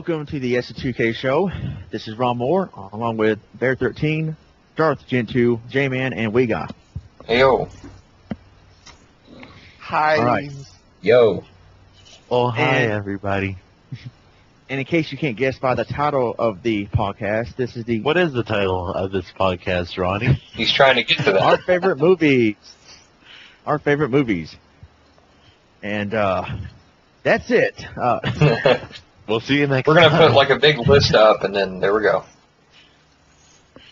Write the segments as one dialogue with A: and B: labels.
A: welcome to the ST2K show. This is Ronmower, along with Baer 13, Darth, Jintu, Jman, and Wiiguy.
B: Hey yo.
C: Hi.
A: All right.
D: Yo.
C: Oh, hi,
A: And-
C: everybody.
A: And in case you can't guess by the title of the podcast, this is the
C: What is the title of this podcast, Ronnie?
B: He's trying to get to that.
A: Our Favorite Movies. Our Favorite Movies. And that's it.
C: We'll see you next
B: We're
C: time.
B: gonna put like a big list up, and then there we go.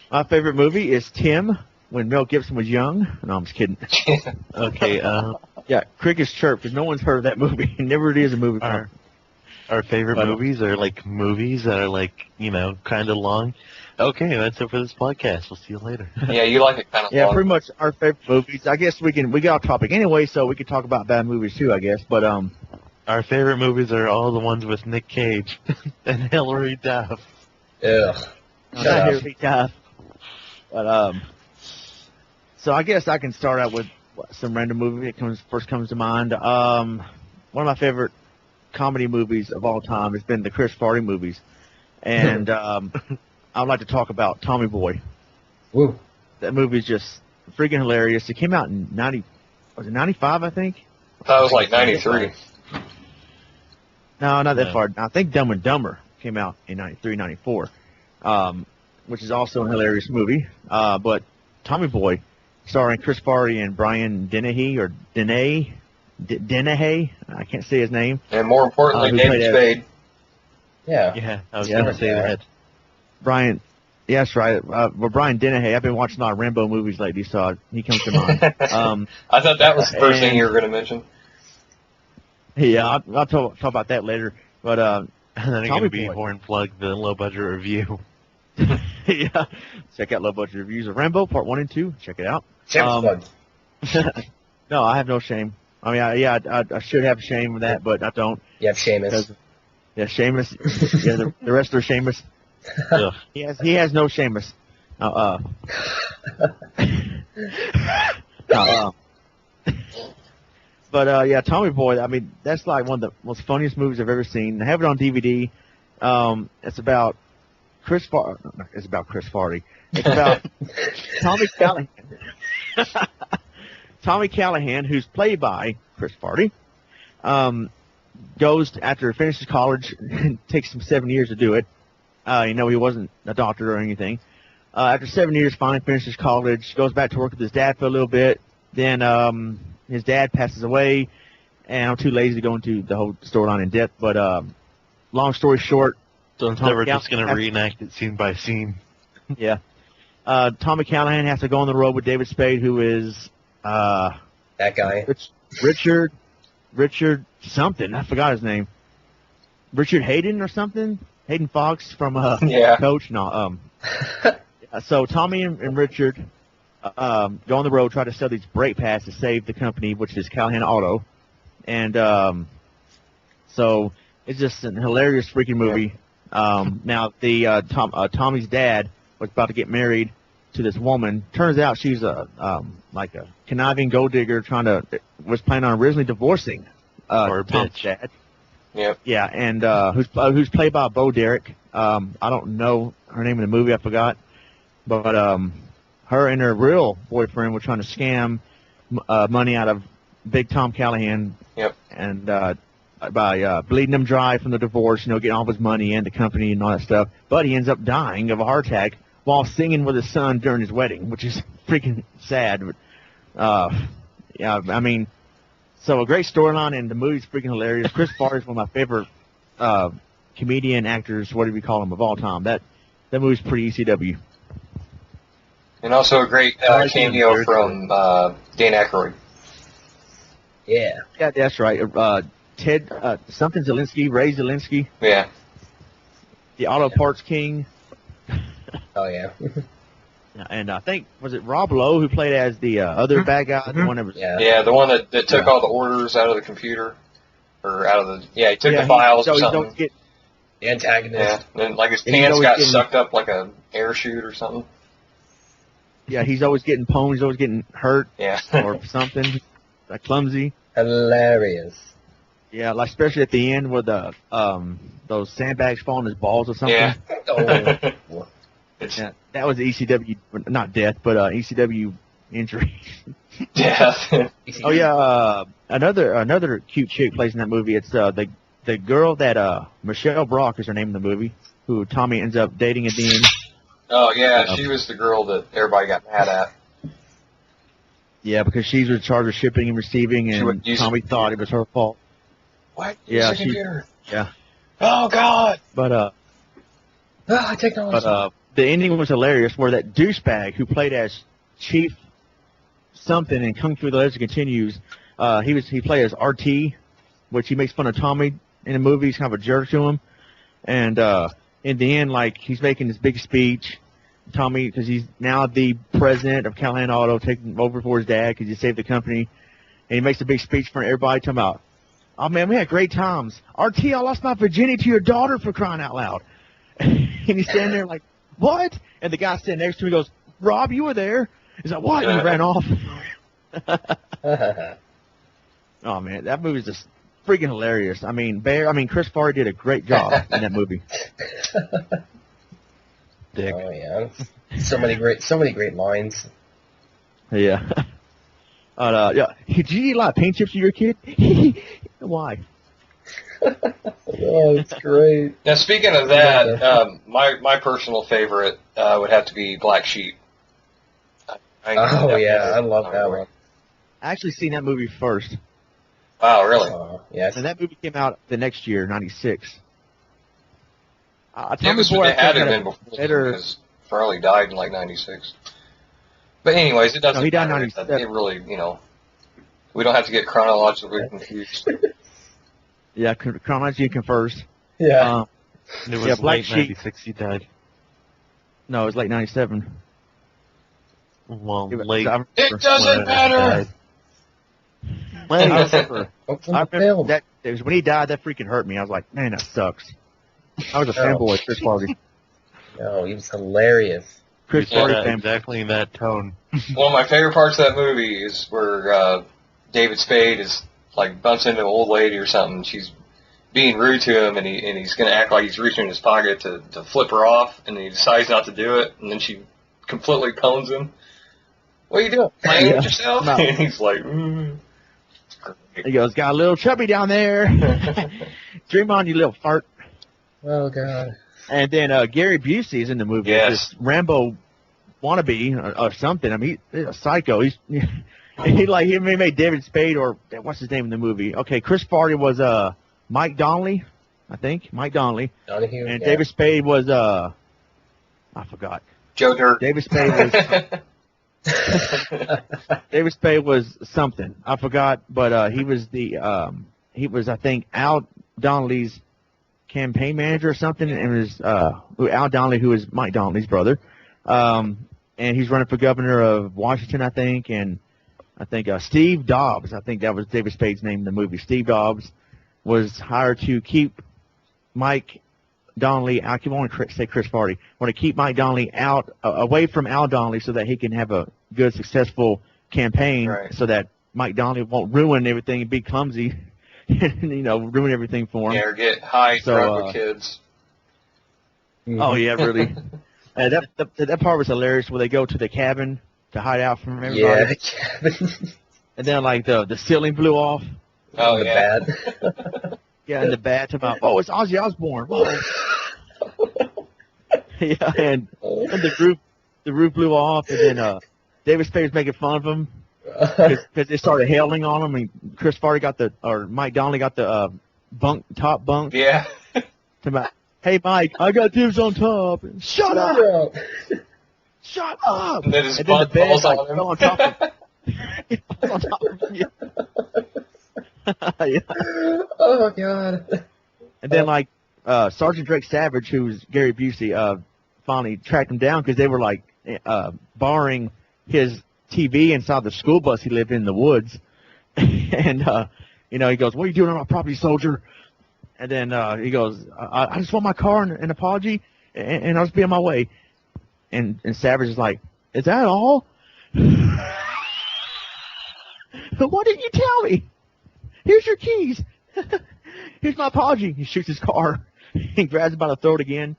A: My favorite movie is Tim, when Mel Gibson was young. No, I'm just kidding.
C: Okay,
A: Yeah, Cricket's Chirp, because no one's heard of that movie. Never is a movie.
C: our favorite
A: But-
C: movies are like movies that are like, kind of long. Okay, that's it for this podcast. We'll see you later.
B: Yeah, you like it kind of
A: Yeah,
B: long.
A: pretty much our favorite movies. I guess we got off topic anyway, so we could talk about bad movies too, I guess. But
C: Our favorite movies are all the ones with Nick Cage and Hilary Duff.
D: Ugh.
A: not Hilary Duff. But so I guess I can start out with some random movie that first comes to mind. One of my favorite comedy movies of all time has been the Chris Farley movies, and I'd like to talk about Tommy Boy.
D: Woo.
A: That movie is just freaking hilarious. It came out in 95, I think?
B: That was like 93.
A: No, not that
C: Yeah.
A: far. I think Dumb and Dumber came out in 93, 94, which is also a hilarious movie. But Tommy Boy, starring Chris Farley and Brian Dennehy, or Dennehy, I can't say his name.
B: And more importantly,
A: who
B: David
A: played
B: Spade.
D: Yeah.
C: Yeah, I was
A: Yeah.
C: going to say that.
A: Brian, yes, right. Well, Brian Dennehy. I've been watching a lot of Rambo movies lately, so he comes to mind.
B: I thought that was the first thing
A: and-
B: you were gonna mention.
A: Yeah, I'll talk about that later. But
C: And then it's
A: Tommy
C: going to be
A: Boy.
C: Horn Plug, the low budget review.
A: yeah, check out Low Budget Reviews of Rambo Part 1 and 2. Check it out.
D: Shameless plug.
A: No, I have no shame. I mean, I should have shame with that, but I don't.
D: You have Seamus.
A: Because, yeah, Seamus. Yeah, the rest are Seamus.
C: Ugh.
A: He has no Seamus. But yeah, Tommy Boy. I mean, that's like one of the most funniest movies I've ever seen. I have it on DVD. It's about Chris Farley. It's about Chris Farley. It's about Tommy Callahan. Tommy Callahan, who's played by Chris Farley, goes after he finishes college. Takes him 7 years to do it. He wasn't a doctor or anything. After 7 years, finally finishes college. Goes back to work with his dad for a little bit. Then his dad passes away, and I'm too lazy to go into the whole storyline in depth. But long story short,
C: So instead, we're just going to
A: Callahan-
C: reenact it scene by scene.
A: yeah. Tommy Callahan has to go on the road with David Spade, who is
D: That guy.
A: Richard something. I forgot his name. Richard Hayden or something. Hayden Fox from
B: Yeah.
A: Coach. No. So Tommy and Richard go on the road, try to sell these brake pads to save the company, which is Callahan Auto, and so it's just an hilarious freaking movie. Now Tommy's dad was about to get married to this woman. Turns out she's like a conniving gold digger, was planning on originally divorcing
C: Or a
A: Tom's
C: bitch.
A: dad.
B: Yep.
A: Yeah, and who's played by Bo Derek. I don't know her name in the movie. I forgot. But her and her real boyfriend were trying to scam money out of Big Tom Callahan.
B: Yep.
A: And by bleeding him dry from the divorce, getting all of his money and the company and all that stuff. But he ends up dying of a heart attack while singing with his son during his wedding, which is freaking sad. But, yeah, I mean, so a great storyline, and the movie's freaking hilarious. Chris Farley is one of my favorite comedian actors, whatever you call him, of all time. That movie's pretty ECW.
B: And also a great cameo from Dan Aykroyd.
D: Yeah.
A: Yeah, that's right. Ted something Zelinsky, Ray Zelinsky,
B: Yeah.
A: the Auto Parts King,
D: Oh, yeah.
A: and I think was it Rob Lowe who played as the other bad guy, the one that was
D: Yeah.
B: Yeah, the one that took
A: Yeah.
B: all the orders out of the computer. Or out of the... Yeah, he took the
A: he-
B: files
A: so
B: or
A: he's
B: something.
A: always getting-
D: The antagonist.
B: Yeah, and like his
A: And he's
B: pants
A: always
B: got
A: getting-
B: sucked up like a air chute or something.
A: Yeah, he's always getting pwned. He's always getting hurt
B: Yeah.
A: or something. Clumsy.
D: Hilarious.
A: Yeah, like especially at the end with the those sandbags falling his balls or something.
B: Yeah.
D: Oh.
A: Yeah, that was ECW, not death, but ECW injury.
B: Yeah.
A: Oh yeah, another cute chick plays in that movie. It's the girl that Michelle Brock is her name in the movie, who Tommy ends up dating at the end.
B: Oh yeah, she was the girl that everybody got mad at.
A: Yeah, because she's in charge of shipping and receiving, and Tommy thought it was her fault.
B: What?
A: Yeah,
B: Use the computer.
A: Yeah.
B: Oh God.
A: But
D: Technology.
A: the ending was hilarious, where that douchebag who played as Chief something in Kung Fu: The Legend Continues, he played as RT, which he makes fun of Tommy in the movie. He's kind of a jerk to him, and in the end, like he's making this big speech, Tommy, because he's now the president of Callahan Auto, taking over for his dad because he saved the company, and he makes a big speech for everybody, talking about, "Oh man, we had great times. RT, I lost my virginity to your daughter, for crying out loud." And he's standing there like, "What?" And the guy standing next to him goes, "Rob, you were there." He's like, "What?" And he ran off. Oh man, that movie's just freaking hilarious. I mean, Chris Farley did a great job in that movie.
C: Dick.
D: Oh yeah. So many great lines.
A: Yeah. Yeah. Did you eat a lot of paint chips when you were a kid? Why?
D: Oh, it's great.
B: Now speaking of that, my personal favorite would have to be Black Sheep.
D: Oh yeah, I love that one.
A: I actually seen that movie first.
B: Wow, really?
D: Yes.
A: And that movie came out the next year, '96.
B: It was, it had to have been before because Farley died in like '96. But anyways, it doesn't
A: he died in
B: matter.
A: '97.
B: It really, we don't have to get chronologically confused.
A: Yeah, chronology confers.
D: Yeah.
C: It was
A: Black
C: late
A: Sheep.
C: '96 he died.
A: No, it was late '97.
C: Well,
A: It was-
C: late.
A: I
B: It doesn't
C: when
B: matter.
C: he died.
A: I remember that it was when he died. That freaking hurt me. I was like, man, that sucks. I was a fanboy, Chris Farley.
D: No, he was hilarious.
A: Chris
C: You said
A: Farley
C: that
A: fan.
C: exactly in that tone.
B: One of my favorite parts of that movie is where David Spade is like bumps into an old lady or something. She's being rude to him, and he's going to act like he's reaching in his pocket to flip her off, and he decides not to do it, and then she completely cones him. What are you doing? Playing with yourself?
A: No.
B: And he's like,
A: He goes, got a little chubby down there. Dream on, you little fart.
D: Oh god.
A: And then Gary Busey is in the movie.
B: Yes.
A: This Rambo wannabe or something. I mean, he's a psycho. He made David Spade, or what's his name in the movie? Okay, Chris Farley was Mike Donnelly, I think. Mike Donnelly.
D: Donahue.
A: And
D: Yeah.
A: David Spade was I forgot.
B: Joe Dirt.
A: David Spade was David Spade was something. I forgot, but he was I think Al Donnelly's campaign manager or something, and it was Al Donnelly, who is Mike Donnelly's brother. And he's running for governor of Washington, I think, and I think Steve Dobbs, I think that was David Spade's name in the movie. Steve Dobbs was hired to keep Mike Donnelly, I want to say Chris Farley, want to keep Mike Donnelly away from Al Donnelly so that he can have a good, successful campaign,
B: Right.
A: so that Mike Donnelly won't ruin everything and be clumsy, and, ruin everything for him.
B: Yeah, or get high
A: So,
B: drunk with kids.
A: Oh yeah, really. That part was hilarious, where they go to the cabin to hide out from everybody.
D: Yeah, the cabin.
A: And then like the ceiling blew off.
B: Oh,
D: the
B: yeah.
D: bad.
A: Yeah, in the bat about, oh, it's Ozzy Osbourne. Whoa. Yeah, and the roof blew off, and then David Spade was making fun of him because they started hailing on him, and Chris Farley Mike Donnelly got the top bunk.
B: Yeah.
A: To hey Mike, I got dibs on top. Shut up! Shut up!
B: And then his
A: the
B: butt
A: bed
B: falls
A: like
B: on him.
A: fell on top of it falls on top of him. Yeah.
D: Oh god.
A: And then like Sergeant Drake Savage, who's Gary Busey, finally tracked him down because they were like borrowing his TV inside the school bus he lived in the woods. And he goes, "What are you doing on my property, soldier?" And then he goes, I just want my car and an apology, and I'll just be on my way. And Savage is like, "Is that all? Why didn't you tell me? Here's your keys." Here's my apology. He shoots his car. He grabs him by the throat again.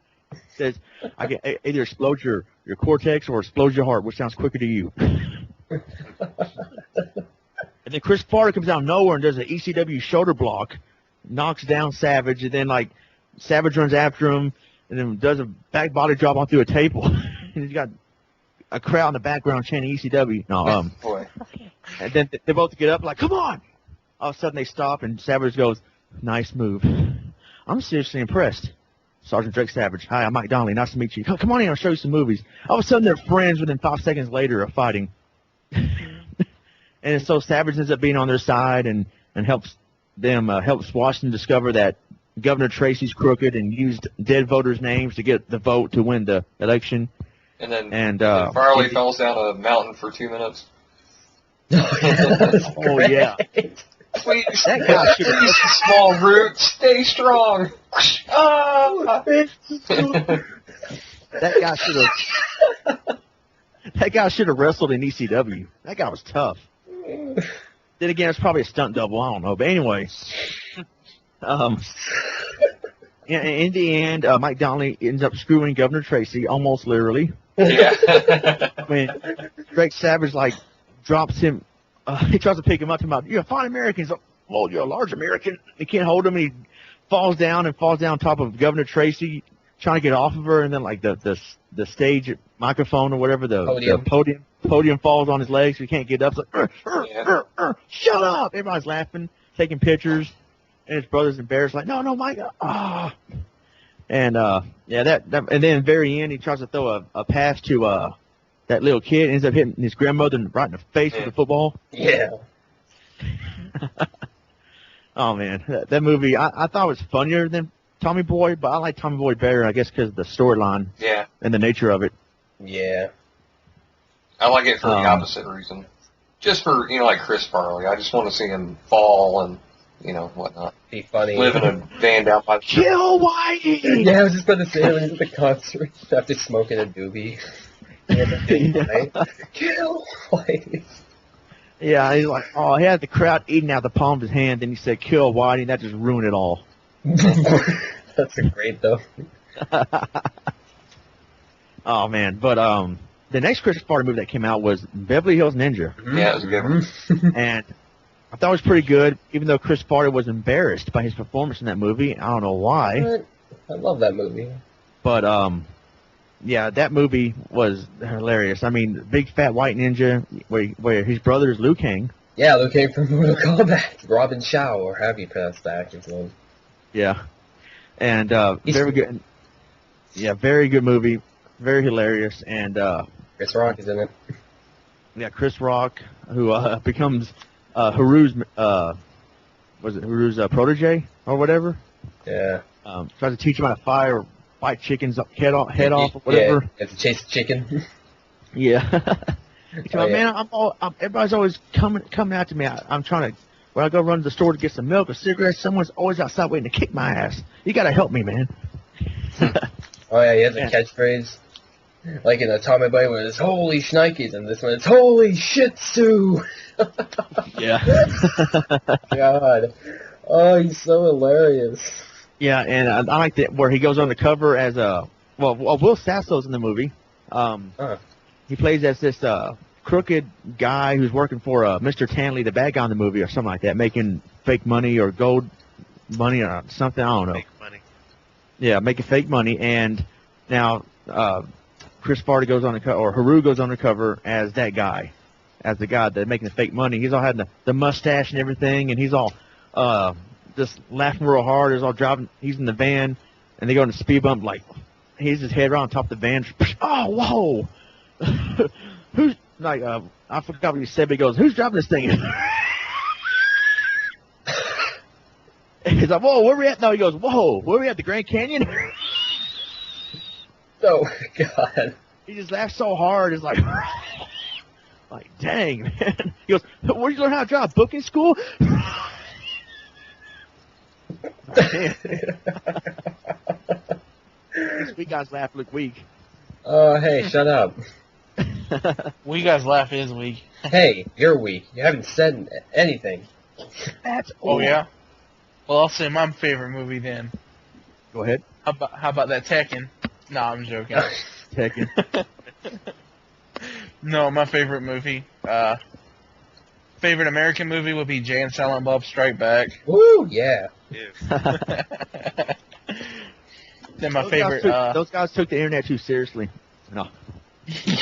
A: Says, I can either explode your cortex or explode your heart. Which sounds quicker to you? And then Chris Farley comes out of nowhere and does an ECW shoulder block, knocks down Savage, and then like Savage runs after him, and then does a back body drop on through a table. And he's got a crowd in the background chanting ECW. No,
B: Boy.
A: And then they both get up like, come on! All of a sudden they stop, and Savage goes, nice move. I'm seriously impressed. Sergeant Drake Savage. Hi, I'm Mike Donnelly. Nice to meet you. Come on in, I'll show you some movies. All of a sudden they're friends within 5 seconds later of fighting. And so Savage ends up being on their side and helps Washington discover that Governor Tracy's crooked and used dead voters' names to get the vote to win the election.
B: And then Farley falls down a mountain for 2 minutes.
A: Oh, yeah.
B: Please, small root, stay strong.
A: That guy should have wrestled in ECW. That guy was tough. Then again, it's probably a stunt double. I don't know. But anyway, in the end, Mike Donnelly ends up screwing Governor Tracy, almost literally.
B: Yeah.
A: When Drake Savage drops him, he tries to pick him up. You're a fine American. He's like, well, you're a large American. He can't hold him. And he falls down on top of Governor Tracy, trying to get off of her. And then the stage microphone or whatever, the podium falls on his legs. So he can't get up. It's like, shut up! Everybody's laughing, taking pictures, and his brothers and Baer's like, no, Mike. And and then at the very end, he tries to throw a pass to that little kid, ends up hitting his grandmother right in the face with a football.
D: Yeah.
A: Oh man, that movie I thought was funnier than Tommy Boy, but I like Tommy Boy better, I guess, because of the storyline.
B: Yeah.
A: And the nature of it.
D: Yeah.
B: I like it for the opposite reason. Just for, like Chris Farley. I just want to see him fall and, whatnot.
D: Be funny.
B: Live in a van down by the
A: Kill Whitey!
D: Yeah, I was just about to say, when he's at the concert, after smoking a doobie. Kill Whitey.
A: Yeah, he's like, he had the crowd eating out the palm of his hand, then he said, kill Whitey, and that just ruined it all.
D: That's great, though.
A: Oh, man. But the next Chris Farley movie that came out was Beverly Hills Ninja.
B: Yeah, it was a good one.
A: And I thought it was pretty good, even though Chris Farley was embarrassed by his performance in that movie. I don't know why.
D: I love that movie.
A: But, yeah, that movie was hilarious. I mean, Big Fat White Ninja, where his brother is Liu Kang.
D: Yeah, Liu Kang from Mortal Kombat. Robin Chow, or however you pronounce the actor's name.
A: Yeah. And very good. Yeah, very good movie. Very hilarious. And
D: Chris Rock is in it.
A: Yeah, Chris Rock, who becomes Haru's protege or whatever.
D: Yeah.
A: Tries to teach him how to fight chickens head off or whatever.
D: Yeah, have to chase the chicken.
A: Yeah. Man, everybody's always coming after me. I'm trying to, when I go run to the store to get some milk or cigarettes, someone's always outside waiting to kick my ass. You gotta help me, man.
D: Oh yeah, he has a catchphrase. Like in the Tommy Boy where it's holy shnikes, and this one it's holy shih tzu.
A: Yeah.
D: God. Oh, he's so hilarious.
A: Yeah, and I like that where he goes on the cover as Will Sasso's in the movie. He plays as this crooked guy who's working for Mr. Tanley, the bad guy in the movie, or something like that, making fake money or gold money or something. I don't know.
C: Fake money.
A: Yeah, making fake money. And now Chris Farley goes on the cover, or Haru goes on the cover as that guy, as the guy that's making the fake money. He's all had the mustache and everything, and he's all just laughing real hard. He's all driving. He's in the van, and they go in a speed bump. Like he's his head right on top of the van. Oh, whoa! Who's like? I forgot what he said. But he goes, "Who's driving this thing?" He's like, "Whoa, where we at?" No, he goes, "Whoa, where we at? The Grand Canyon?"
D: Oh my God!
A: He just laughs so hard. It's like, dang, man. He goes, "Where'd you learn how to drive? Booking school?" We guys laugh look weak.
D: Oh, hey, shut up.
E: We guys laugh is weak.
D: Hey, you're weak. You haven't said anything.
A: That's
E: Oh yeah. Well, I'll say my favorite movie then.
A: Go ahead.
E: How about that Tekken? No, I'm joking.
A: Tekken.
E: No, my favorite movie. Favorite American movie would be Jay and Silent Bob Strike Back.
D: Woo, yeah.
E: Then my favorite.
A: Those guys took the internet too seriously. No.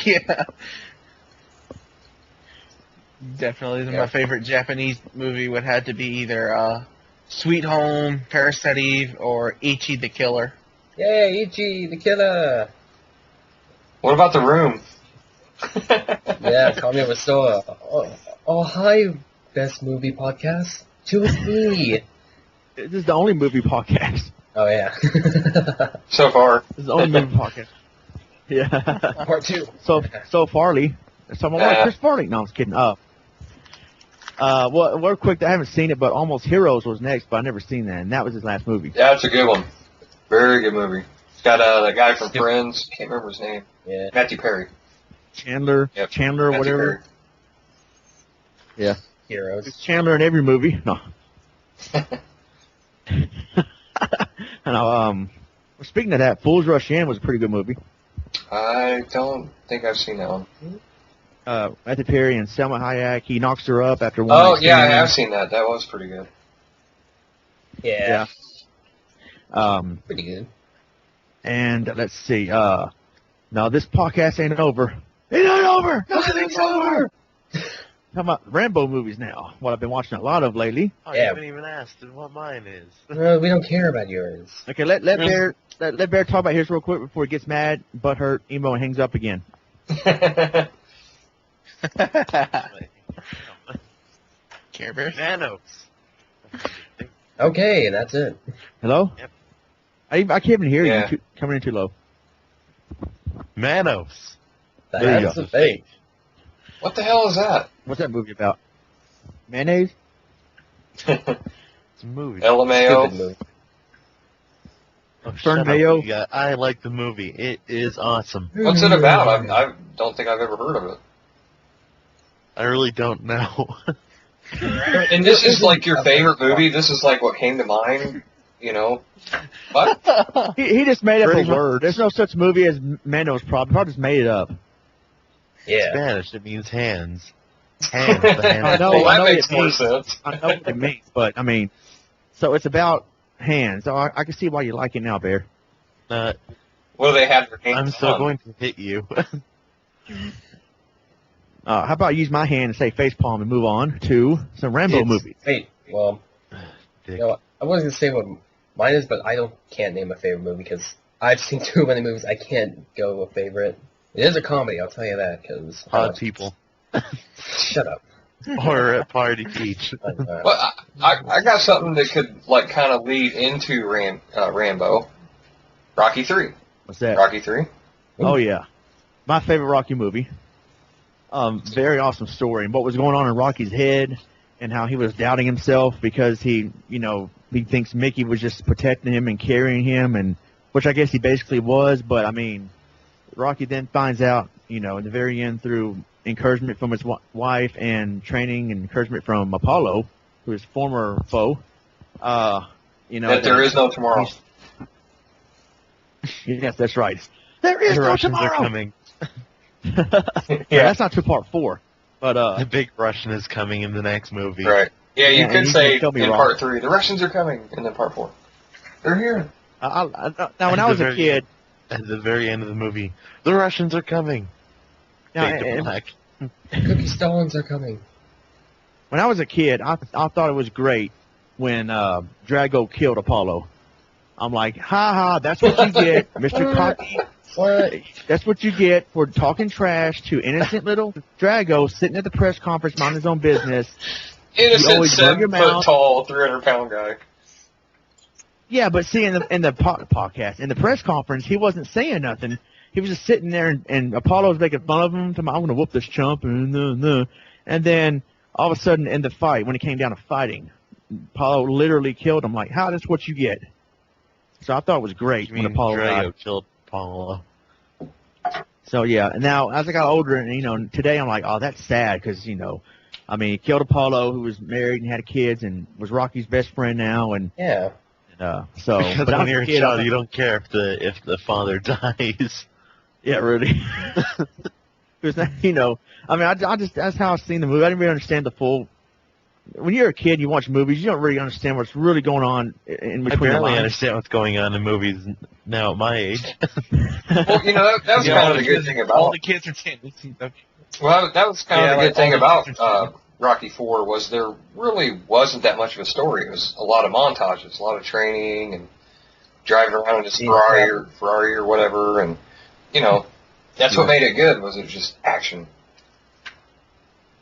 E: Yeah. Definitely, my favorite Japanese movie would have to be either Sweet Home, Parasite Eve, or Ichi the Killer.
D: Yay, Ichi, the killer.
B: What about The Room?
D: Yeah, Tommy was so, oh, hi, Best Movie Podcast. Choose me.
A: This is the only movie podcast.
D: Oh, yeah.
B: So far.
A: This is the only movie podcast. Yeah.
D: Part 2.
A: So Farley. Someone like Chris Farley. No, I was kidding. Well, real quick, I haven't seen it, but Almost Heroes was next, but I've never seen that, and that was his last movie.
B: Yeah, it's a good one. Very good movie. It's got that guy from Friends. Can't remember his name.
D: Yeah.
B: Matthew Perry.
A: Chandler,
B: Yep.
A: Chandler,
B: Matthew
A: whatever.
B: Perry.
A: Yeah.
D: Heroes.
A: It's Chandler in every movie. No. And speaking of that, Fools Rush In was a pretty good movie.
B: I don't think I've seen that one.
A: Matthew Perry and Selma Hayek, he knocks her up after one.
B: Oh,
A: night
B: yeah, I
A: stand.
B: have seen that. That was pretty good.
D: Yeah. Pretty good.
A: And let's see. No, this podcast ain't over. It ain't over. Nothing's over. Talking about Rambo movies now. What I've been watching a lot of lately.
C: I
D: Yeah.
C: haven't even asked what mine is.
D: We don't care about yours.
A: Okay, let Bear talk about his real quick before he gets mad, butthurt, emo, and hangs up again.
E: Care Bears?
C: Manos.
D: Okay, and that's it.
A: Hello?
C: Yep.
A: I can't even hear
B: Yeah.
A: you. Coming in too low.
C: Manos.
A: There you
D: That's
A: go.
D: the thing.
B: What the hell is that?
A: What's that movie about? Mayonnaise?
C: It's a movie.
D: Stupid
B: LMAO.
D: movie.
C: Oh,
A: Fern
C: shut up,
A: Mayo?
C: you guys. I like the movie. It is awesome.
B: What's it about? I don't think I've ever heard of it.
C: I really don't know.
B: And this is like your favorite movie? This is like what came to mind? You know? What?
A: He just made up
C: Pretty
A: a
C: much.
A: word. There's no such movie as Manos Probably just made it up.
D: Yeah.
C: Spanish, it means hands. Hands. The hand
A: I
C: of
A: know,
C: fate.
B: Well,
A: I
B: that
A: know
B: makes
A: it
B: more
A: means-
B: sense.
A: I know what it means, but I mean, so it's about hands. So I can see why you like it now, Bear.
C: Uh,
B: What do they have their hands
C: I'm still
B: on?
C: going to hit you.
A: How about I use my hand and say facepalm and move on to some Rambo
D: It's-
A: movies?
D: Wait, well,
C: Dick.
D: you know, I wasn't gonna say what mine is, but I can't name a favorite movie because I've seen too many movies. I can't go with a favorite. It is a comedy, I'll tell you that. Because
C: Odd people.
D: Shut up.
C: Or at Party Beach.
B: Well, I got something that could like kind of lead into Rambo. Rocky 3.
A: What's that?
B: Rocky 3.
A: Oh yeah, my favorite Rocky movie. Very awesome story and what was going on in Rocky's head and how he was doubting himself because he thinks Mickey was just protecting him and carrying him, and which I guess he basically was. But I mean, Rocky then finds out, in the very end through encouragement from his wife and training and encouragement from Apollo, who is former foe.
B: That there is no tomorrow.
A: Yes, that's right. There is
C: The
A: no
C: Russians
A: tomorrow.
C: are coming.
A: Yeah, that's not to part 4, but
C: The big Russian is coming in the next movie.
B: Right. Yeah, you
A: Yeah, and
B: could
A: you
B: say
A: can tell me
B: in
A: wrong.
B: part 3, the Russians are coming, and then part 4, they're here.
A: now when I was a kid,
C: At the very end of the movie, the Russians are coming.
A: now,
C: Fade to
A: and-
C: black.
D: Cookie Stallings are coming.
A: when I was a kid, I thought it was great when Drago killed Apollo. I'm like, ha ha, that's what you get, Mr. Cocky.
D: What?
A: That's what you get for talking trash to innocent little Drago sitting at the press conference minding his own business.
B: Innocent
A: always run your
B: 7 foot
A: mouth.
B: tall, 300-pound guy.
A: Yeah, but see, in the podcast, in the press conference, he wasn't saying nothing. He was just sitting there, and Apollo was making fun of him. I'm going to whoop this chump, and then all of a sudden, in the fight, when it came down to fighting, Apollo literally killed him. Like, how? That's what you get. So I thought it was great
C: You
A: when
C: mean
A: Apollo died.
C: Drago killed Apollo.
A: So yeah, now as I got older, and today I'm like, oh, that's sad because I mean, he killed Apollo, who was married and had kids, and was Rocky's best friend now, and
D: Yeah.
A: so.
C: Because
A: But I
C: when
A: was
C: you're
A: a
C: a
A: kid,
C: child, you don't care if the father dies.
A: yeah, really. Because I mean, I just that's how I've seen the movie. I didn't really understand the full. When you're a kid, you watch movies, you don't really understand what's really going on in
C: I
A: between the
C: barely
A: lines.
C: understand what's going on in movies now at my age.
B: Well, that was kind of the good thing
E: all
B: about.
E: the kids are 10.
B: Well, that was kind
E: Yeah,
B: of the
E: like
B: good thing
E: all the
B: about
E: different-
B: Rocky IV was there really wasn't that much of a story. It was a lot of montages, a lot of training and driving around in his Ferrari or whatever, and that's what made it good. Was it just action?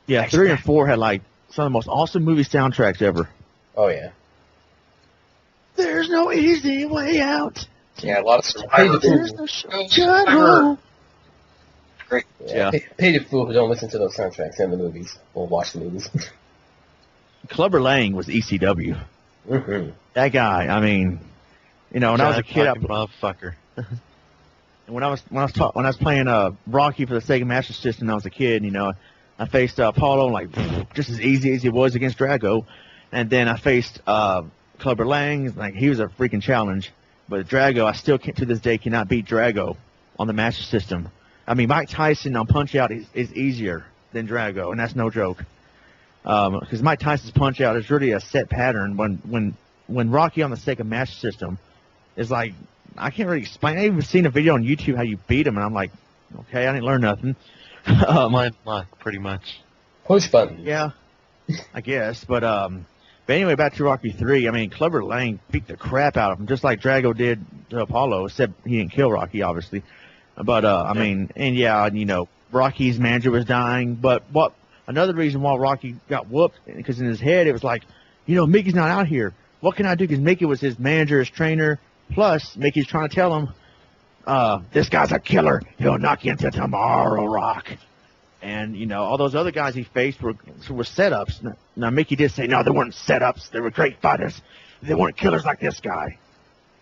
A: Yeah, 3 and 4 had like some of the most awesome movie soundtracks ever.
D: Oh yeah.
A: There's no easy way out.
B: Yeah, a lot of survivor.
A: There's no shortcut
B: Survivor.
A: home.
B: Great.
A: Yeah.
D: Pay the fool who don't listen to those soundtracks in the movies or watch the movies.
A: Clubber Lang was ECW.
D: Mm-hmm.
A: That guy, I mean, when I was a kid,
C: motherfucker.
A: when I was playing Rocky for the Sega Master System when I was a kid, I faced Apollo like just as easy as he was against Drago, and then I faced Clubber Lang, like he was a freaking challenge. But Drago, I still to this day cannot beat Drago on the Master System. I mean, Mike Tyson on Punch Out is easier than Drago, and that's no joke. Because Mike Tyson's Punch Out is really a set pattern. When Rocky on the Sega Master System is like, I can't really explain. I even seen a video on YouTube how you beat him, and I'm like, okay, I didn't learn nothing.
C: Mind luck, pretty much.
D: Push button.
A: Yeah, I guess. But anyway, back to Rocky 3. I mean, Clubber Lang beat the crap out of him, just like Drago did to Apollo, except he didn't kill Rocky, obviously. But, I mean, and yeah, Rocky's manager was dying. But another reason why Rocky got whooped, because in his head it was like, Mickey's not out here. What can I do? Because Mickey was his manager, his trainer. Plus, Mickey's trying to tell him, this guy's a killer. He'll knock you into tomorrow, Rock. And, all those other guys he faced were setups. Now, Mickey did say, no, they weren't setups. They were great fighters. They weren't killers like this guy.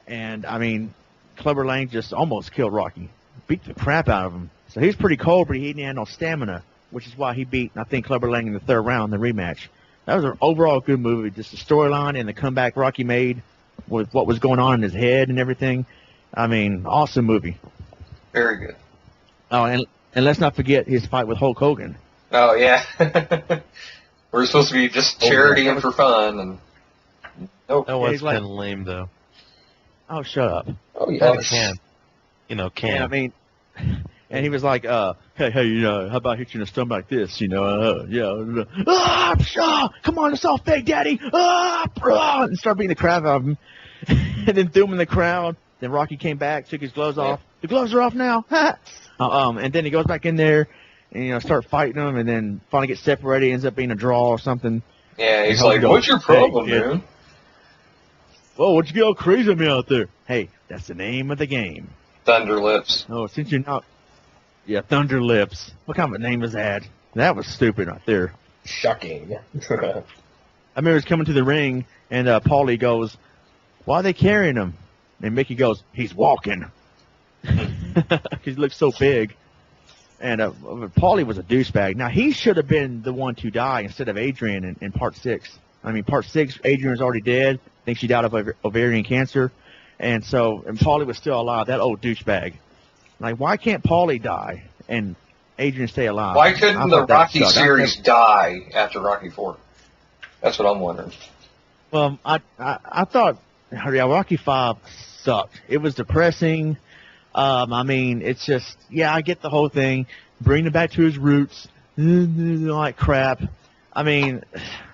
A: And, I mean, Clubber Lang just almost killed Rocky. Beat the crap out of him. So he's pretty cold, but he didn't have no stamina, which is why he beat, I think, Clubber Lang in the third round, the rematch. That was an overall good movie. Just the storyline and the comeback Rocky made with what was going on in his head and everything. I mean, awesome movie.
B: Very good.
A: Oh, and let's not forget his fight with Hulk Hogan.
B: Oh yeah. We're supposed to be just charity and for fun, and nope.
C: That was
A: he's like-
C: kind of lame, though.
A: Oh, shut up.
D: Oh yeah.
C: Can.
A: And I mean, and he was like, hey, how about hit you in the stomach like this, come on, it's all fake, Daddy, and started beating the crap out of him, and then threw him in the crowd. Then Rocky came back, took his gloves off. The gloves are off now. And then he goes back in there and start fighting them, and then finally get separated. Ends up being a draw or something.
B: Yeah, he's
A: And
B: like,
A: Hogan
B: "What's your
A: goes,
B: problem,
A: "Hey, kid."
B: dude?"
A: Whoa, what'd you get all crazy on me out there? Hey, that's the name of the game.
B: Thunder Lips.
A: Oh, since you're not... Yeah, Thunder Lips. What kind of a name is that? That was stupid right there.
D: Shocking.
A: I remember he was coming to the ring, and Paulie goes, why are they carrying him? And Mickey goes, he's walking. Because he looks so big. And Paulie was a douchebag. Now, he should have been the one to die instead of Adrian in Part 6. I mean, Part 6, Adrian was already dead. I think she died of ovarian cancer. And Paulie was still alive, that old douchebag. Like, why can't Paulie die and Adrian stay alive?
B: Why couldn't
A: I
B: the
A: thought that
B: Rocky
A: sucked.
B: series die after Rocky IV? That's what I'm wondering.
A: Well, I thought Rocky V sucked. It was depressing. I mean, it's just, yeah, I get the whole thing. Bring him back to his roots. Like crap. I mean,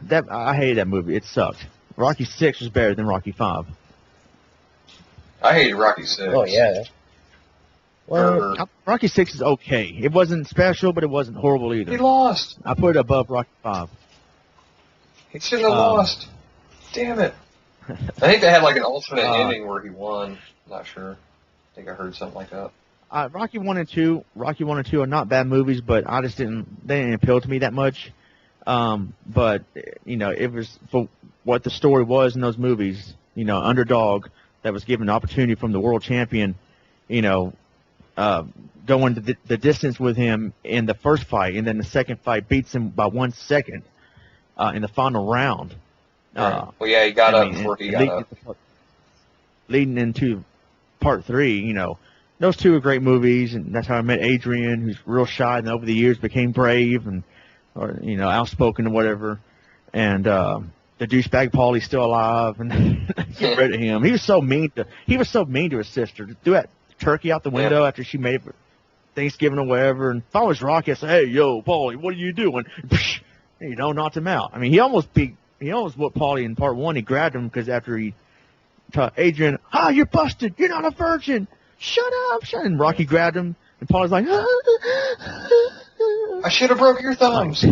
A: I hated that movie. It sucked. Rocky VI was better than Rocky V.
B: I hated Rocky VI.
D: Oh yeah. Well,
A: Rocky VI is okay. It wasn't special, but it wasn't horrible either.
B: He lost.
A: I put it above Rocky V.
B: He shouldn't have lost. Damn it. I think they had like an alternate ending where he won. Not sure. I think I heard something like that.
A: Rocky 1 and 2 are not bad movies, but they didn't appeal to me that much. But, it was for what the story was in those movies, underdog that was given an opportunity from the world champion, going the distance with him in the first fight, and then the second fight beats him by 1 second. in the final round.
B: Well, yeah, he got
A: I
B: up
A: mean,
B: before he
A: and
B: got up.
A: leading into part 3, you know, those two are great movies, and that's how I met Adrian, who's real shy, and over the years became brave and, or you know, outspoken or whatever. And the douchebag Paulie's still alive, and get rid of him. He was so mean to his sister. Threw that turkey out the window after she made it for Thanksgiving or whatever, and if I was Rocky, I'd say, "Hey, yo, Paulie, what are you doing?" You know, knocked him out. I mean, he almost whooped Paulie in part 1. He grabbed him because after he taught Adrian, you're busted. You're not a virgin. Shut up. And Rocky grabbed him, and Paulie's like,
B: I should have broke your thumbs.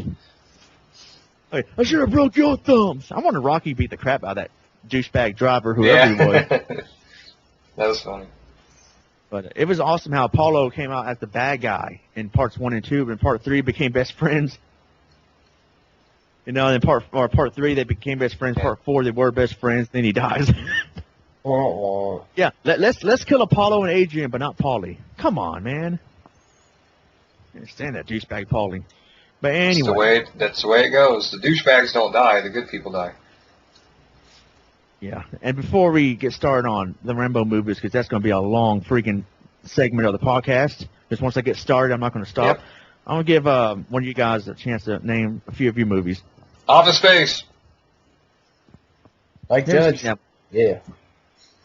A: I should have broke your thumbs. I wanted Rocky to beat the crap out of that douchebag driver, whoever he was.
B: That was funny.
A: But it was awesome how Apollo came out as the bad guy in parts 1 and 2, but in part 3 became best friends. You know, and in part 3 they became best friends. Part 4 they were best friends. Then he dies. Yeah, let's kill Apollo and Adrian, but not Paulie. Come on, man. I understand that douchebag Paulie. But anyway,
B: That's the way it goes. The douchebags don't die. The good people die.
A: yeah. And before we get started on the Rambo movies, because that's going to be a long freaking segment of the podcast, because once I get started, I'm not going to stop.
B: Yep.
A: I'm going to give one of you guys a chance to name a few of your movies.
B: Office Space.
D: Mike Judge. Yeah.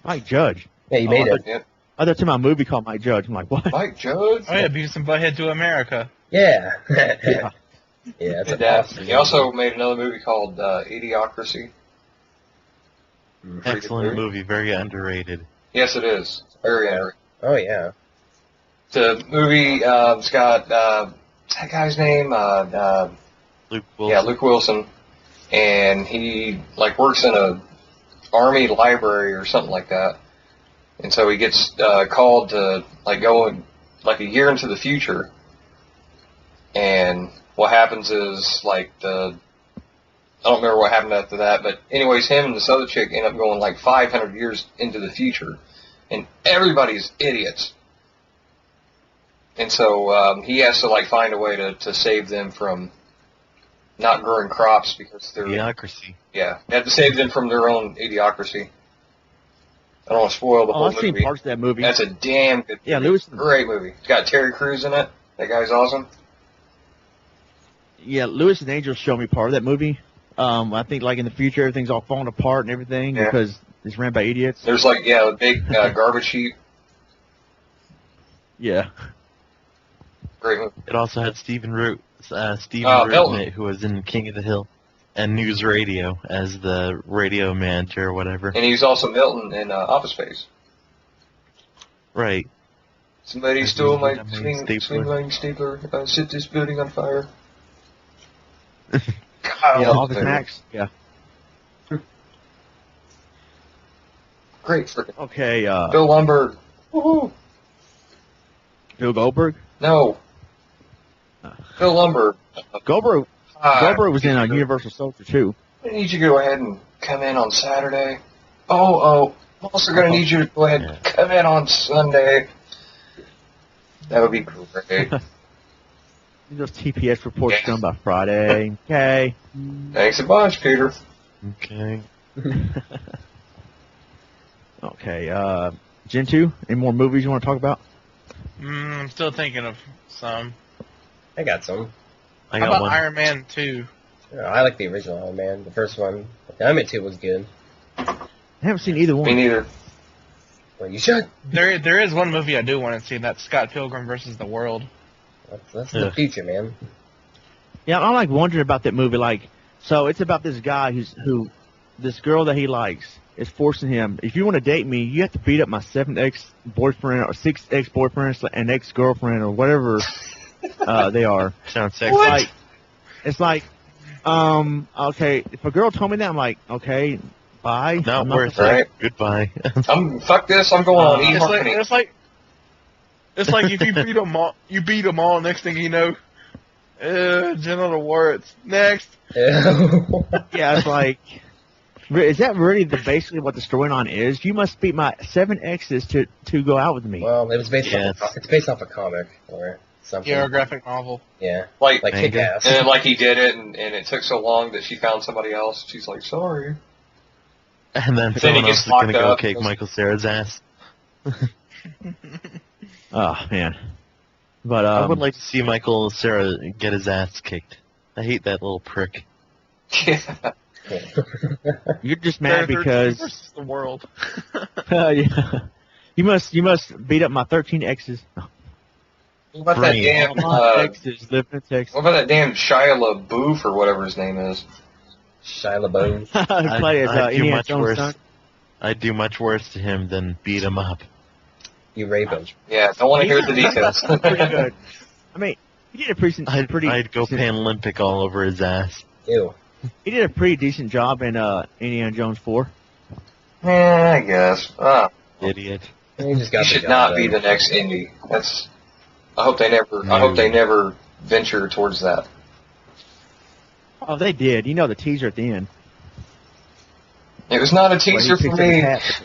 A: Mike Judge.
D: Yeah, you made it.
B: Yep.
A: I thought to my movie called Mike Judge. I'm like, what?
B: Mike Judge.
E: Oh yeah, Beavis and Butthead to America.
D: Yeah.
A: Yeah.
D: Yeah, that's
B: Did
D: a
B: that.
D: awesome
B: He also made another movie called Idiocracy.
C: Excellent movie, very underrated.
B: Yes, it is. Very underrated.
D: Oh, yeah.
B: The movie, it's got, that guy's name?
C: Luke Wilson.
B: Yeah, Luke Wilson. And he, like, works in a army library or something like that. And so he gets called to, like, go in, like, a year into the future. And what happens is, like, I don't remember what happened after that, but anyways, him and this other chick end up going, like, 500 years into the future. And everybody's idiots. And so he has to, like, find a way to save them from not growing crops because they're...
C: Idiocracy.
B: Yeah, they have to save them from their own idiocracy. I don't want to spoil the whole
A: I've seen
B: movie.
A: parts of that movie.
B: That's a damn good movie.
A: Yeah, Lewis.
B: Great movie. It's got Terry Crews in it. That guy's awesome.
A: Yeah, Lewis and Angel showed me part of that movie. I think, like, in the future, everything's all falling apart and everything because it's ran by idiots.
B: There's, like, a big garbage heap.
A: Yeah.
B: Great movie.
C: It also had Stephen Root in
B: Milton.
C: it, who was in King of the Hill and News Radio as the radio manager or whatever.
B: And he's also Milton in Office Space.
C: Right.
B: Somebody
C: That's
B: stole my
C: the stapler.
B: swing stapler. If I set this building on fire.
A: Yeah, Office Max. Yeah.
B: Great freaking.
A: Okay,
B: Bill Lumberg. Woohoo!
A: Bill Goldberg.
B: No. Bill Lumberg.
A: Goldberg was in Universal Soldier too.
B: I need you to go ahead and come in on Saturday. I'm also going to need you to go ahead and come in on Sunday. That would be great.
A: Those TPS reports done by Friday. Okay.
B: Thanks a bunch, Peter.
C: Okay.
A: Okay. Jintu, any more movies you want to talk about?
E: I'm still thinking of some.
D: I got some.
C: I
E: How
C: got
E: about
C: one.
E: Iron Man 2?
D: I like the original Iron Man. The first one. The Iron Man 2 was good.
A: I haven't seen either
B: Me
A: one.
B: neither.
D: Well, you should.
E: There is one movie I do want to see, and that's Scott Pilgrim versus the World.
D: That's the future, man.
A: Yeah, I'm like wondering about that movie. Like, so it's about this guy who this girl that he likes is forcing him. If you want to date me, you have to beat up my 7th ex-boyfriend or 6th ex-boyfriends and ex-girlfriend or whatever they are.
C: Sounds sexy.
A: It's like, okay, if a girl told me that, I'm like, okay, bye.
C: Not
A: I'm
C: worth
A: gonna-
B: Right.
C: it. Goodbye.
B: Fuck this. I'm going on
E: It's like,
B: eHarmony.
E: it's like if you beat them all. Next thing you know, genital warts. Next.
A: Yeah, it's like, is that really basically what the storyline is? You must beat my 7 exes to go out with me.
D: Well, it was based
C: Yes.
D: it's based off a comic. Or something.
E: Yeah, or a graphic novel.
D: Yeah,
B: Like
D: like
C: Manga.
D: Kick-Ass.
B: and then like he did it, and it took so long that she found somebody else. She's like, sorry.
C: And then
B: Then
C: someone
B: he
C: else
B: gets
C: is gonna
B: locked
C: go
B: up.
C: kick Michael Cera's ass.
A: Oh man. But
C: I would like to see Michael Cera get his ass kicked. I hate that little prick.
B: Yeah.
A: you're just mad because
E: versus the world.
A: yeah. You must beat up my 13 exes.
B: What about that
C: Brain.
B: damn?
A: My exes live in Texas.
B: What about that damn Shia LaBeouf or whatever his name is?
D: Shia LaBeouf.
A: Play as
C: I'd do
A: Indiana
C: much
A: Jones'
C: worse.
A: son.
C: I'd do much worse to him than beat him up.
D: You rape him.
B: Yeah, don't want to hear the details.
A: Pretty good. I mean, he did a pretty
C: I'd go Pan-Olympic all over his ass.
D: Ew.
A: He did a pretty decent job in Indiana Jones 4.
B: Yeah, I guess.
C: Idiot.
D: You just
B: He
D: got the
B: should
D: job
B: not
D: done.
B: be the next Indy. That's. I hope they never venture towards that.
A: Oh, they did. You know the teaser at the end.
B: It was not a
A: Where he
B: teaser for
A: picks up his
B: me.
A: hat.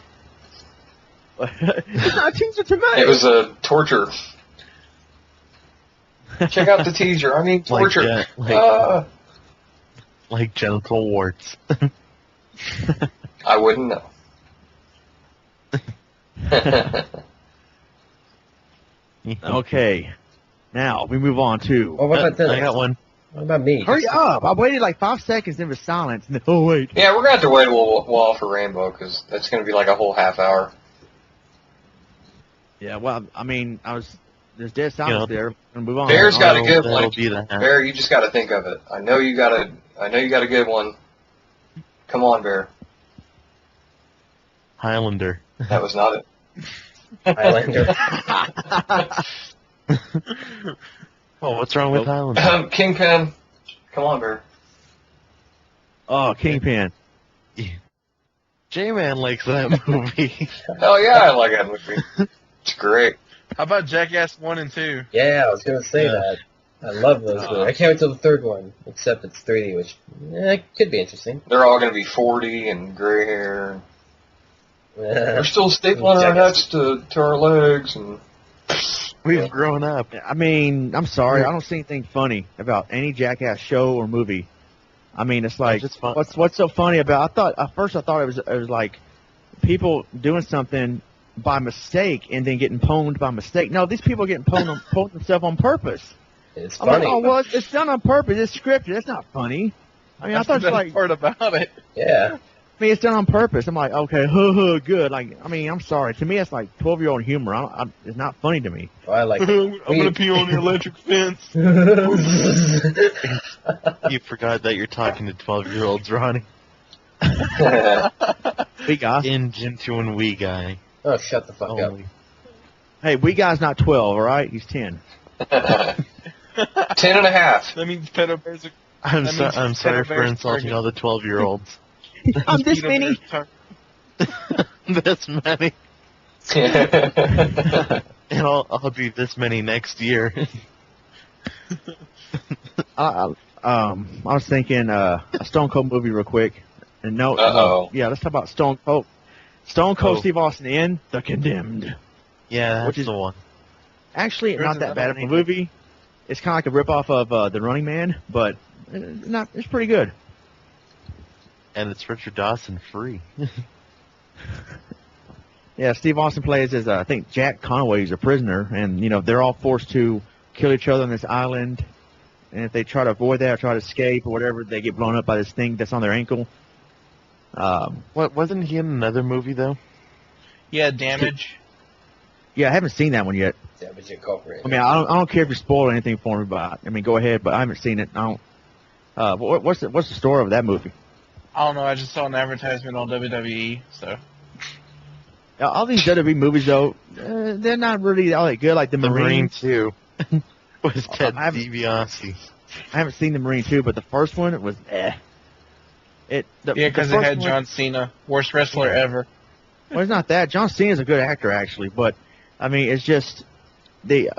A: It's not a teaser to me.
B: It was a torture. Check out the teaser. I mean, torture.
C: Like genital warts.
B: I wouldn't know.
A: Okay. Now, we move on to...
D: Oh, what about this?
C: I got one.
D: What about me?
A: Hurry up! I waited like 5 seconds and there was silence. Oh, wait.
B: Yeah, we're gonna have to wait a little while for Rainbow because that's gonna be like a whole half hour.
A: Yeah, well, I mean, there's dead silence there. We're gonna move on.
B: Bear's got a good
C: That'll
B: one.
C: be the hat.
B: Bear, you just got to think of it. I know you got a good one. Come on, Bear.
C: Highlander.
B: That was not it.
D: Highlander.
C: Oh, what's wrong with Highlander?
B: Kingpin. Come on, Bear.
A: Oh, Kingpin.
C: J-Man likes that movie.
B: Hell yeah, I like that movie. It's great.
E: How about Jackass 1 and 2?
D: Yeah, I was gonna say that. I love those movies. I can't wait till the third one, except it's 3D, which could be interesting.
B: They're all gonna be 40 and gray hair. We're still stapling our
D: Jackass.
B: nuts to our legs and.
C: We've grown up.
A: I mean, I'm sorry. I don't see anything funny about any Jackass show or movie. I mean, it's like,
C: just fun.
A: what's so funny about? At first I thought it was like people doing something by mistake and then getting pwned by mistake. No, these people are getting pwned themselves on purpose.
D: It's
A: I'm like,
D: funny.
A: oh, well, it's done on purpose. It's scripted. It's not funny. I mean,
E: That's
A: I thought
E: the
A: it's
E: best
A: like,
E: part about it.
D: Yeah.
A: I mean, it's done on purpose. I'm like, okay, good. Like, I mean, I'm sorry. To me, it's like 12-year-old humor. It's not funny to me.
D: Oh, I like it.
E: I'm gonna pee on your electric fence.
C: You forgot that you're talking to 12-year-olds, Ronnie.
A: We guys.
C: In Jintu and Wiiguy.
D: Oh, shut the fuck up.
C: Only.
A: Hey, we guy's not 12, all right? He's 10.
B: 10 and a half.
E: That means pedo bears are.
C: I'm
E: That means
C: sorry
E: Pedo
C: for
E: Bear's
C: insulting
E: target.
C: all the 12-year-olds.
A: I'm this
E: Pedo
A: many.
E: Bear's target.
C: This many. And I'll be this many next year.
A: I was thinking a Stone Cold movie real quick. And
B: Uh-oh.
A: yeah, let's talk about Stone Cold. Stone Cold
C: Oh.
A: Steve Austin in The Condemned.
C: Yeah, that's
A: Which is-
C: the one.
A: Actually,
E: Where's
A: not that
E: another
A: bad of a
E: one?
A: movie. It's kind of like a ripoff of The Running Man, but it's pretty good.
C: And it's Richard Dawson free.
A: Yeah, Steve Austin plays as I think Jack Conway's a prisoner, and they're all forced to kill each other on this island. And if they try to avoid that or try to escape or whatever, they get blown up by this thing that's on their ankle.
C: What wasn't he in another movie though?
E: Yeah, damage.
A: Yeah, I haven't seen that one yet.
D: Damage Incorporated.
A: I mean, I don't care if you spoil anything for me, but I mean, go ahead. But I haven't seen it. I don't. What's the story of that movie?
E: I don't know. I just saw an advertisement on WWE, so.
A: All these WWE movies, though, they're not really all that good. Like the Marine.
C: 2 was Ted
A: I haven't-
C: DiBiase.
A: I haven't seen the Marine 2, but the first one was
E: Yeah, because it had John Cena, worst wrestler ever.
A: Well, it's not that. John Cena's a good actor, actually, but I mean, it's just the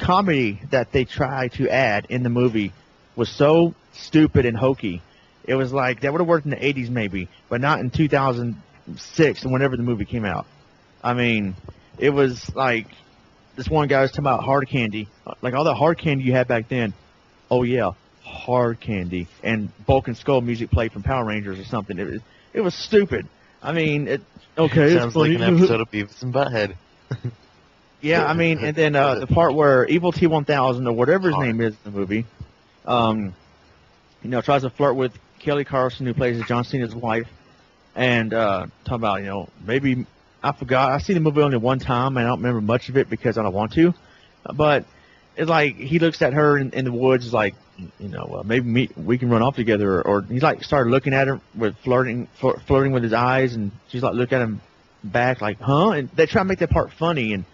A: comedy that they try to add in the movie was so stupid and hokey. It was like that would have worked in the 80s maybe, but not in 2006 and whenever the movie came out. I mean, it was like this one guy was talking about hard candy, like all the hard candy you had back then. Oh yeah, hard candy, and Bulk and Skull music played from Power Rangers or something. It was stupid. I mean, okay,
C: Sounds like an episode of Beavis and Butthead.
A: Yeah, I mean, and then the part where Evil T-1000 or whatever his name is in the movie, tries to flirt with Kelly Clarkson, who plays John Cena's wife, and talk about, maybe I forgot. I seen the movie only one time, and I don't remember much of it because I don't want to. But it's like he looks at her in the woods, like, maybe we can run off together, or he's like started looking at her with flirting with his eyes, and she's like look at him back, like, huh? And they try to make that part funny, and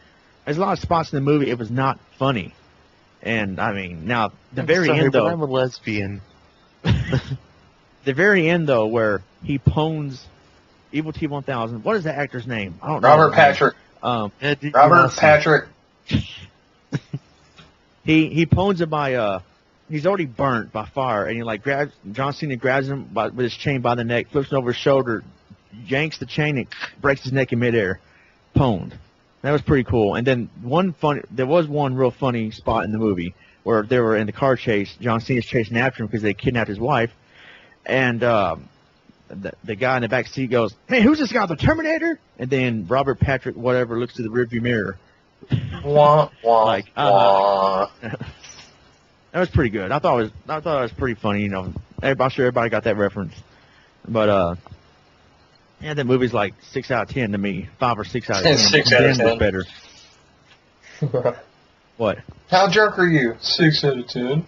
A: there's a lot of spots in the movie it was not funny. And I mean, now the very end though,
C: but I'm a lesbian.
A: The very end though, where he pones Evil T-1000. What is that actor's name? I don't know.
B: Robert Patrick. Robert Patrick.
A: He pones him by he's already burnt by fire, and John Cena grabs him with his chain by the neck, flips him over his shoulder, yanks the chain, and breaks his neck in midair. Pwned. That was pretty cool. And then there was one real funny spot in the movie where they were in the car chase. John Cena's chasing after him because they kidnapped his wife, and the guy in the back seat goes, "Hey, who's this guy? The Terminator?" And then Robert Patrick, whatever, looks to the rearview mirror.
B: Wah, wah,
A: Like,
B: wah.
A: That was pretty good. I thought it was pretty funny. I'm sure everybody got that reference. But yeah, that movie's like 6 out of 10 to me. 5 or 6 out of 10.
B: 6 out of 10.
A: Was better. What?
B: How drunk are you? 6 out of 10.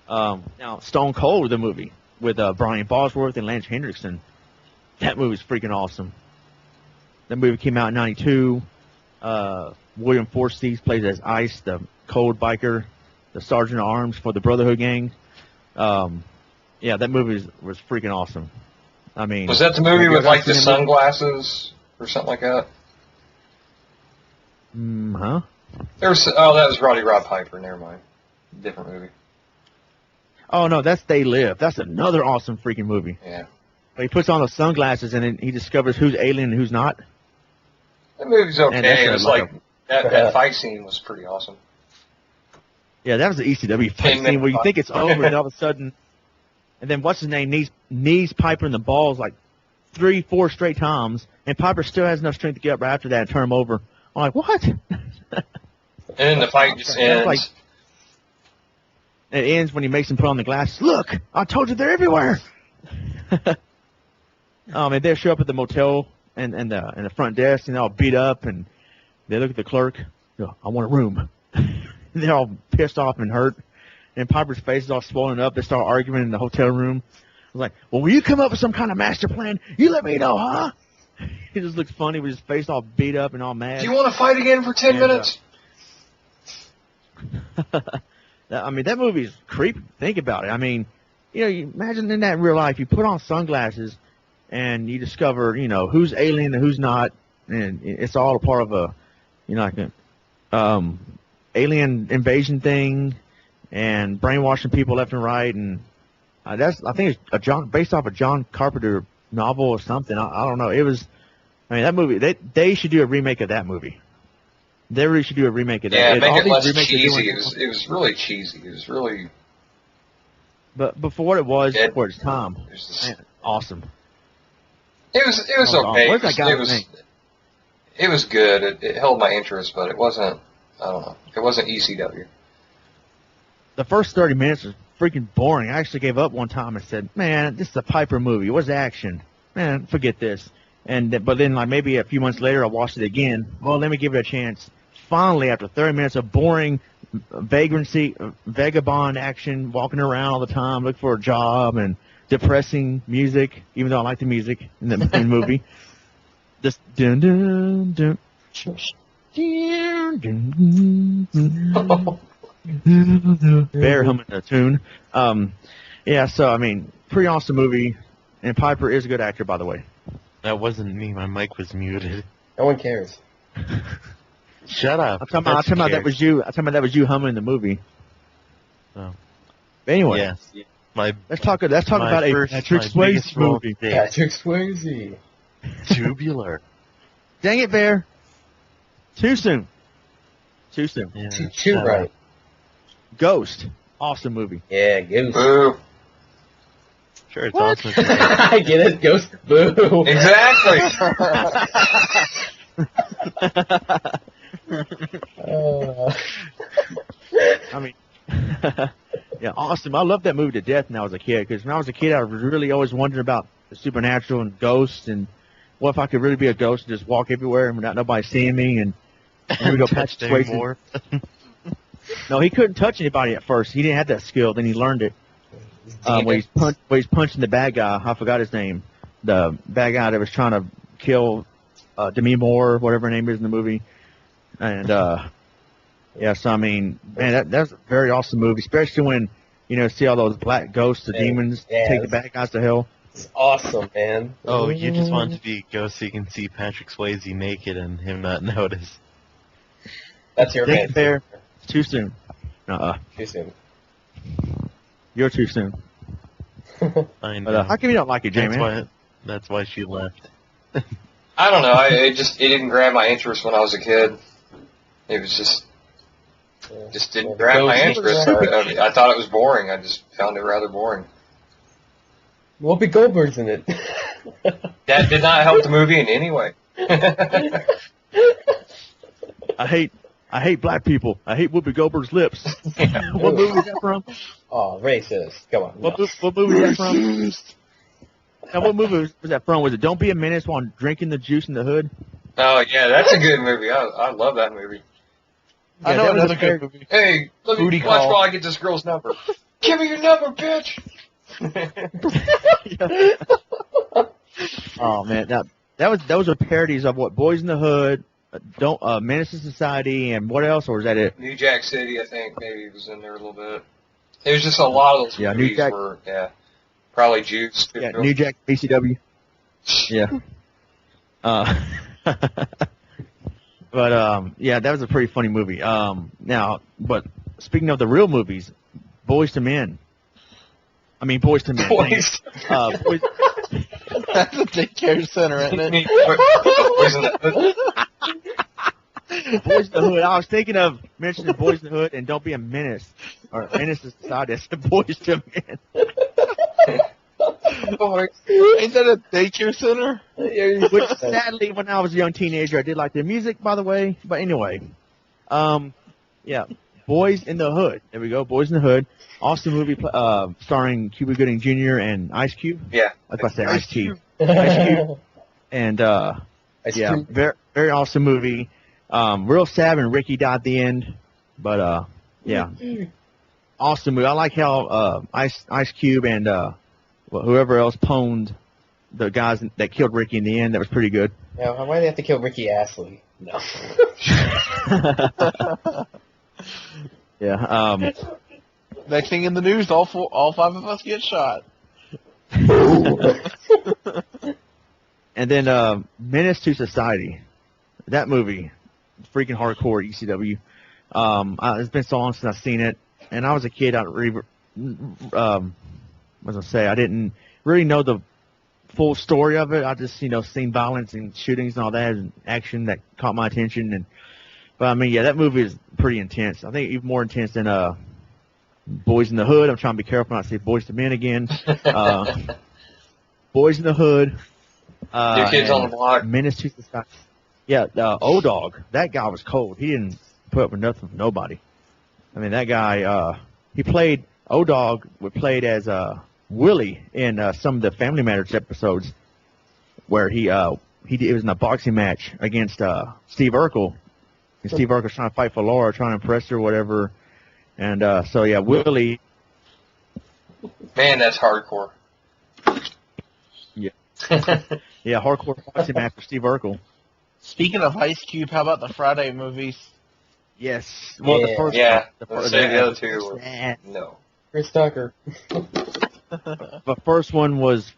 A: Now, Stone Cold, the movie with Brian Bosworth and Lance Hendrickson. That movie's freaking awesome. That movie came out in '92. William Forsythe plays as Ice, the cold biker, the sergeant at arms for the Brotherhood gang. Yeah, that movie was freaking awesome. I mean,
B: was that the movie with like the sunglasses or something like that?
A: Huh?
B: That was Roddy Rod Piper. Never mind, different movie.
A: Oh no, that's They Live. That's another awesome freaking movie.
B: Yeah.
A: But he puts on the sunglasses and then he discovers who's alien and who's not.
B: That movie's okay. It was
A: like
B: that fight scene was pretty awesome.
A: Yeah, that was the ECW fight scene where you think it's over and all of a sudden, and then what's his name knees Piper in the balls like 3-4 straight times, and Piper still has enough strength to get up right after that and turn him over. I'm like, what?
B: And then the fight just ends.
A: It ends when he makes him put on the glasses. Look, I told you they're everywhere. And they show up at the motel and the front desk, and they're all beat up, and they look at the clerk. Go, I want a room. They're all pissed off and hurt, and Piper's face is all swollen up. They start arguing in the hotel room. I was like, well, will you come up with some kind of master plan? You let me know, huh? He just looks funny with his face all beat up and all mad.
B: Do you want to fight again for 10 minutes?
A: I mean, that movie's creepy. Think about it. I mean, you imagine in that in real life, you put on sunglasses and you discover, who's alien and who's not, and it's all a part of a, like a alien invasion thing, and brainwashing people left and right, and I think it's based off a John Carpenter novel or something. I don't know. That movie. They should do a remake of that movie. They really should do a remake of that.
B: Yeah, make it less cheesy. It was really cheesy. It was really.
A: But for what it was, for its time, man, awesome.
B: It was okay.
A: Where's that guy's name?
B: It was good. It held my interest, but it wasn't. I don't know. It wasn't ECW.
A: The first 30 minutes was freaking boring. I actually gave up one time and said, "Man, this is a Piper movie. Where's the action? Man, forget this." But then, like maybe a few months later, I watched it again. Well, let me give it a chance. Finally, after 30 minutes of boring vagabond action, walking around all the time, looking for a job, and depressing music, even though I like the music in the movie. Just dun dun dun. Baer humming the tune. Yeah, so I mean, pretty awesome movie, and Piper is a good actor, by the way.
C: That wasn't me. My mic was muted.
D: No one cares.
C: Shut up.
A: I'm talking about that was you. I'm talking about that was you humming the movie.
C: Oh.
A: But anyway,
C: yes.
A: Let's talk about a Patrick Swayze movie.
D: Patrick Swayze.
C: Tubular.
A: Dang it, Bear. Too soon. Too soon.
C: Yeah,
D: Too right.
A: Ghost. Awesome movie.
D: Yeah, Ghost.
B: Boo.
C: Sure, it's
A: What?
C: awesome.
D: I get it, Ghost. Boo.
B: Exactly.
A: I mean, yeah, awesome. I loved that movie to death when I was a kid, because when I was a kid, I was really always wondering about the supernatural and ghosts, and what if I could really be a ghost and just walk everywhere and without nobody seeing me, and we go
C: Touch
A: Patrick Swayze.
C: more.
A: No, he couldn't touch anybody at first. He didn't have that skill. Then he learned it. When he's punching the bad guy. I forgot his name. The bad guy that was trying to kill Demi Moore, whatever her name is in the movie. And yeah, so I mean, man, that's a very awesome movie, especially when see all those black ghosts, the demons take the bad guys to hell.
D: It's awesome, man.
C: Oh, you just want to be a ghost so you can see Patrick Swayze naked and him not notice.
D: That's your
A: Think
D: fantasy.
A: Bear. Too soon.
D: Too soon.
A: You're too soon.
C: I know.
A: But how come you don't like it, Jman?
C: That's why she left.
B: I don't know. It didn't grab my interest when I was a kid. It was just didn't grab my interest. I thought it was boring. I just found it rather boring.
D: Whoopi Goldberg's in it.
B: That did not help the movie in any way.
A: I hate black people. I hate Whoopi Goldberg's lips. What movie is that from?
D: Oh, racist. Come on.
A: What movie is that from? Now, what movie was that from? Was it Don't Be a Menace while drinking the juice in the hood?
B: Oh yeah, that's a good movie. I love that movie.
E: I know another good movie.
B: Hey, let me
E: Booty
B: watch
E: Call.
B: while I get this girl's number. Give me your number, bitch.
A: Oh man, those are parodies of what Boys in the Hood, Menace to Society, and what else? Or is that it?
B: New Jack City, I think maybe was in there a little bit. It was just a lot of those
A: Yeah,
B: movies
A: New Jack-
B: were probably Juice.
A: Yeah, New Jack BCW. Yeah. But yeah, that was a pretty funny movie. Now, but speaking of the real movies, Boys to Men. I mean, Boys to Men.
B: Boys.
A: Boys,
E: That's a daycare center, isn't it?
B: Boys in the Hood.
A: Boys in the Hood. I was thinking of mentioning Boys in the Hood and Don't Be a Menace. Or Menace to Society. I said Boys to Men.
E: Ain't that a daycare center?
A: Which, sadly, when I was a young teenager, I did like their music, by the way. But anyway, yeah, Boys in the Hood. There we go, Boys in the Hood. Awesome movie starring Cuba Gooding Jr. and Ice Cube.
B: Yeah.
A: That's what I say, Ice Cube. Ice Cube. And, yeah, very, very awesome movie. Real sad when Ricky died at the end. But, yeah. Awesome movie. I like how Ice Cube and whoever else pwned the guys that killed Ricky in the end. That was pretty good.
D: Yeah, why do they have to kill Ricky Astley? No.
A: Yeah.
E: Next thing in the news, all five of us get shot.
A: And then Menace to Society. That movie, freaking hardcore ECW. It's been so long since I've seen it, and I was a kid. I didn't really know the full story of it. I just seen violence and shootings and all that and action that caught my attention. But I mean, yeah, that movie is pretty intense. I think even more intense than Boys in the Hood. I'm trying to be careful not to say Boys to Men again. Boys in the Hood.
B: New Kids on the Block.
A: Menace to Society. Yeah, O-Dog. That guy was cold. He didn't put up with nothing from nobody. I mean, that guy, he played, O-Dog played as Willie in some of the Family Matters episodes where it was in a boxing match against Steve Urkel. And Steve Urkel's trying to fight for Laura, trying to impress her or whatever. And so, yeah, Willie.
B: Man, that's hardcore.
A: Yeah. Yeah, hardcore boxing match for Steve Urkel.
E: Speaking of Ice Cube, how about the Friday movies?
A: Yes. Well, the first
B: Yeah.
A: one.
B: Let's say the other two were, no.
D: Chris Tucker.
A: The first one was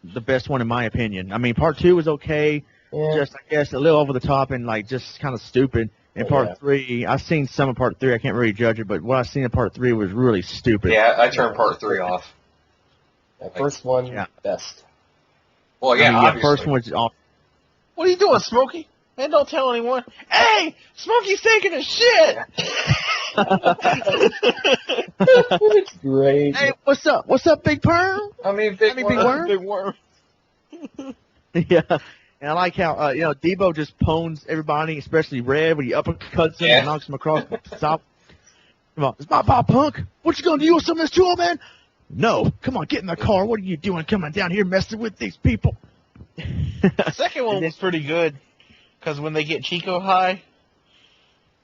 A: the best one in my opinion. I mean, part 2 was okay.
D: Yeah.
A: Just, I guess, a little over the top and, like, just kind of stupid. And part 3, I've seen some of part 3. I can't really judge it, but what I've seen in part 3 was really stupid.
B: Yeah, I turned part 3 off.
D: That first one,
A: Yeah.
D: best.
B: Well, yeah,
A: I mean,
B: obviously.
A: first one was off.
E: What are you doing, Smokey? And don't tell anyone. Hey, Smokey's taking a shit.
D: It's great.
A: Hey, what's up? What's up, Big Perm?
B: Big
A: Big
B: worm.
A: worm?
E: Big worm.
A: Yeah. And I like how, Debo just pwns everybody, especially Red, when he uppercuts him and knocks him across the top. Come on, it's my pop, punk. What you gonna do with some of this too, old man? No. Come on, get in the car. What are you doing coming down here messing with these people?
E: The second one was pretty good. Because when they get Chico high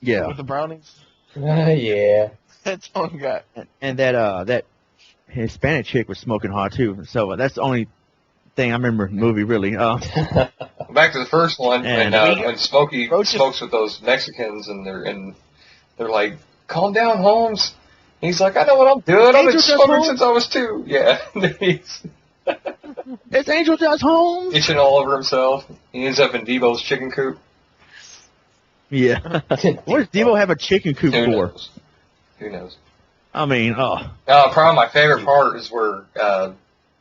A: Yeah.
E: with the brownies,
D: Yeah.
E: that song got...
A: And that Hispanic chick was smoking hot, too. So that's the only thing I remember in the movie, really.
B: Back to the first one,
A: And,
B: when Smokey smokes with those Mexicans, and they're like, "Calm down, Holmes." He's like, "I know what I'm doing. I've been smoking since I was 2." Yeah. He's
A: It's Angel Dust Holmes.
B: itching all over himself. He ends up in Debo's chicken coop.
A: Yeah. What does Debo have a chicken coop
B: Who
A: for?
B: knows? Who knows?
A: I mean,
B: Probably my favorite part is where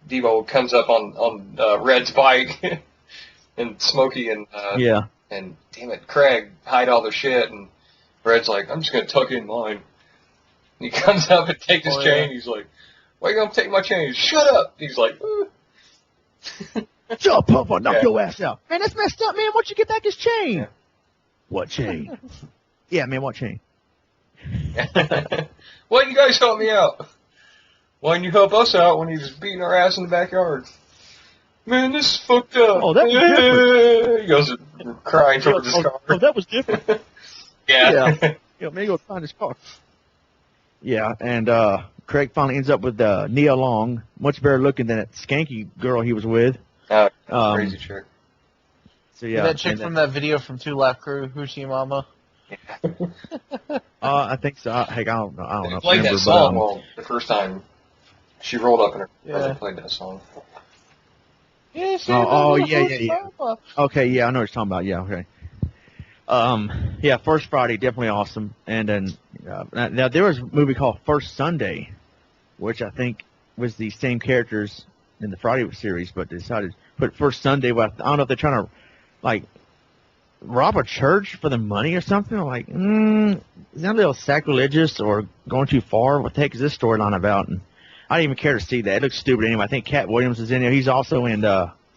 B: Debo comes up on Red's bike, and Smokey and
A: yeah.
B: and damn it, Craig hide all their shit, and Red's like, "I'm just gonna tuck in mine." And he comes up and takes his chain. He's like, "Why you gonna take my chain?" "Shut up." He's like,
A: Shut up, Papa, knock your ass out. Man, that's messed up, man. Why'd you get back his chain?
B: Yeah.
A: What chain? Yeah, man, what chain?
B: "Why didn't you guys help me out? Why didn't you help us out when he was beating our ass in the backyard?" "Man, this is fucked up."
A: Oh, that was different.
B: He goes crying towards his car.
A: Oh, that was different.
B: Yeah.
A: Maybe go find his car. Yeah, and Craig finally ends up with Nia Long, much better looking than that skanky girl he was with.
B: Crazy chick.
A: So yeah,
E: that chick from that video from Two Lap Crew, Hoochie Mama.
A: I think so. Heck, I don't know.
B: They played that song
A: but,
B: well the first time she rolled up in her.
E: Yeah.
B: They played that song.
E: Yeah,
A: yeah. Okay, yeah, I know what you're talking about. Yeah, okay. Yeah, First Friday, definitely awesome. And then, now there was a movie called First Sunday, which I think was the same characters in the Friday series, but they decided to put First Sunday. Well, I don't know if they're trying to, like, rob a church for the money or something. Like, is that a little sacrilegious or going too far? What the heck is this storyline about? And I didn't even care to see that. It looks stupid anyway. I think Cat Williams is in there. He's also in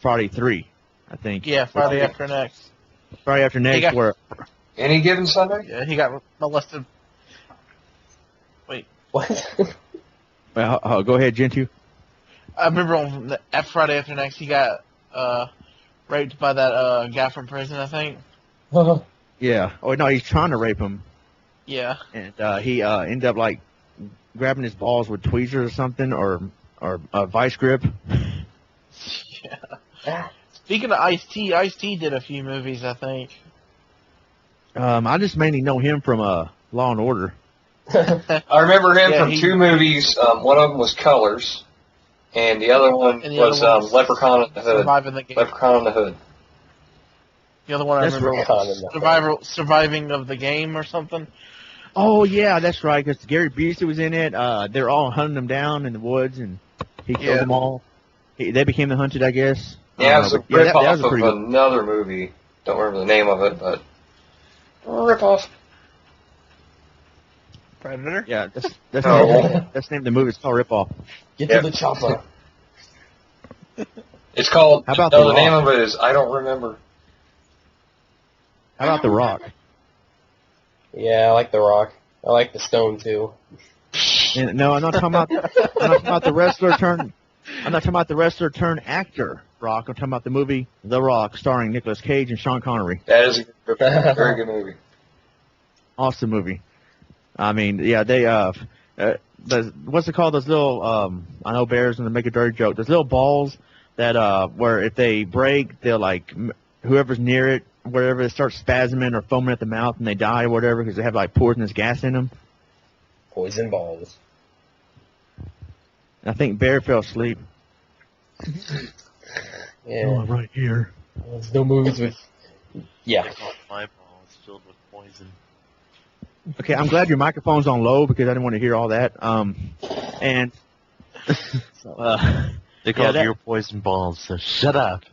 A: Friday 3, I think.
E: Yeah, Friday After Next.
A: Friday After Next, where...
B: Any given Sunday?
E: Yeah, he got molested. Wait.
D: What?
A: Well, go ahead, Jintu.
E: I remember on Friday After Next, he got raped by that guy from prison, I think.
A: Yeah. Oh, no, he's trying to rape him.
E: Yeah.
A: And he ended up, like, grabbing his balls with tweezers or something, or a vice grip.
E: Yeah. Speaking of Ice-T, Ice-T did a few movies, I think.
A: I just mainly know him from Law and Order.
B: I remember him from 2 movies. One of them was Colors, and the other one was Leprechaun in the Hood.
E: Surviving the Game.
B: Leprechaun in the Hood.
E: The other one I remember was Surviving of the Game or something.
A: Oh, yeah, that's right, because Gary Busey was in it. They're all hunting them down in the woods, and he killed them all. They became the hunted, I guess.
B: Yeah, it was a rip-off of another movie. Don't remember the name of it, but rip-off.
E: Predator?
A: Yeah, that's the name of the movie. It's called Rip Off.
D: Get to the chopper.
B: It's called...
A: How about
B: the name of it is... I don't remember.
A: How about The Rock?
D: Yeah, I like The Rock. I like The Stone, too.
A: And, no, I'm not talking about the wrestler turned... I'm not talking about the wrestler turned actor, Rock. I'm talking about the movie The Rock, starring Nicolas Cage and Sean Connery.
B: That is a very good movie.
A: Awesome movie. I mean, yeah, they what's it called? Those little I know Baer's gonna make a dirty joke. Those little balls that where if they break, they'll like whoever's near it, whatever, they start spasming or foaming at the mouth and they die or whatever because they have like poisonous gas in them.
D: Poison balls.
A: I think Baer fell asleep.
D: Yeah.
A: Oh, right here.
D: There's no movies with... Yeah.
C: I got my balls filled with poison.
A: Okay, I'm glad your microphone's on low because I didn't want to hear all that. And so,
C: they call your poison balls, so shut up.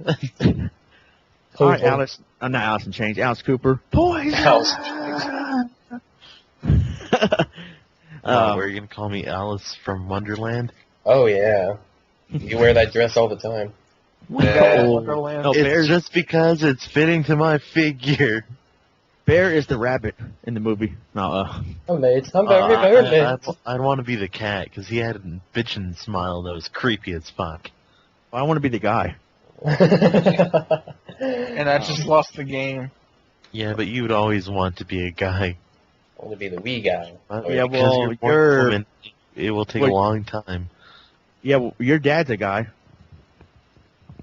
A: All right, Alice. Not Alice in Chains. Alice Cooper. Poison.
B: Alice.
C: Were you gonna call me Alice from Wonderland?
D: Oh yeah. You wear that dress all the time.
E: Wonderland.
A: No,
C: It's
A: Baer's,
C: just because it's fitting to my figure.
A: Baer is the rabbit in the movie. No,
D: I'm late. I'm very late.
C: I'd want to be the cat because he had a bitchin' smile that was creepy as fuck.
A: I want to be the guy.
E: And I just lost the game.
C: Yeah, but you would always want to be a guy.
D: I want to be the wee guy.
A: Yeah,
C: Because
A: well,
C: you're more
A: you're-
C: woman, it will take a
A: Wait.
C: long time.
A: Yeah, well, your dad's a guy.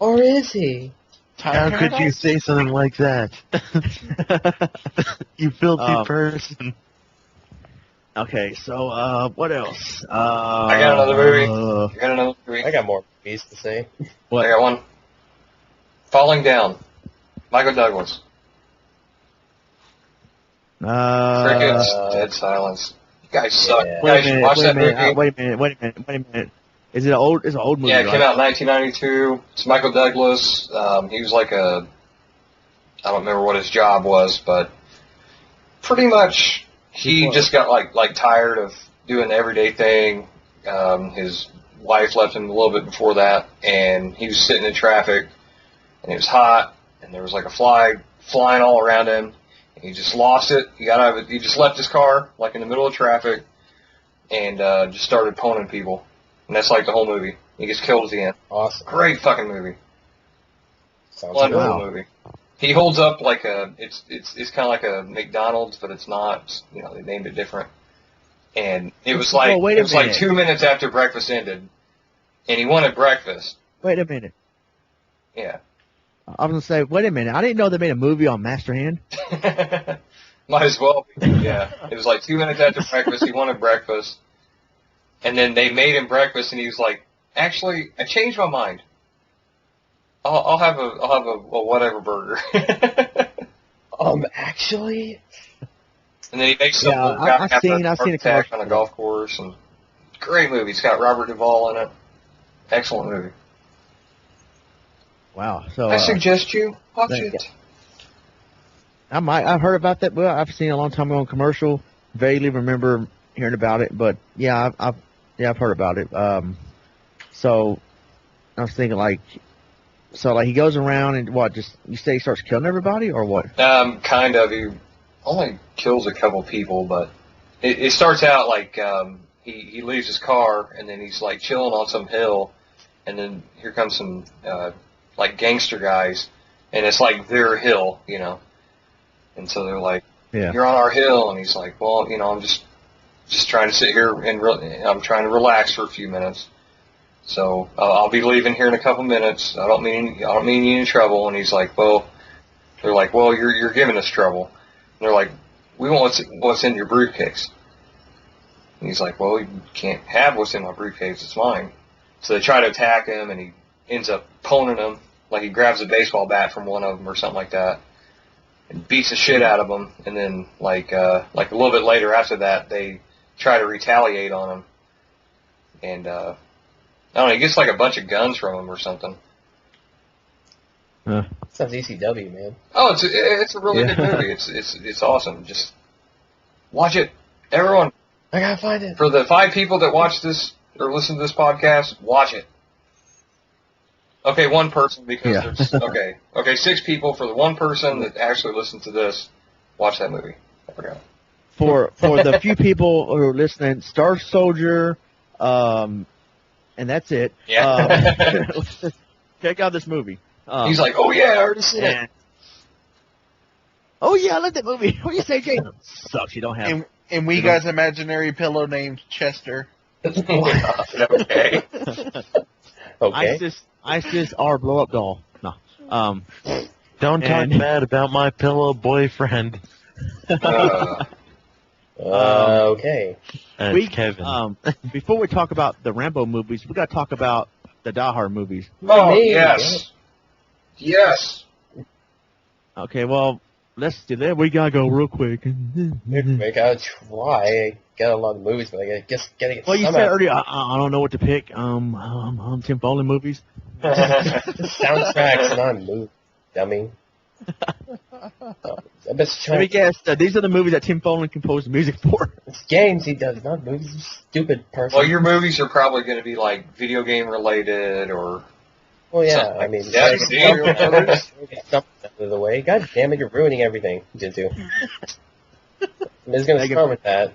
D: Or is he?
C: How could you say something like that? You filthy person.
A: Okay, so what else?
B: I got another movie. I got another movie.
D: I got more movies to say.
A: What?
B: I got one. Falling Down. Michael Douglas. Crickets. Dead silence. You guys suck.
D: Yeah.
B: You guys should watch that movie.
A: Wait a minute. Is it an old? It's an old movie.
B: Yeah, it
A: right?
B: came out in 1992. It's Michael Douglas. He was like I don't remember what his job was, but pretty much he just got like tired of doing the everyday thing. His wife left him a little bit before that, and he was sitting in traffic, and it was hot, and there was like a fly flying all around him. And he just lost it. He got out of it. He just left his car like in the middle of traffic, and just started poning people. And that's like the whole movie. He gets killed at the end.
D: Awesome.
B: Great fucking movie.
D: Sounds
B: Wonderful
D: good.
B: movie. He holds up like it's kind of like a McDonald's, but it's not. It's, they named it different. And it was like
A: wait a
B: it was like
A: minute.
B: 2 minutes after breakfast ended, and he wanted breakfast.
A: Wait a minute.
B: Yeah.
A: I was gonna say, wait a minute. I didn't know they made a movie on Master Hand.
B: Might as well be. Yeah. It was like 2 minutes after breakfast. He wanted breakfast, and then they made him breakfast, and he was like, "Actually, I changed my mind. I'll have a whatever burger."
D: Actually,
B: And then he makes some
A: Yeah,
B: guy
A: I've
B: have
A: seen
B: a
A: a
B: heart attack
A: commercial.
B: on a golf course, and great movie. It's got Robert Duvall in it. Excellent movie.
A: Wow. So
B: I suggest you watch
A: thank
B: it.
A: I've heard about that. Well, I've seen it a long time ago on commercial. Vaguely remember hearing about it, but yeah, I've heard about it. So I was thinking like he goes around and what? Just you say he starts killing everybody or what?
B: Kind of. He only kills a couple people, but it starts out like he leaves his car, and then he's like chilling on some hill, and then here comes some like gangster guys, and it's like their hill, and so they're like,
A: Yeah.
B: "You're on our hill," and he's like, "Well, I'm just trying to sit here and I'm trying to relax for a few minutes. So I'll be leaving here in a couple minutes. I don't mean you any trouble." And he's like, "Well," they're like, "Well, you're giving us trouble." And they're like, "We want what's in your briefcase." And he's like, "Well, you can't have what's in my briefcase. It's mine." So they try to attack him, and he ends up poning them. Like he grabs a baseball bat from one of them or something like that, and beats the shit out of them. And then like a little bit later after that, they try to retaliate on him. And I don't know, he gets like a bunch of guns from him or something.
D: sounds ECW, man.
B: Oh, it's a really good movie. It's awesome. Just watch it. Everyone,
D: I gotta find it.
B: for the 5 people that watch this or listen to this podcast, watch it. Okay, 1 person because
A: Yeah.
B: there's okay, 6 people. For the 1 person that actually listens to this, watch that movie. I forgot.
A: For the few people who are listening, Star Soldier, and that's it.
B: Yeah.
A: Check out this movie.
B: He's like, "Oh yeah, I already seen it."
A: and, oh yeah, I love that movie. What do you say, Jason? Sucks. You don't have.
E: And we guy's imaginary pillow named Chester.
B: Okay.
D: Okay.
A: ISIS our blow up doll. No.
C: Don't talk
A: And-
C: bad about my pillow boyfriend.
D: Okay.
A: We
C: Kevin.
A: Before we talk about the Rambo movies, we got to talk about the Die Hard movies.
B: Oh
D: Me,
B: yes, yes.
A: Okay, well, let's do that. We gotta go real quick.
D: I gotta try. I got a lot of movies, but I guess gotta get
A: Well, you
D: some
A: said
D: out.
A: earlier I don't know what to pick. Tim Foley movies.
D: Soundtracks, not movies. Dummy. I bet
A: Let me guess. These are the movies that Tim Follin composed the music for.
D: It's games he does, not movies. He's a stupid person.
B: Well, your movies are probably going to be like video game related or.
D: Well, yeah,
B: something
D: I
B: like
D: mean,
B: that.
D: like,
B: See?
D: Mario Brothers, get something out of the way. God damn it, you're ruining everything, Jintu. I'm just gonna start with that.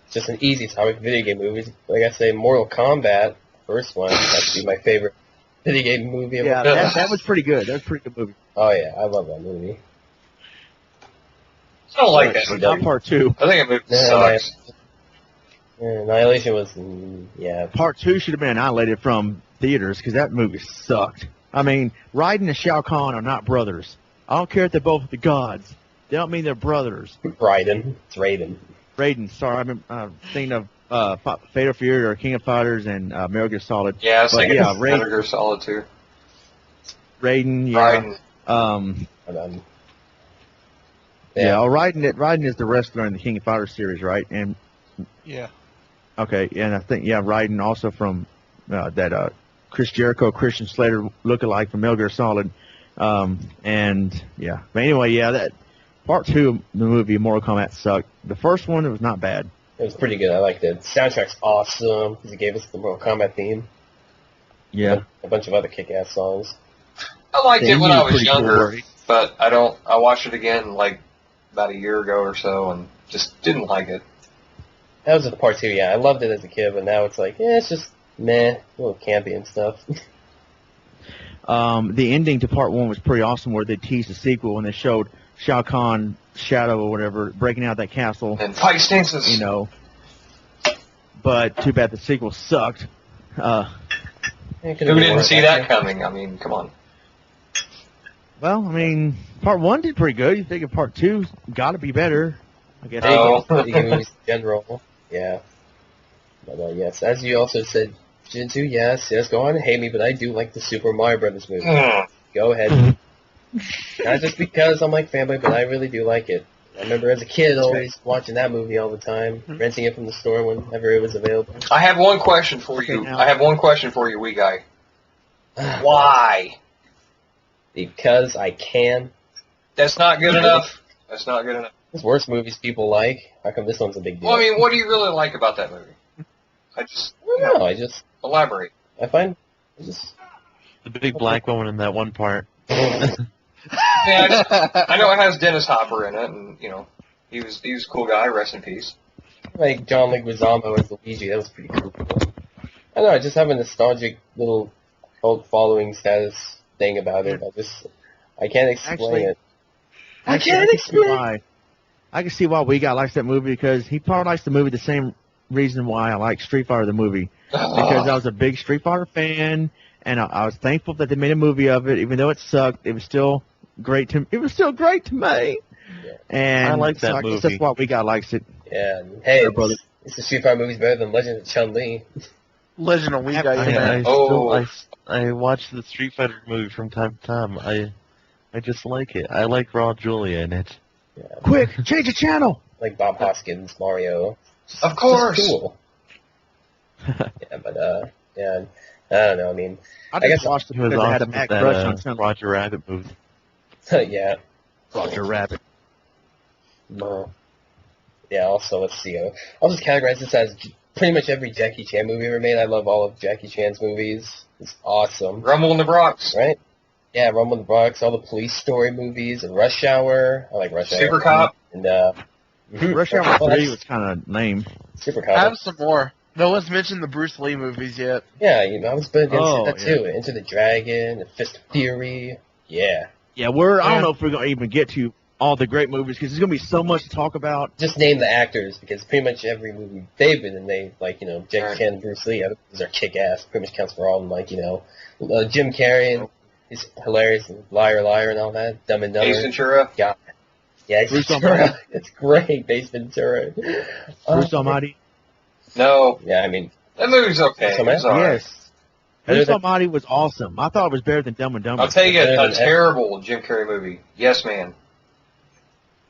D: It's just an easy topic, video game movies. Like I say, Mortal Kombat, first one, that's be my favorite video game movie of all
A: Yeah,
D: time.
A: that was pretty good. That was a pretty good movie.
D: Oh yeah, I love that movie.
B: I don't like that
A: But
B: movie.
A: not part 2.
B: I think that movie
D: Yeah,
B: sucks.
D: Annihilation was, yeah.
A: Part 2 should have been annihilated from theaters because that movie sucked. I mean, Raiden and Shao Kahn are not brothers. I don't care if they're both the gods. They don't mean they're brothers.
D: Raiden. It's Raiden.
A: Raiden, sorry, I'm thinking of Fatal Fury or King of Fighters and Metal Gear Solid.
B: Yeah, I was
A: But
B: thinking
A: yeah,
B: Metal Gear Solid too.
A: Raiden, yeah.
B: Raiden.
A: Yeah, Raiden is the wrestler in the King of Fighters series, right? And
E: Yeah.
A: okay, and I think Raiden also from that Chris Jericho, Christian Slater lookalike from Metal Gear Solid, and yeah. But anyway, yeah, that part 2 of the movie Mortal Kombat sucked. The first one, it was not bad.
D: It was pretty good. I liked it. Soundtrack's awesome because it gave us the Mortal Kombat theme.
A: Yeah,
D: A bunch of other kick-ass songs.
B: I liked it when I was
A: Pretty cool,
B: younger,
A: right?
B: but I watched it again like about a year ago or so and just didn't like it.
D: That was the part 2, yeah. I loved it as a kid, but now it's like, it's just meh, a little campy and stuff.
A: The ending to part 1 was pretty awesome, where they teased the sequel and they showed Shao Kahn, Shadow or whatever, breaking out that castle.
B: And fight stances.
A: You know. But too bad the sequel sucked.
D: Who
B: Who didn't see that coming? I mean, come on.
A: Well, I mean, part 1 did pretty good. You figure part 2 got to be better. I guess.
B: Oh.
D: Video game movies in general, yeah. But yes, as you also said, Jintu, yes, go on and hate me, but I do like the Super Mario Brothers movie.
B: Mm.
D: Go ahead. Not just because I'm like fanboy, but I really do like it. I remember as a kid always watching that movie all the time, renting it from the store whenever it was available.
B: I have one question for you.
A: Okay, now-
B: I have one question for you, Wiiguy. Why?
D: Because I can.
B: That's not good enough. That's not good enough.
D: There's worse movies people like. How come this one's a big deal?
B: Well, I mean, what do you really like about that movie? I
D: I don't know.
B: elaborate.
D: I find,
C: The big black woman in that one part.
B: Yeah, I know it has Dennis Hopper in it, and you know, he was a cool guy. Rest in peace.
D: like John Leguizamo as Luigi. That was pretty cool. I don't know. I just have a nostalgic little cult following status thing about it. I can't explain
A: Actually-
D: it.
A: I can see why. I can see why Wiiguy likes that movie because he probably likes the movie the same reason why I like Street Fighter the movie. Because I was a big Street Fighter fan, and I was thankful that they made a movie of it. Even though it sucked, it was still great to. It was still great to me.
D: Yeah.
A: And
C: I like that
A: so I guess
C: movie.
A: that's why Wiiguy likes it.
D: Yeah. And, hey,
A: Sure, brother.
D: it's the Street Fighter movie's better than Legend of Chun-Li.
E: Legend of Wiiguy.
C: I watch the Street Fighter movie from time to time. I just like it. I like Raw Julia in it.
D: Yeah.
A: Quick, change the channel.
D: Like Bob Hoskins, Mario.
B: Of course.
D: Just cool. Yeah, but yeah, I don't know. I mean,
A: I
D: guess
A: just watched it
C: He was
A: because I had a
C: awesome
A: Mac
C: with
A: crush
C: that
A: on Chun-Li.
C: Roger Rabbit movie.
D: yeah.
A: Roger Rabbit.
D: No. Yeah. Also, let's see. I'll just categorize this as pretty much every Jackie Chan movie ever made. I love all of Jackie Chan's movies. It's awesome,
B: Rumble in the Bronx.
D: right? Yeah, Rumble in the Bronx, all the police story movies, and Rush Hour. I like Rush Hour.
B: Super Cop.
D: And
A: Rush Hour 3 was kind of lame.
D: Super
E: I
D: Cop.
E: have some more. No one's mentioned the Bruce Lee movies yet.
D: Yeah, I was big against
A: Oh,
D: that too. Enter the Dragon, Fist of Fury. Yeah.
A: Yeah, I don't know if we're going to even get to all the great movies because there's going to be so much to talk about.
D: Just name the actors because pretty much every movie they've been in, they Jackie Chan and Bruce Lee. Those are kick ass. Pretty much counts for all of them. Jim Carrey, he's hilarious. And Liar Liar and all that. Dumb and Dumber.
B: Ace Ventura.
D: Yeah, Ace
A: Bruce
D: Ventura.
A: Almighty.
D: It's great. Ace Ventura.
A: Bruce Almighty.
B: No,
D: Yeah, I mean,
B: that movie's okay.
D: Bruce
B: It's alright.
A: Yes. Bruce Almighty was awesome. I thought it was better than Dumb and Dumber.
B: I'll tell you
D: Better
B: a
D: than
B: terrible Jim Carrey movie. Yes, Man.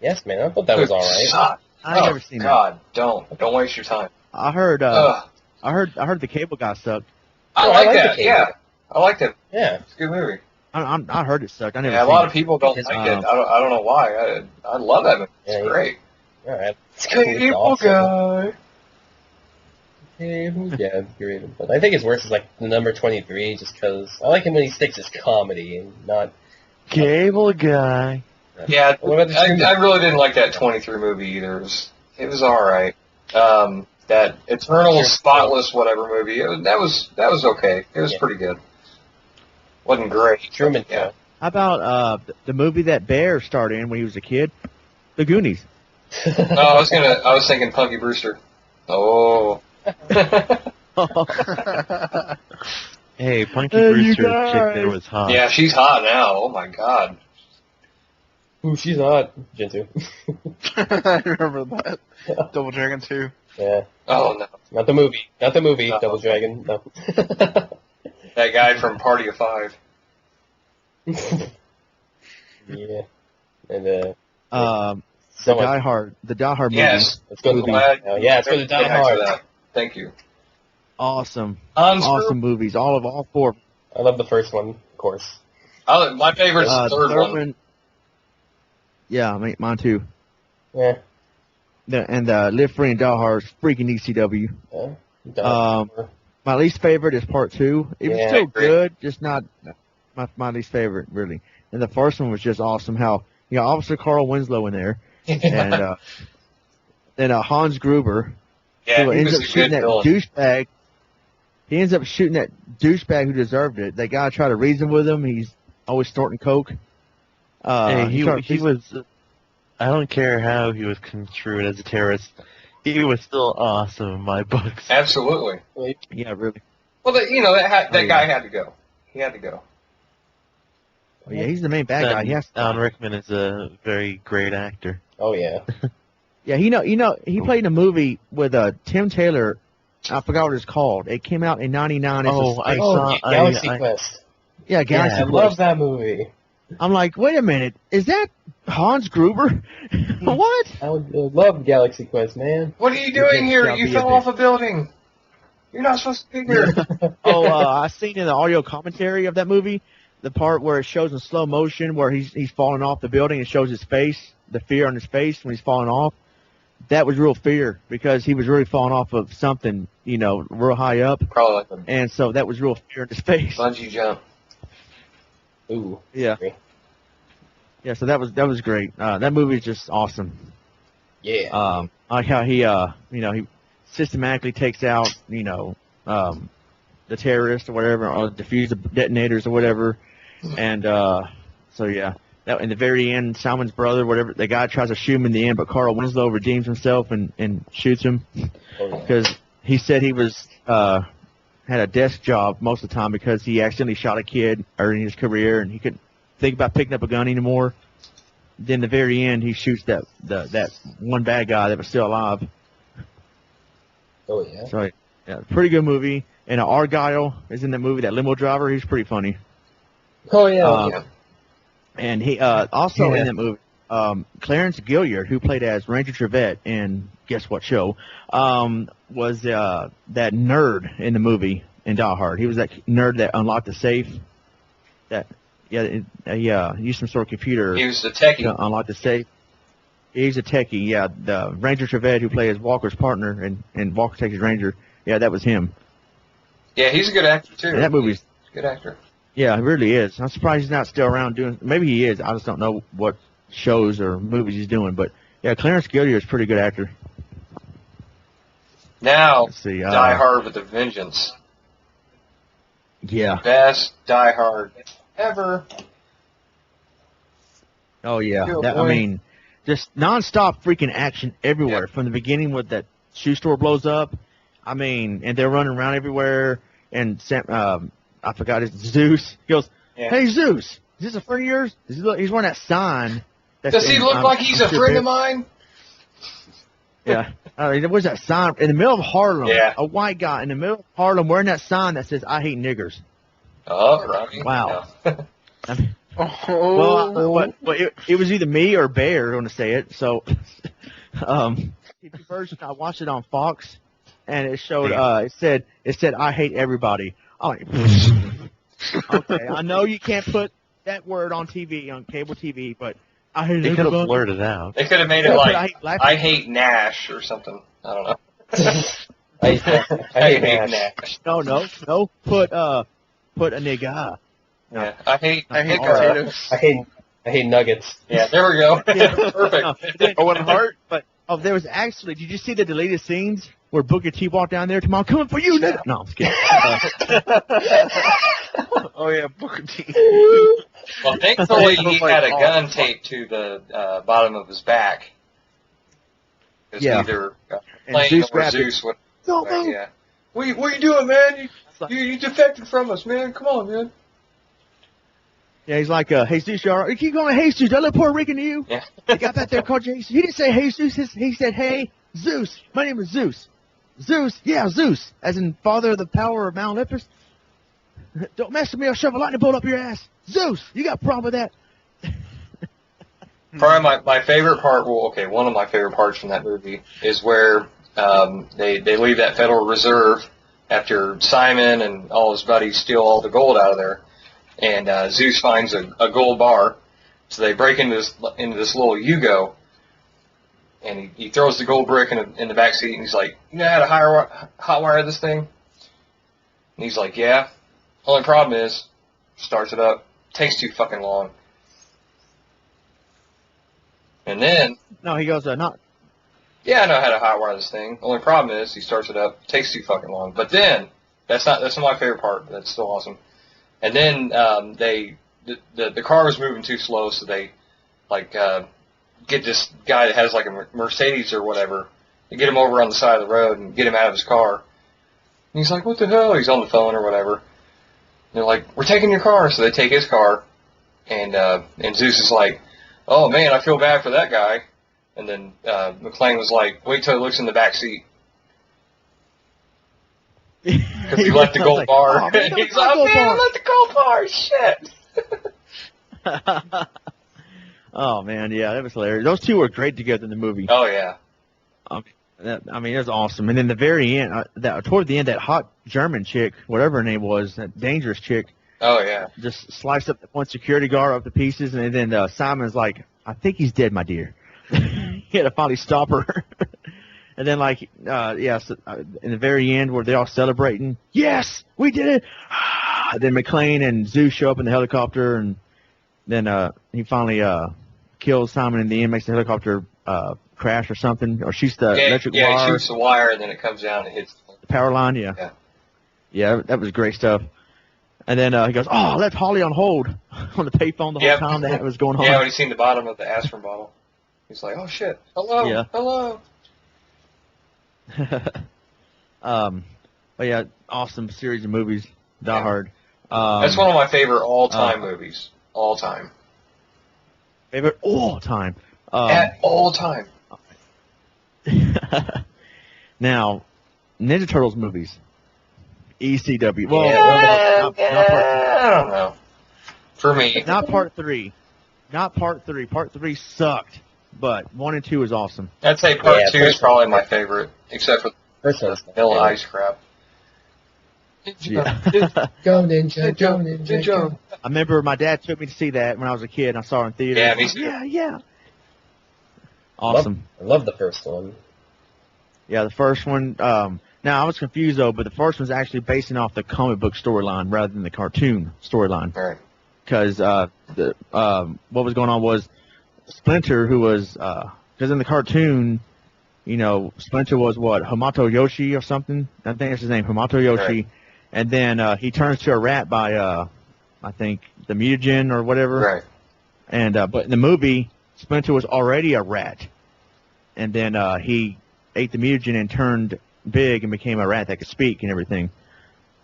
D: yes, man. I thought that was all right.
B: Suck.
A: I never seen that.
B: God, don't waste your time.
A: I heard.
B: Ugh.
A: I heard the Cable Guy sucked.
B: I
D: No, I
B: like
D: like
B: that.
D: the
B: Yeah,
D: Cable.
B: I like that.
D: Yeah.
B: It's a good movie.
A: I heard it sucked. I never.
B: Yeah, a
A: seen
B: lot
A: it.
B: of people don't like it. I don't know why. I love that movie. It's great.
D: All right. It's cool. It's
B: Cable
D: awesome.
B: guy.
D: Yeah, it's great. But I think his worst is like the number 23, just because I like him when he sticks his comedy and not.
C: Cable guy.
B: Yeah,
D: What about the
B: I really didn't like that 23 movie either. It was all right. That Eternal Spotless whatever movie. That was okay. It was pretty good. Wasn't great.
D: Truman.
B: Yeah.
A: How about the movie that Baer starred in when he was a kid, The Goonies?
B: No, I was thinking Punky Brewster. Oh.
C: Hey, Punky Brewster chick there was hot.
B: Yeah, she's hot now. Oh my god.
D: Ooh, she's hot. Jintu.
E: I remember that. Double Dragon 2.
D: Yeah.
B: Oh no.
D: Not the movie. Not the movie.
B: No.
D: Double Dragon. No.
B: That guy from Party of Five.
D: Yeah. And
A: The
D: someone.
A: Die Hard movie.
B: Yes.
D: Let's go to
A: Movie.
D: Yeah, let's go to Die
B: Thanks for
D: Hard.
B: that. Thank you.
A: Awesome
B: Unscrew.
A: movies. All four.
D: I love the first one, of course.
B: My favorite's the third one.
A: Yeah, mine too.
D: Yeah.
A: And Live Free and Die Hard is freaking ECW.
D: Yeah.
A: My least favorite is part 2. It was
D: Yeah,
A: still
B: great.
A: good, just not my least favorite, really. And the first one was just awesome. How Officer Carl Winslow in there, and then Hans Gruber,
B: Yeah,
A: who
B: he
A: ends
B: was
A: up
B: a
A: shooting
B: good
A: that
B: villain.
A: douchebag. He ends up shooting that douchebag who deserved it. That guy tried to reason with him. He's always snorting coke.
C: Hey, he
A: tried to-
C: was. I don't care how he was construed as a terrorist. He was still awesome in my books.
B: Absolutely.
A: Yeah, really.
B: Well, that
A: yeah.
B: guy had to go. He had to go.
A: Oh, yeah, he's the main bad guy. He has to.
C: Alan Rickman is a very great actor.
D: Oh, yeah.
A: Yeah, he played in a movie with Tim Taylor. I forgot what it's called. It came out in '99.
D: Galaxy Quest.
A: Yeah, Galaxy
D: I
A: Quest.
D: love that movie.
A: I'm like, wait a minute, is that Hans Gruber? What?
D: I would love Galaxy Quest, man.
B: What are you doing here?
A: Yeah,
B: You
A: be
B: fell
A: a
B: off a building. You're not supposed to be here.
A: I seen in the audio commentary of that movie the part where it shows in slow motion where he's falling off the building. It shows his face, the fear on his face when he's falling off. That was real fear because he was really falling off of something, real high up,
B: Probably like a
A: and so that was real fear in his face.
B: bungee jump.
D: Ooh.
A: Yeah. Yeah, so that was great. That movie is just awesome.
D: Yeah.
A: I like how he systematically takes out, the terrorists or whatever, or defuse the detonators or whatever. And, so yeah. That, in the very end, Simon's brother, whatever, the guy tries to shoot him in the end, but Carl Winslow redeems himself and shoots him. Because he said he was, had a desk job most of the time because he accidentally shot a kid early in his career and he couldn't think about picking up a gun anymore. Then the very end, he shoots that one bad guy that was still alive.
D: Oh, yeah.
A: So, yeah, pretty good movie. And Argyle is in that movie, that limo driver. He's pretty funny.
D: Oh, yeah.
B: Yeah.
A: And he also
D: Yeah.
A: in that movie, Clarence Gilliard, who played as Ranger Trevette in guess what show, was that nerd in the movie in Die Hard. He was that nerd that unlocked the safe. That used some sort of computer
B: He was the techie.
A: to unlock the safe. He's a techie, yeah. The Ranger Trevette, who plays Walker's partner and Walker Texas Ranger, yeah, that was him.
B: Yeah, he's a good actor too.
A: And that movie's,
B: He's a good actor.
A: yeah, he really is. I'm surprised he's not still around doing. Maybe he is. I just don't know what shows or movies he's doing. But yeah, Clarence Gilliard is a pretty good actor.
B: Now,
A: Let's see.
B: Die Hard with a Vengeance.
A: Yeah.
B: Best Die Hard ever.
A: Oh yeah.
B: Good
A: I
B: boy.
A: mean, just nonstop freaking action everywhere
B: Yeah.
A: from the beginning with that shoe store blows up. I mean, and they're running around everywhere. And Sam, I forgot his Zeus. He goes,
B: Yeah.
A: "Hey Zeus, is this a friend of yours?" He's wearing that sign.
B: Does he look like he's a friend of mine?
A: Yeah. What's that sign in the middle of Harlem?
B: Yeah.
A: A white guy in the middle of Harlem wearing that sign that says "I hate niggers."
B: Oh, right.
A: Wow.
B: No.
A: I mean,
E: Oh.
A: well, it was either me or Baer going to say it. So, version I watched it on Fox, and it showed. It said "I hate everybody." I'm like, okay, I know you can't put that word on TV, on cable TV, but I hate
C: They could have
A: Ladybug.
C: blurred it out.
B: They could have made it
A: Yeah, but
B: like,
A: laugh-
B: I hate Nash or something. I don't know.
D: I hate Nash.
B: Nash.
A: No. Put a nigga.
B: Yeah, I hate
E: potatoes.
D: I hate nuggets.
B: Yeah, there we go.
A: Yeah.
B: Perfect.
A: Owen Hart. But there was actually. Did you see the deleted scenes where Booker T walked down there? Tomorrow, coming for you, nigga. No, I'm just kidding.
E: Oh yeah, Booker T.
B: Well, thankfully he had a gun taped to the bottom of his back. It's
A: Yeah.
B: either
A: And
B: Plane
A: Zeus
B: or
A: grabbed it.
B: Zeus.
A: Don't move.
B: Yeah. What are you doing, man?
A: like-
B: You defected from us, man. Come on, man.
A: Yeah, he's like, Jesus, you all right? You keep going, Jesus, that little Puerto Rican to you?
B: Yeah.
A: The guy back there called Jesus. He didn't say Jesus, he said, hey, Zeus. My name is Zeus. Zeus, yeah, Zeus. As in father of the power of Mount Olympus. Don't mess with me, I'll shove a lightning bolt up your ass. Zeus, you got a problem with that?
B: Probably my favorite part, one of my favorite parts from that movie is where they leave that Federal Reserve after Simon and all his buddies steal all the gold out of there. And Zeus finds a gold bar, so they break into this little Yugo, and he throws the gold brick in the back seat, and he's like, "You know how to hot wire this thing?" And he's like, "Yeah." Only problem is, starts it up, takes too fucking long. And then,
A: No, he goes, not.
B: yeah, I know how to hot wire this thing. Only problem is, he starts it up, takes too fucking long. But then, that's not my favorite part, but that's still awesome. And then the car was moving too slow, so they get this guy that has like a Mercedes or whatever, and get him over on the side of the road and get him out of his car. And he's like, "What the hell?" He's on the phone or whatever. And they're like, "We're taking your car," so they take his car, and Zeus is like, "Oh man, I feel bad for that guy." And then McClane was like, "Wait till he looks in the back seat." Because he left the gold bar.
A: Oh, man,
B: He's like, "Oh man, I left the gold bar, shit."
A: Oh, man, yeah, that was hilarious. Those two were great together in the movie.
B: Oh yeah.
A: It was awesome. And then the very end, toward the end, that hot German chick, whatever her name was, that dangerous chick,
B: Oh yeah.
A: just sliced up one security guard up to pieces, and then Simon's like, "I think he's dead, my dear." He had to finally stop her. And then, in the very end, where they're all celebrating, "Yes, we did it!" And then McClane and Zeus show up in the helicopter, and then he finally kills Simon in the end, makes the helicopter crash or something, or shoots the electric
B: he
A: wire,
B: shoots the wire, and then it comes down and hits.
A: the power line. Yeah, that was great stuff. And then he goes, "Oh, I left Holly on hold on the payphone the whole time that was going on."
B: Yeah, when he's seen the bottom of the aspirin bottle, he's like, "Oh shit, hello,
A: Yeah.
B: hello."
A: But yeah, awesome series of movies. Die
B: Yeah.
A: Hard.
B: That's one of my favorite all-time movies. All time.
A: Favorite all time.
B: At all time.
A: Now, Ninja Turtles movies. ECW. Well, not
B: I don't know. For me,
A: not part 3. Not part 3. Part 3 sucked, but 1 and 2 is awesome.
B: I'd say part
D: Yeah,
B: 2 is
D: first
B: probably my favorite, except for
D: First one's
B: the vanilla ice crap.
A: Yeah.
D: Go Ninja, go Ninja, go.
A: I remember my dad took me to see that when I was a kid, and I saw it in theater.
B: Yeah, me too.
A: Yeah. Awesome.
D: I love the first one.
A: Yeah, the first one. Now I was confused though, but the first one's actually basing off the comic book storyline rather than the cartoon storyline.
B: All right.
A: Because what was going on was Splinter, who was because in the cartoon, Splinter was what, Hamato Yoshi or something. I think that's his name, Hamato Yoshi.
B: Right.
A: And then he turns to a rat by I think the mutagen or whatever.
B: Right.
A: And but in the movie, Splinter was already a rat, and then he ate the mutagen and turned big and became a rat that could speak and everything.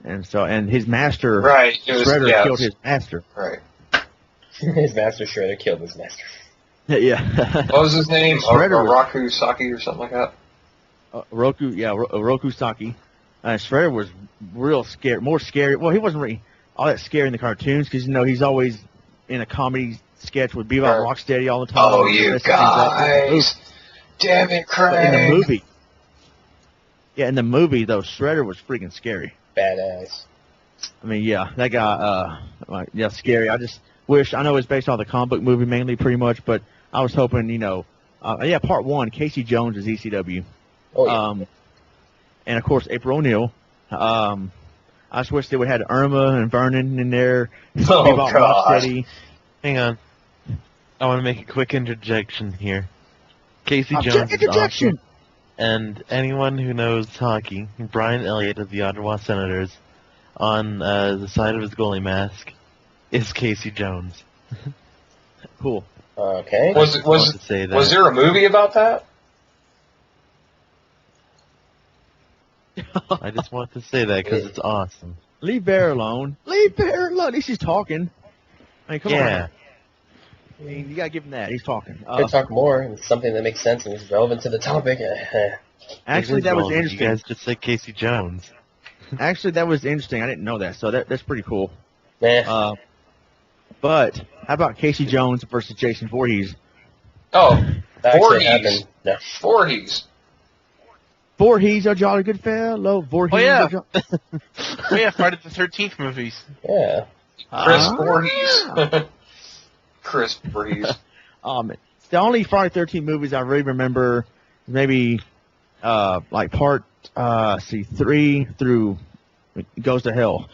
A: And his master,
B: Right. It was,
A: Shredder,
B: yeah,
A: killed his master.
B: Right.
D: His master Shredder killed his master.
A: Yeah.
B: What was his name?
A: Shredder was-
B: Raku Saki or something like that?
A: Roku Saki. Shredder was real scary, more scary. Well, he wasn't really all that scary in the cartoons because he's always in a comedy sketch with Bebop
B: Right.
A: Rocksteady all the time.
B: Oh,
A: Messing
B: you
A: things up.
B: guys. Damn it,
A: But in the
B: Craig.
A: movie, in the movie though, Shredder was freaking scary.
D: Badass.
A: I mean, yeah, that guy, scary. which I know is based on the comic book movie mainly, pretty much. But I was hoping, part 1, Casey Jones is ECW.
D: Oh, yeah.
A: And of course April O'Neil. I just wish they would have had Irma and Vernon in there.
B: Oh, God.
A: Rocksteady.
C: Hang on. I want to make a quick interjection here. Casey Jones is
A: Interjection.
C: awesome. And anyone who knows hockey, Brian Elliott of the Ottawa Senators, on the side of his goalie mask, is Casey Jones.
A: Cool.
D: Okay.
B: Was there a movie about that?
C: I just want to say that because it's awesome.
A: Leave Baer alone. Leave Baer alone. At least he's talking. I mean, come on. I mean, you gotta give him that. He's talking.
D: Could talk more. It's something that makes sense and is relevant to the topic.
A: Actually, that was interesting.
C: You guys just said Casey Jones.
A: Actually, that was interesting. I didn't know that, so that's pretty cool.
D: Nah.
A: But how about Casey Jones versus Jason Voorhees?
B: Oh,
D: That actually
B: Voorhees.
D: happened. No.
B: Voorhees.
A: Voorhees, a jolly good fellow. Voorhees.
E: Oh, yeah.
A: a
E: yeah, Friday the 13th movies.
D: Yeah.
B: Chris Voorhees. Chris Voorhees.
A: The only Friday 13 movies I really remember, maybe like part 3 through Goes to Hell.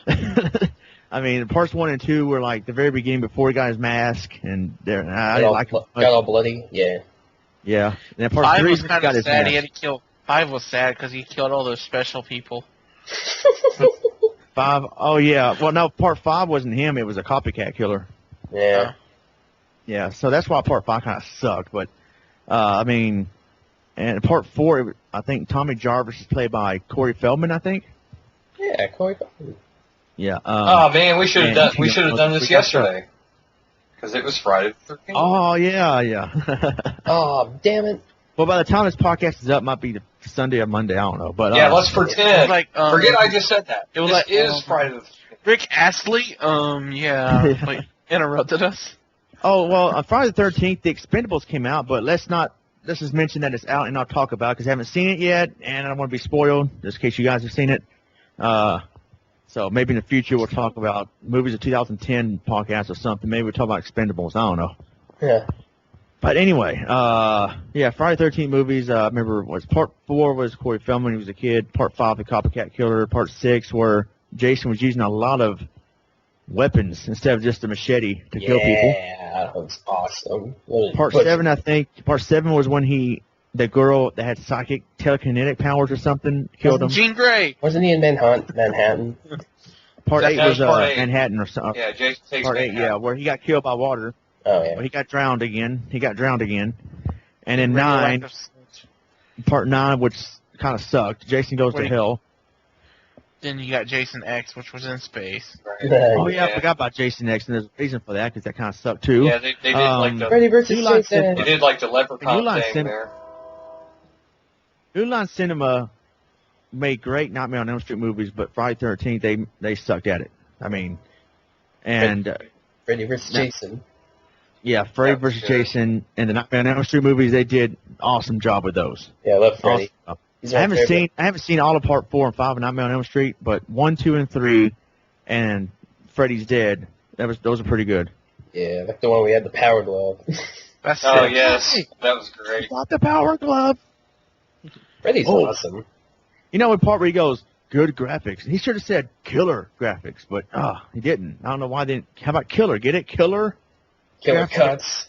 A: I mean, parts 1 and 2 were like the very beginning before he got his mask, and I didn't like it.
D: Got all bloody. Yeah.
A: Yeah. And then part
E: 5
A: 3
E: was
A: he
E: kind
A: got
E: of
A: his
E: sad.
A: mask.
E: He had to kill. 5 was sad because he killed all those special people.
A: 5. Oh yeah. Well, no, part 5 wasn't him. It was a copycat killer.
D: Yeah.
A: Yeah. So that's why part 5 kind of sucked. But I mean, and part 4, I think Tommy Jarvis is played by Corey Feldman. I think.
D: Yeah, Corey.
A: Yeah.
B: Oh man, we should have done. We should have done this
A: we got
B: yesterday. Because it was Friday the 13th.
A: Oh yeah.
D: Oh, damn it.
A: Well, by the time this podcast is up, might be Sunday or Monday. I don't know. But
B: Yeah, let's pretend.
E: It was like,
B: Forget I just said that.
E: It was
B: this
E: like,
B: is Friday the 13th.
E: Rick Astley, like, interrupted us.
A: Oh well, on Friday the 13th, the Expendables came out, but let's just mention that it's out and not talk about it because I haven't seen it yet, and I don't want to be spoiled just in case you guys have seen it. So maybe in the future we'll talk about movies of 2010 podcast or something. Maybe we'll talk about Expendables. I don't know.
D: Yeah.
A: But anyway, yeah, Friday the 13th movies. I remember part 4 was Corey Feldman when he was a kid. Part 5, the copycat killer. Part 6, where Jason was using a lot of weapons instead of just a machete to kill people.
D: Yeah, that was awesome.
A: Part 7, I think. Part 7 was when the girl that had psychic telekinetic powers or something killed him.
E: Jean Grey.
D: Wasn't he in Manhattan?
A: Part 8 was
B: part 8.
A: Manhattan or something.
B: Yeah, Jason takes
A: Part 8,
B: Manhattan.
A: yeah, where he got killed by water.
D: Oh, yeah.
A: But he got drowned again. And then 9, part 9, which kind of sucked. Jason Goes to Hell.
E: Then you got Jason X, which was in space.
B: Right.
A: Oh, yeah, I forgot about Jason X, and there's a reason for that, because that kind of sucked, too.
B: Yeah, they did like the
D: Freddy vs.
A: New Line
D: Jason.
B: they did like the leprechaun
A: New Line
B: thing
A: Cin-
B: there.
A: New Line Cinema made great Nightmare on Elm Street movies, but Friday the 13th, they sucked at it. I mean, and...
D: Freddy vs. Jason.
A: Yeah, Freddy
B: That was
A: vs.
B: good.
A: Jason and the Nightmare on Elm Street movies, they did awesome job with those.
D: Yeah, I love Freddy.
A: Awesome.
D: He's
A: I
D: my
A: haven't
D: favorite.
A: seen all of part 4 and 5 of Nightmare on Elm Street, but 1, 2, and 3, and Freddy's Dead. Those are pretty good.
D: Yeah, that's the one we had the power glove.
E: That's
B: Oh
E: it.
B: yes, that was great.
A: Got the power glove.
D: Freddy's
A: Oh.
D: awesome.
A: You know, in part where he goes, good graphics. He should have said killer graphics, but he didn't. I don't know why they didn't. How about killer? Get it? Killer?
D: Killer
A: Graphics.
D: cuts.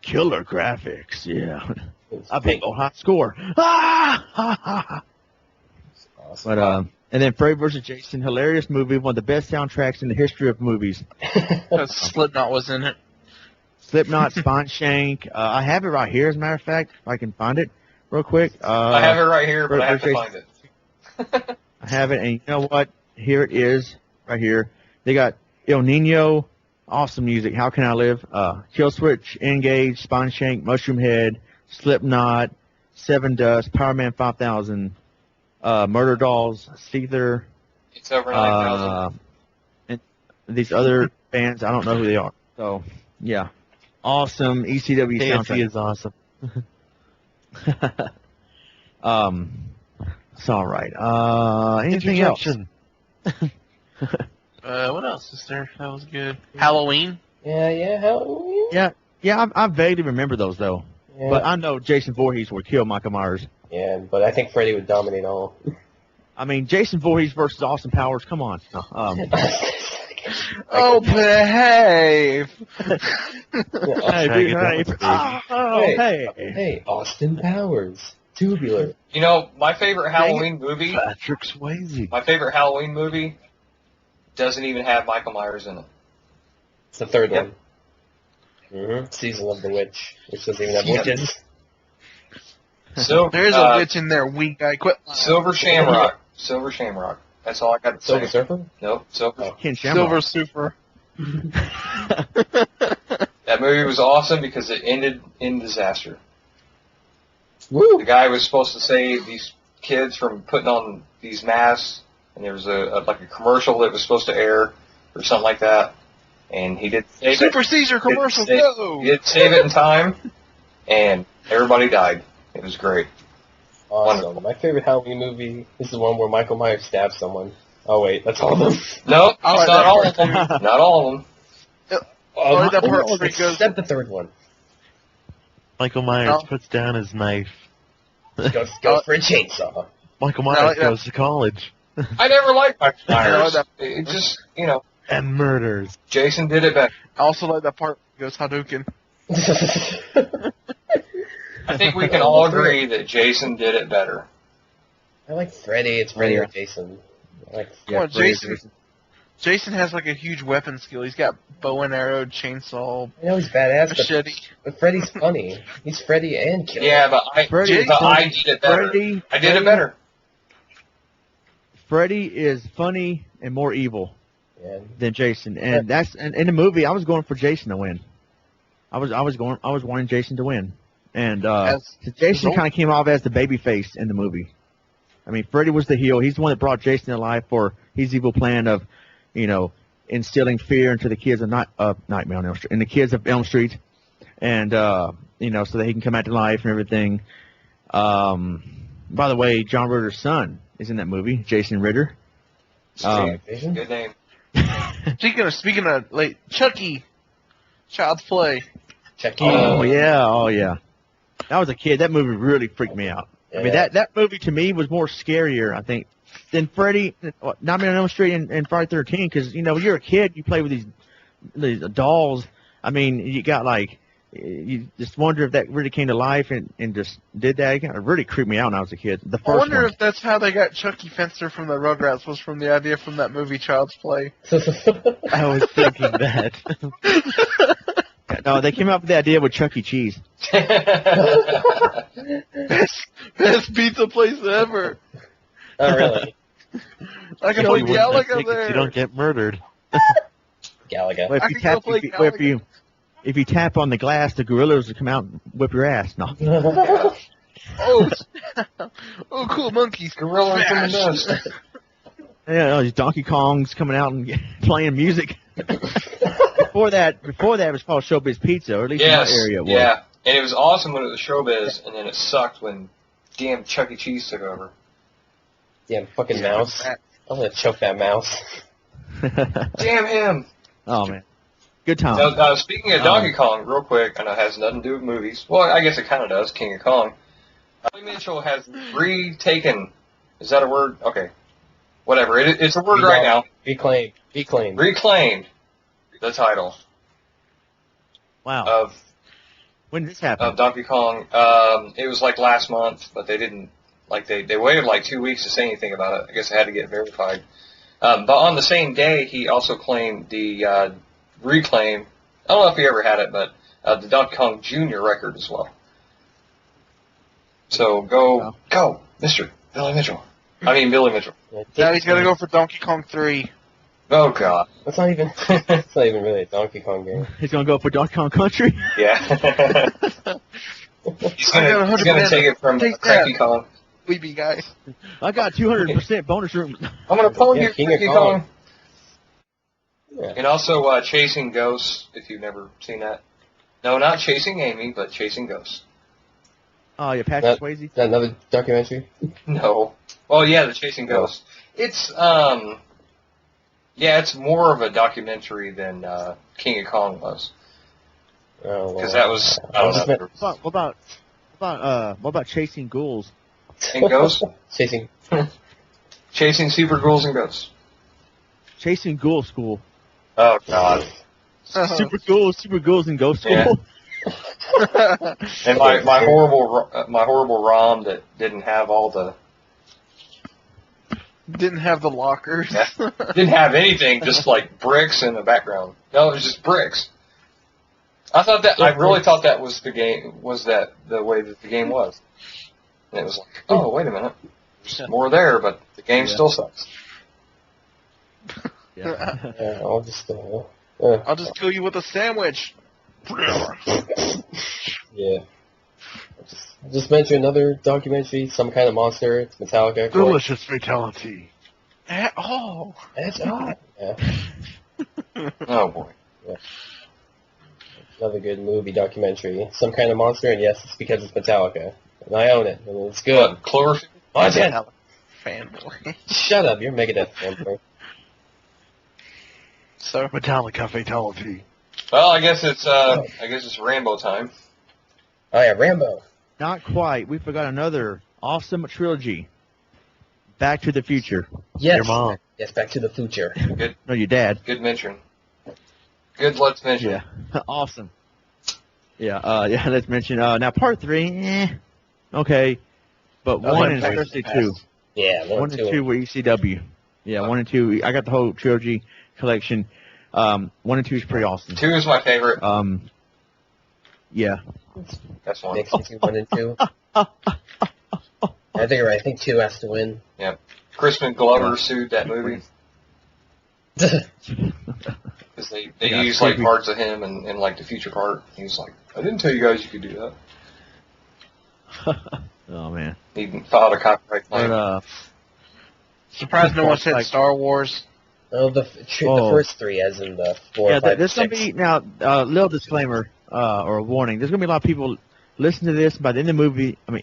A: Killer graphics. Yeah.
D: It's
A: A big old hot score. Ah!
D: awesome.
A: But and then Freddy vs. Jason, hilarious movie, one of the best soundtracks in the history of movies.
E: Because Slipknot was in it.
A: Slipknot, Spine Shank. I have it right here, as a matter of fact, if I can find it real quick.
B: I have it right here, but I have to
A: Jason.
B: find it.
A: I have it, and you know what? Here it is, right here. They got El Nino, awesome music. How Can I Live? Kill Switch, Engage, Spine Shank, Mushroom Head, Slipknot, Seven Dust, Power Man 5000, Murder Dolls, Seether,
B: It's over 9,000.
A: and these other bands. I don't know who they are. So, yeah. Awesome ECW
C: KFC
A: soundtrack.
C: is awesome.
A: It's all right. Anything else?
C: Interjection.
E: What else is there? That was good. Halloween.
D: Yeah. How?
A: Yeah, I vaguely remember those though.
D: Yeah.
A: But I know Jason Voorhees would kill Michael Myers.
D: Yeah, but I think Freddy would dominate all.
A: I mean, Jason Voorhees versus Austin Powers. Come on.
E: Oh, behave!
D: Hey, Austin Powers, tubular.
B: You know, my favorite Halloween movie.
C: Patrick Swayze.
B: My favorite Halloween movie doesn't even have Michael Myers in it.
D: It's the third
B: Yep.
D: one. Season of the Witch, which doesn't even have witches.
B: So
E: There's a witch in there, Wiiguy. Quit.
B: Silver Shamrock. Silver Shamrock. That's all I got to say.
D: Silver Surfer?
B: Nope. Silver.
A: Ken Shamrock.
E: Silver Super.
B: That movie was awesome because it ended in disaster.
D: Woo!
B: The guy was supposed to save these kids from putting on these masks, and there was a commercial that was supposed to air or something like that, and he did save
E: Super
B: it.
E: Seizure commercial,
B: He
E: go!
B: did save it in time, and everybody died. It was great.
D: Awesome.
B: Wonderful.
D: My favorite Halloween movie is the one where Michael Myers stabs someone. Oh wait, that's all of them.
B: No, it's
E: I like
B: not
E: that
B: all
E: part
B: of them. Not all of them.
E: I like that part where he goes-
D: except the third one.
C: Michael Myers
E: No.
C: puts down his knife.
D: Go for a chainsaw.
C: Michael
E: I
C: Myers
E: like that.
C: goes to college
B: I never liked Michael
E: I
B: Myers.
E: like
B: It just, you know,
C: and murders.
B: Jason did it better.
E: I also like that part where he goes Hadouken.
B: I think we can all agree that Jason did it better.
D: I like Freddy. It's Freddy or Jason. I like
E: Come on, Jason has like a huge weapon skill. He's got bow and arrow, chainsaw,
D: I know he's badass,
E: machete.
D: but Freddy's funny. He's Freddy and Killer.
B: Yeah, but I
A: Freddy-
B: did it better. I did it better.
A: Freddy is funny and more evil
D: Yeah.
A: than Jason, and that's and in the movie I was going for Jason to win. I was wanting Jason to win, and Jason kind of came off as the baby face in the movie. I mean, Freddy was the heel. He's the one that brought Jason to life for his evil plan of, instilling fear into the kids of Nightmare on Elm Street, and the kids of Elm Street, and so that he can come back to life and everything. By the way, John Ritter's son is in that movie, Jason Ritter.
B: Good name.
E: Speaking of like Chucky, Child's Play.
D: Chucky.
A: Oh yeah. That was a kid. That movie really freaked me out. I mean, that movie to me was more scarier, I think, than Freddy, Nightmare on Elm Street and Friday 13. Because when you're a kid, you play with these dolls. I mean, you got you just wonder if that really came to life and just did that. It really creeped me out when I was a kid. The first
E: I wonder
A: one.
E: if that's how they got Chucky Fenster from the Rugrats, was from the idea from that movie Child's Play.
C: I was thinking that.
A: No, they came up with the idea with Chuck E. Cheese.
E: Best pizza place ever.
D: Oh, really?
E: I can
C: You
E: play
C: wouldn't
E: Galaga
C: think it,
E: there.
C: You don't get murdered.
D: Galaga.
A: Well,
E: I can go play Galaga.
A: if you tap on the glass, the gorillas will come out and whip your ass. No.
E: Oh, oh, cool monkeys.
B: Gorilla from the
E: Smash.
B: dust.
A: Yeah, these Donkey Kongs coming out and playing music. Before that, it was called Showbiz Pizza, or at least in my area it was.
B: Yeah, and it was awesome when it was Showbiz, and then it sucked when damn Chuck E. Cheese took over.
D: Damn fucking mouse. I'm gonna choke that mouse.
B: Damn him!
A: Oh man, good time.
B: Now, speaking of Donkey Kong, real quick, I know it has nothing to do with movies. Well, I guess it kind of does. King of Kong. Billy Mitchell has retaken. Is that a word? Okay, whatever. It's a word right now.
D: Reclaimed.
B: Reclaimed the title
A: Wow.
B: of
A: When did this happen?
B: Donkey Kong. It was like last month, but they didn't. They waited like 2 weeks to say anything about it. I guess it had to get verified. But on the same day, he also claimed the reclaim. I don't know if he ever had it, but the Donkey Kong Jr. record as well. So go, Mr. Billy Mitchell. I mean Billy Mitchell.
E: Now he's gonna go for Donkey Kong 3.
B: Oh God.
D: That's not even. It's not even really a Donkey Kong game.
A: He's gonna go for Donkey Kong Country.
B: Yeah. he's gonna take it from Cranky Kong.
E: Weeby guy.
A: I got 200% bonus room.
B: I'm gonna phone you,
D: King of
B: Cranky
D: Kong.
B: Kong.
D: Yeah.
B: And also Chasing Ghosts, if you've never seen that. No, not Chasing Amy, but Chasing Ghosts.
A: Oh yeah, Patrick Swayze.
D: Is that another documentary?
B: No. Well, yeah, the Chasing Ghosts. It's Yeah, it's more of a documentary than King of Kong was.
D: Oh,
B: Because that was, I don't know.
A: What about Chasing Ghouls?
B: And Ghosts?
D: Chasing.
B: Chasing Super Ghouls and Ghosts.
A: Chasing Ghoul School.
B: Oh, God.
A: Super Ghouls and Ghost School.
B: Yeah. And my horrible ROM that didn't have all the...
E: Didn't have the lockers.
B: Didn't have anything, just like bricks in the background. No, it was just bricks. I really thought that was the game, the way that the game was. And it was like, oh, wait a minute. There's more there, but the game still sucks.
A: Yeah.
D: Yeah, I'll just
E: kill you with a sandwich.
D: Yeah. Just mention another documentary, Some Kind of Monster. It's Metallica.
C: Delicious fatality.
E: Oh.
D: That's hot. Yeah.
B: Oh, boy.
D: Yeah. Another good movie documentary. Some Kind of Monster, and yes, it's because it's Metallica. And I own it, and it's good.
B: What, Cloverfield?
D: Metallica.
E: Fanboy.
D: Shut up, you're Megadeth fanboy.
E: So
C: Metallica fatality.
B: Well, I guess it's Rambo time.
D: Oh yeah, Rambo.
A: Not quite. We forgot another awesome trilogy. Back to the Future.
D: Yes.
C: Your mom.
D: Yes, Back to the Future.
B: Good.
A: No, your dad.
B: Good mention. Good. Let's mention.
A: Yeah. Awesome. Yeah. Let's mention. Now part 3. Okay. But 1 and especially 2.
D: Yeah,
A: 1 and 2 were ECW. Yeah, 1 and 2. I got the whole trilogy collection. 1 and 2 is pretty awesome.
B: 2 is my favorite.
A: Yeah.
B: That's one.
D: Makes me do 1 and 2. I think you're right. I think 2 has to win.
B: Yep. Crispin Glover sued that movie because they used like parts of him and like the future part. He was like, I didn't tell you guys you could do that.
A: Oh man.
B: He filed a copyright claim.
A: But,
E: surprised no one said Star Wars.
D: Oh, the first 3, as in the 4,
A: yeah,
D: 5,
A: there's
D: 6.
A: gonna be now little disclaimer or a warning. There's gonna be a lot of people listen to this. By the end of the movie, by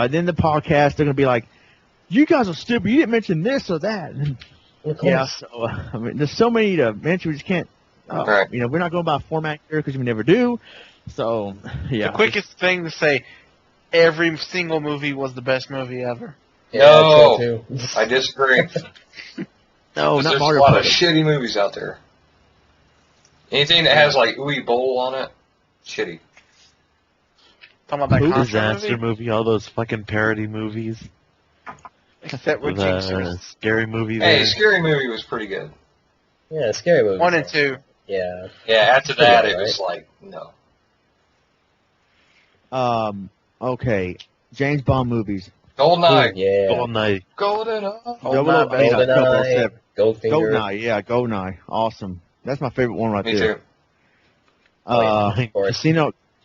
A: the end of the podcast, they're gonna be like, "You guys are stupid. You didn't mention this or that." Yeah, so there's so many to mention. We just can't.
B: Right.
A: We're not going by format here because we never do. So yeah.
E: The quickest thing to say: every single movie was the best movie ever.
D: Yeah,
B: No,
D: true, too.
B: I disagree.
A: No, not
B: There's
A: Mario
B: a lot of
A: Brothers.
B: shitty movies out there. Anything that has like Ooey Bowl on it, shitty.
E: Talking about that
A: Who?
E: Contra
C: Disaster
E: movie?
C: movie, all those fucking parody movies.
E: Except with
C: The
E: Jinx.
C: scary movie
B: Hey,
C: there.
B: Scary Movie was pretty good.
D: Yeah, scary movie.
E: 1 and 2.
D: Yeah.
B: Yeah, after that
D: Pretty
B: it was
D: alright.
B: like no.
A: Okay. James Bond movies.
B: GoldenEye.
D: Yeah.
C: Golden Knight.
B: GoldenEye.
D: GoldenEye. Goldfinger.
A: GoldenEye, yeah, GoldenEye. Awesome. That's my favorite one right
B: Me
A: there.
B: too.
D: Of course.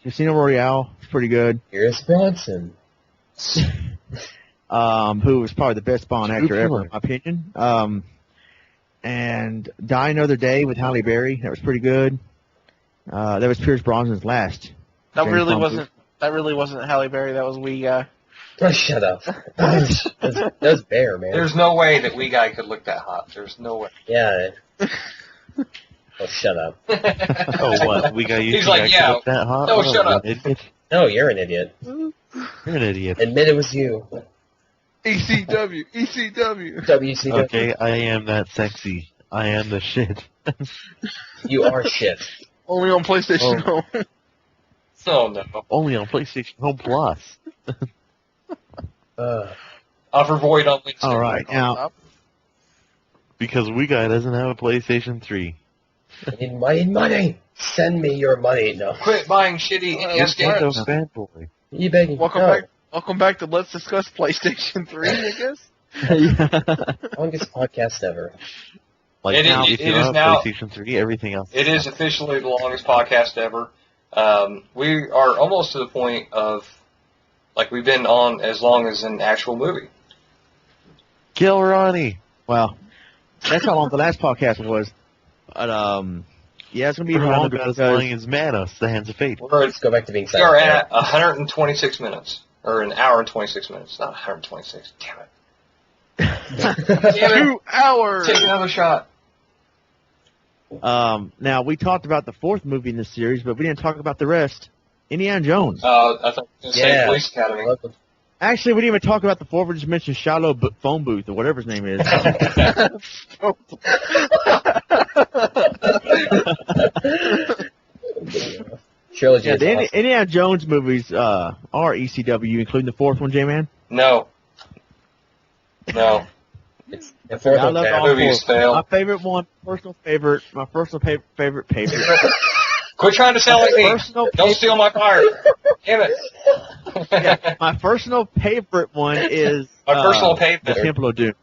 A: Casino Royale is pretty good.
D: Pierce Bronson.
A: Who was probably the best Bond
C: True
A: actor ever,
C: Killer.
A: in my opinion. And Die Another Day with Halle Berry. That was pretty good. That was Pierce Brosnan's last.
E: That
A: James
E: really
A: Bond
E: wasn't. That really wasn't Halle Berry. That was Wiiguy.
D: Oh, shut up. That was Baer, man.
B: There's no way that Wiiguy could look that hot. There's no way.
D: Yeah. Oh, shut up.
C: Oh, what? We got you.
B: He's like, yeah.
C: That hot?
B: No,
C: Oh,
B: shut up.
C: you idiot.
D: No, you're an idiot.
C: You're an idiot.
D: Admit it was you.
E: ECW. ECW.
D: WCW.
C: Okay, I am that sexy. I am the shit.
D: You are shit.
E: Only on PlayStation Home.
B: Oh no.
C: Only on PlayStation Home Plus.
B: Offer void on Wednesday.
A: All right, now
C: Because Wiiguy doesn't have a PlayStation 3.
D: I need money. Send me your money. No.
B: Quit buying shitty NES
C: Nintendo
B: games.
C: fanboy.
D: You begging?
E: Welcome
D: no.
E: back. Welcome back to Let's Discuss PlayStation 3. I guess.
D: Longest podcast ever.
C: Like
B: It
C: now,
B: is-
C: if
B: it
C: you
B: is
C: don't have
B: now-
C: PlayStation 3, everything else.
B: It is officially the longest podcast ever. We are almost to the point of, like, we've been on as long as an actual movie.
C: Kill Ronnie.
A: well, that's how long the last podcast was. But yeah, it's gonna be
C: Around
A: long
C: about as
A: because
C: long as Manos, the Hands of Fate.
D: Let's go back to being
B: We are
D: silent.
B: at 126 minutes. Or an hour and 26 minutes. Not 126. Damn it. Damn it.
E: 2 hours.
B: Take another shot.
A: Now, we talked about the fourth movie in this series, but we didn't talk about the rest. Indiana Jones.
B: I thought you were going to say
D: Yeah.
B: Police Academy.
A: Actually, we didn't even talk about the fourth. We just mentioned Shiloh phone booth or whatever his name is.
D: Trilogy
A: Yeah,
D: is
A: the
D: awesome.
A: Indiana Jones movies are ECW, including the fourth one, J-Man.
B: No. No.
D: It's the fourth
A: I
D: one.
A: love
D: Down.
A: all
B: Movies
A: four.
B: fail.
A: My favorite one, my personal favorite.
B: Quit trying to sound like me.
A: Personal
B: Don't steal my fire. Damn it.
A: Yeah, my personal favorite one is
B: My personal
A: the
B: favorite.
A: Temple of Doom.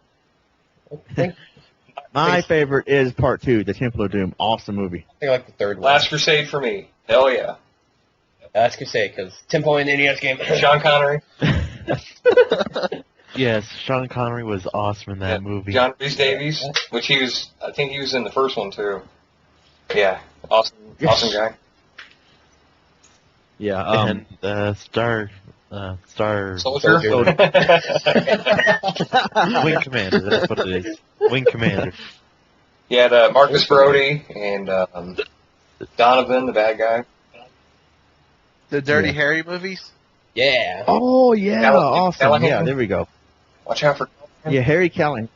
A: My favorite is part 2, the Temple of Doom. Awesome movie.
D: I think I like the third one.
B: Last Crusade for me. Hell yeah.
D: Last Crusade, because 10 point in the NES game.
B: Sean Connery.
C: Yes, Sean Connery was awesome in that
B: Yeah,
C: movie.
B: John Rhys Davies, which I think he was in the first one too. Yeah, awesome guy.
A: Yeah,
C: And Star
B: Soldier.
C: Wing Commander. That's what it is. Wing Commander.
B: He had Marcus Brody and Donovan, the bad guy.
E: The Dirty
A: Yeah.
E: Harry movies.
D: Yeah.
A: oh yeah, awesome.
B: Callahan.
A: Yeah, there we go.
B: Watch out for.
A: Yeah, Harry Callahan.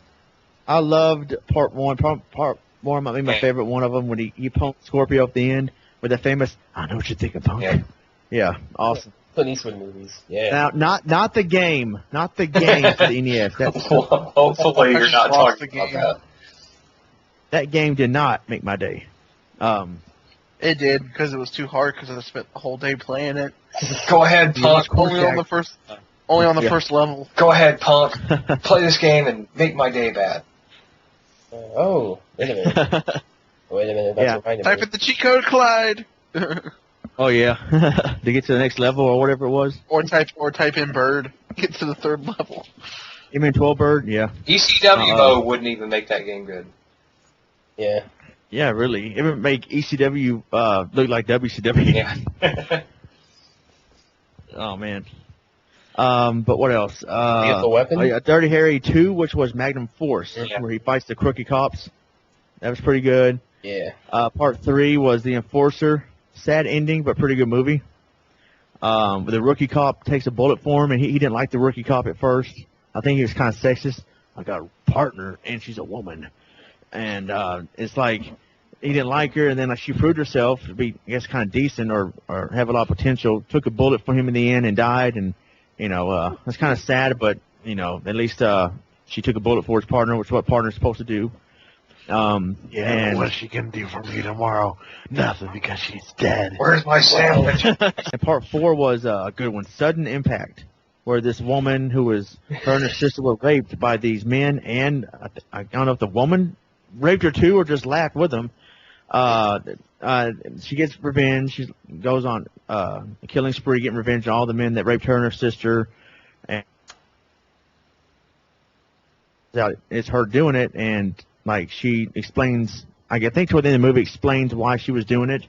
A: I loved part 1. Part 1 might be my
B: Yeah.
A: favorite one of them when he punked Scorpio at the end with the famous "I know what you're thinking, punk."
B: Yeah.
A: Yeah, awesome.
D: Clint Eastwood movies. Yeah.
A: Now, not the game for the NES.
B: Hopefully you're not
E: Lost
B: talking
E: the
B: about
E: game.
B: that.
A: That game did not make my day.
E: It did because it was too hard because I spent the whole day playing it.
B: Go ahead, punk.
E: Only on the first,
A: Yeah.
E: first level.
B: Go ahead, punk. Play this game and make my day bad.
D: Oh, wait a minute. Wait a minute. That's
A: Yeah.
D: reminding
E: Type
D: me.
E: in the cheat code, Clyde.
A: Oh yeah, to get to the next level or whatever it was.
E: or type in bird. Get to the third level.
A: You mean 12 bird? Yeah.
B: ECW mode wouldn't even make that game good.
D: Yeah.
A: Yeah, really. It would make ECW look like WCW.
B: Yeah.
A: Oh man. But what else?
D: Lethal Weapon?
A: Oh, yeah, Dirty Harry 2, which was Magnum Force,
B: Yeah.
A: where he fights the crooked cops. That was pretty good.
D: Yeah.
A: Part 3 was The Enforcer. Sad ending, but pretty good movie. The rookie cop takes a bullet for him, and he didn't like the rookie cop at first. I think he was kind of sexist. I got a partner, and she's a woman. And it's like he didn't like her, and then like she proved herself to be, I guess, kind of decent or have a lot of potential. Took a bullet for him in the end and died, and it's kind of sad, but at least she took a bullet for his partner, which is what partner's supposed to do. And
C: What's she gonna do for me tomorrow? Nothing, because she's dead.
B: Where's my sandwich?
A: and part 4 was a good one, Sudden Impact, where this woman her and her sister were raped by these men, and I don't know if the woman raped her too or just laughed with them. She gets revenge. She goes on a killing spree, getting revenge on all the men that raped her and her sister. And it's her doing it, and like she explains, I think toward the end of the movie explains why she was doing it,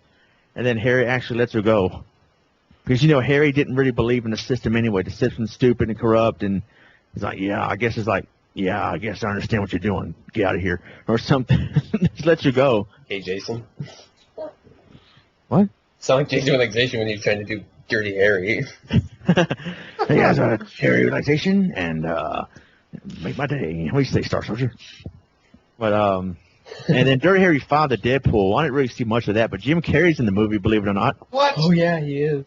A: and then Harry actually lets her go. Because, Harry didn't really believe in the system anyway. The system's stupid and corrupt, and he's like, I guess I understand what you're doing. Get out of here. Or something. Just lets you go.
D: Hey, Jason.
A: What?
D: Sound like Jason relaxation when he's trying to do Dirty Harry.
A: Hey guys, Harry relaxation, and make my day. What do you say, Star Soldier? But, and then Dirty Harry 5, the Deadpool. I didn't really see much of that, but Jim Carrey's in the movie, believe it or not.
B: What?
D: Oh, yeah, he is.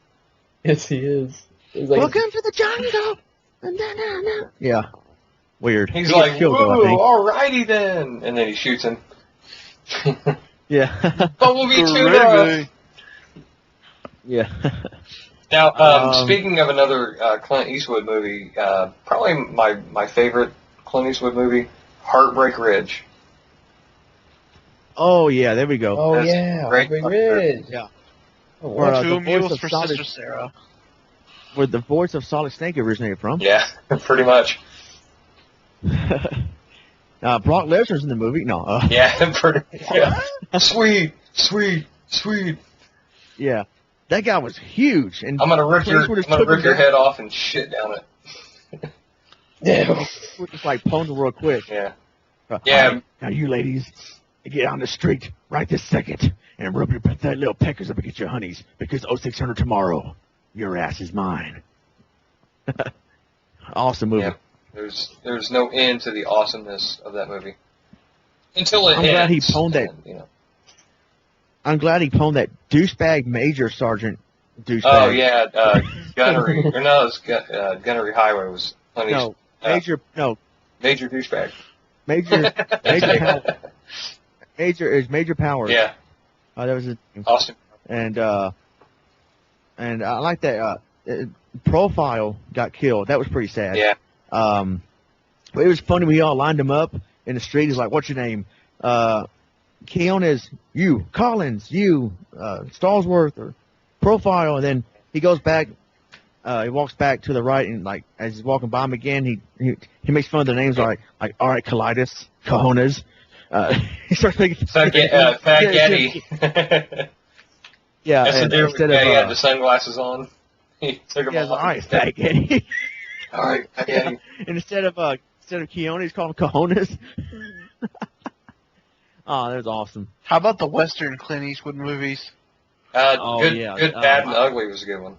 D: Yes, he is. He's like,
A: Welcome to the jungle. Yeah. Weird.
B: He's
A: He
B: like,
A: gets killed, though, I
B: whoa,
A: think.
B: alrighty then. And then he shoots him.
A: Yeah.
B: Bumblebee tuna.
A: Yeah.
B: Now, speaking of another Clint Eastwood movie, probably my favorite Clint Eastwood movie, Heartbreak Ridge.
A: Oh, yeah, there we go.
D: oh,
B: That's
D: yeah,
B: great.
D: Big Ridge.
A: Yeah.
D: Oh,
A: Where,
D: wow.
A: the
E: Two
A: voice
E: mules
A: of
E: for
A: Solid-
E: Sister Sarah.
A: Where the voice of Solid Snake originated from.
B: Yeah, pretty much.
A: Brock Lesnar's in the movie. No.
B: Yeah, pretty. Yeah. Sweet.
A: Yeah. That guy was huge. And
B: I'm gonna rip
A: Clint Eastwood just took him
B: your
A: down.
B: head off and shit down it.
D: Yeah.
A: We're just like pwned real quick.
B: Yeah.
A: Yeah. All right, now you ladies, get on the street right this second and rub your pathetic little peckers up against your honeys because 0600 tomorrow, your ass is mine. Awesome movie.
B: Yeah. There's no end to the awesomeness of that movie. Until it
A: I'm
B: ends.
A: glad he pwned that.
B: And, you know.
A: I'm glad he pwned that douchebag Major Sergeant douchebag.
B: Oh yeah, Gunnery. Or no, it's Gunnery Highway was funny.
A: No, Major. No,
B: Major douchebag.
A: Major. Major Powers.
B: Yeah.
A: That was his name.
B: Austin.
A: And I like that. Profile got killed. That was pretty sad.
B: Yeah.
A: But it was funny. We all lined him up in the street. He's like, "What's your name?" Keon is you. Collins, you. Stallsworth or Profile. And then he goes back. He walks back to the right, and like as he's walking by him again, he makes fun of the names like all right, Colitis, Cojones. He starts making
B: Fat Getty.
A: Yeah,
B: That's
A: and
B: the dude
A: instead
B: he
A: of
B: had the sunglasses on. He took them off.
A: all right, Fat Getty.
B: All right, Fat Getty.
A: And instead of Keone, he's called him Cojones. Oh, that was awesome.
E: How about the Western Clint Eastwood movies?
B: Good, Bad, and Ugly was a good one.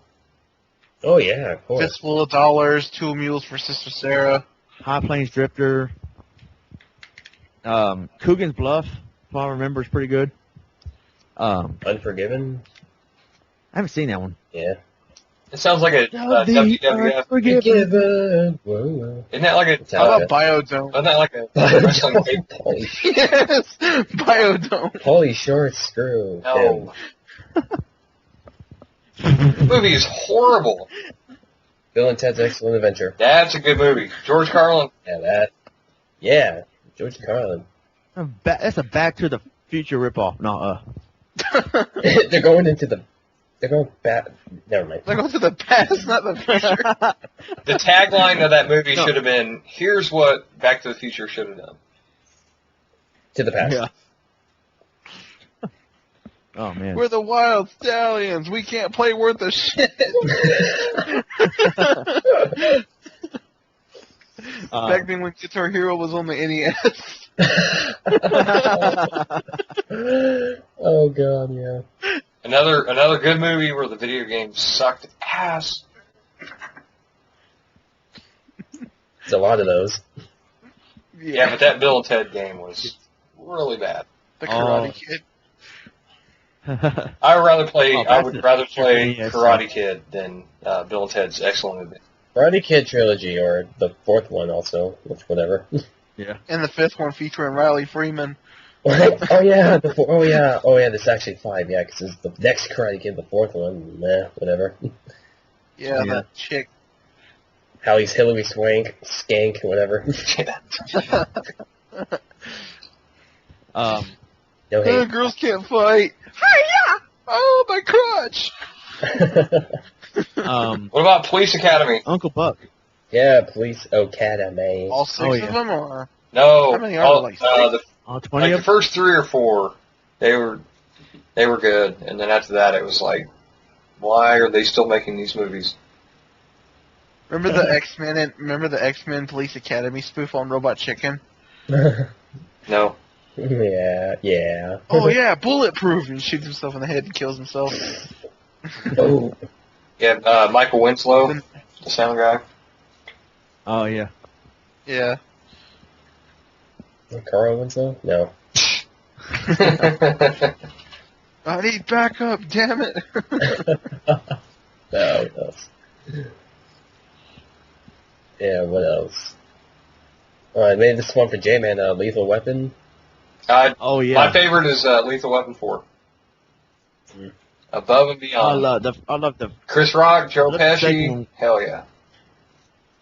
D: Oh yeah, of course.
E: Fistful of Dollars, Two Mules for Sister Sarah.
A: High Plains Drifter. Coogan's Bluff, if I remember, is pretty good.
D: Unforgiven.
A: I haven't seen that one.
D: Yeah.
B: It sounds like a WWF.
D: Forgiven. Whoa.
B: Isn't that like a?
E: How about Biodome?
B: Isn't that like a wrestling tape?
E: Yes, Biodome.
D: Pauly Short Screw.
B: No. The movie is horrible.
D: Bill and Ted's Excellent Adventure.
B: That's a good movie. George Carlin.
D: Yeah, George Carlin.
A: That's a Back to the Future ripoff. No,
D: They're going back. Never mind.
E: They're going to the past, not the future.
B: The tagline of that movie should have been, "Here's what Back to the Future should have done."
D: To the past.
A: Yeah. Oh man.
E: We're the Wild Stallions. We can't play worth a shit. Back then when Guitar Hero was on the NES.
D: Oh god, yeah.
B: Another good movie where the video game sucked ass.
D: It's a lot of those.
B: Yeah, but that Bill and Ted game was really bad.
E: The Karate Kid.
B: I would rather play
A: yes,
B: Karate Kid than Bill and Ted's Excellent Adventure.
D: Karate Kid trilogy, or the fourth one also, which whatever.
A: Yeah.
E: And the fifth one featuring Riley Freeman.
D: Oh yeah, there's actually 5, yeah, because it's the next Karate Kid, the fourth one, whatever.
E: Yeah, that chick.
D: Hallie's Hillary Skank, whatever. No hate.
E: Girls can't fight. Hi-ya! Oh, my crotch!
B: What about Police Academy?
A: Uncle Buck.
D: Yeah, Police Academy.
E: All 6 of them, or?
B: No,
E: How many are there, like
A: 20
B: the first 3 or 4, they were good, and then after that it was like, why are they still making these movies?
E: Remember the X-Men? Remember the X-Men Police Academy spoof on Robot Chicken?
B: No.
D: Yeah.
E: Oh yeah, bulletproof, and shoots himself in the head and kills himself.
D: Oh.
B: Yeah, Michael Winslow, the sound guy.
A: Oh yeah.
E: Yeah.
D: Carl Winslow? No.
E: I need backup, damn it.
D: No, what else? Yeah, what else? I made this one for Jman, Lethal Weapon.
A: Oh yeah.
B: My favorite is Lethal Weapon 4. Above and Beyond.
A: I love the
B: Chris Rock, Joe
A: I love the second
B: Pesci.
A: one.
B: Hell yeah.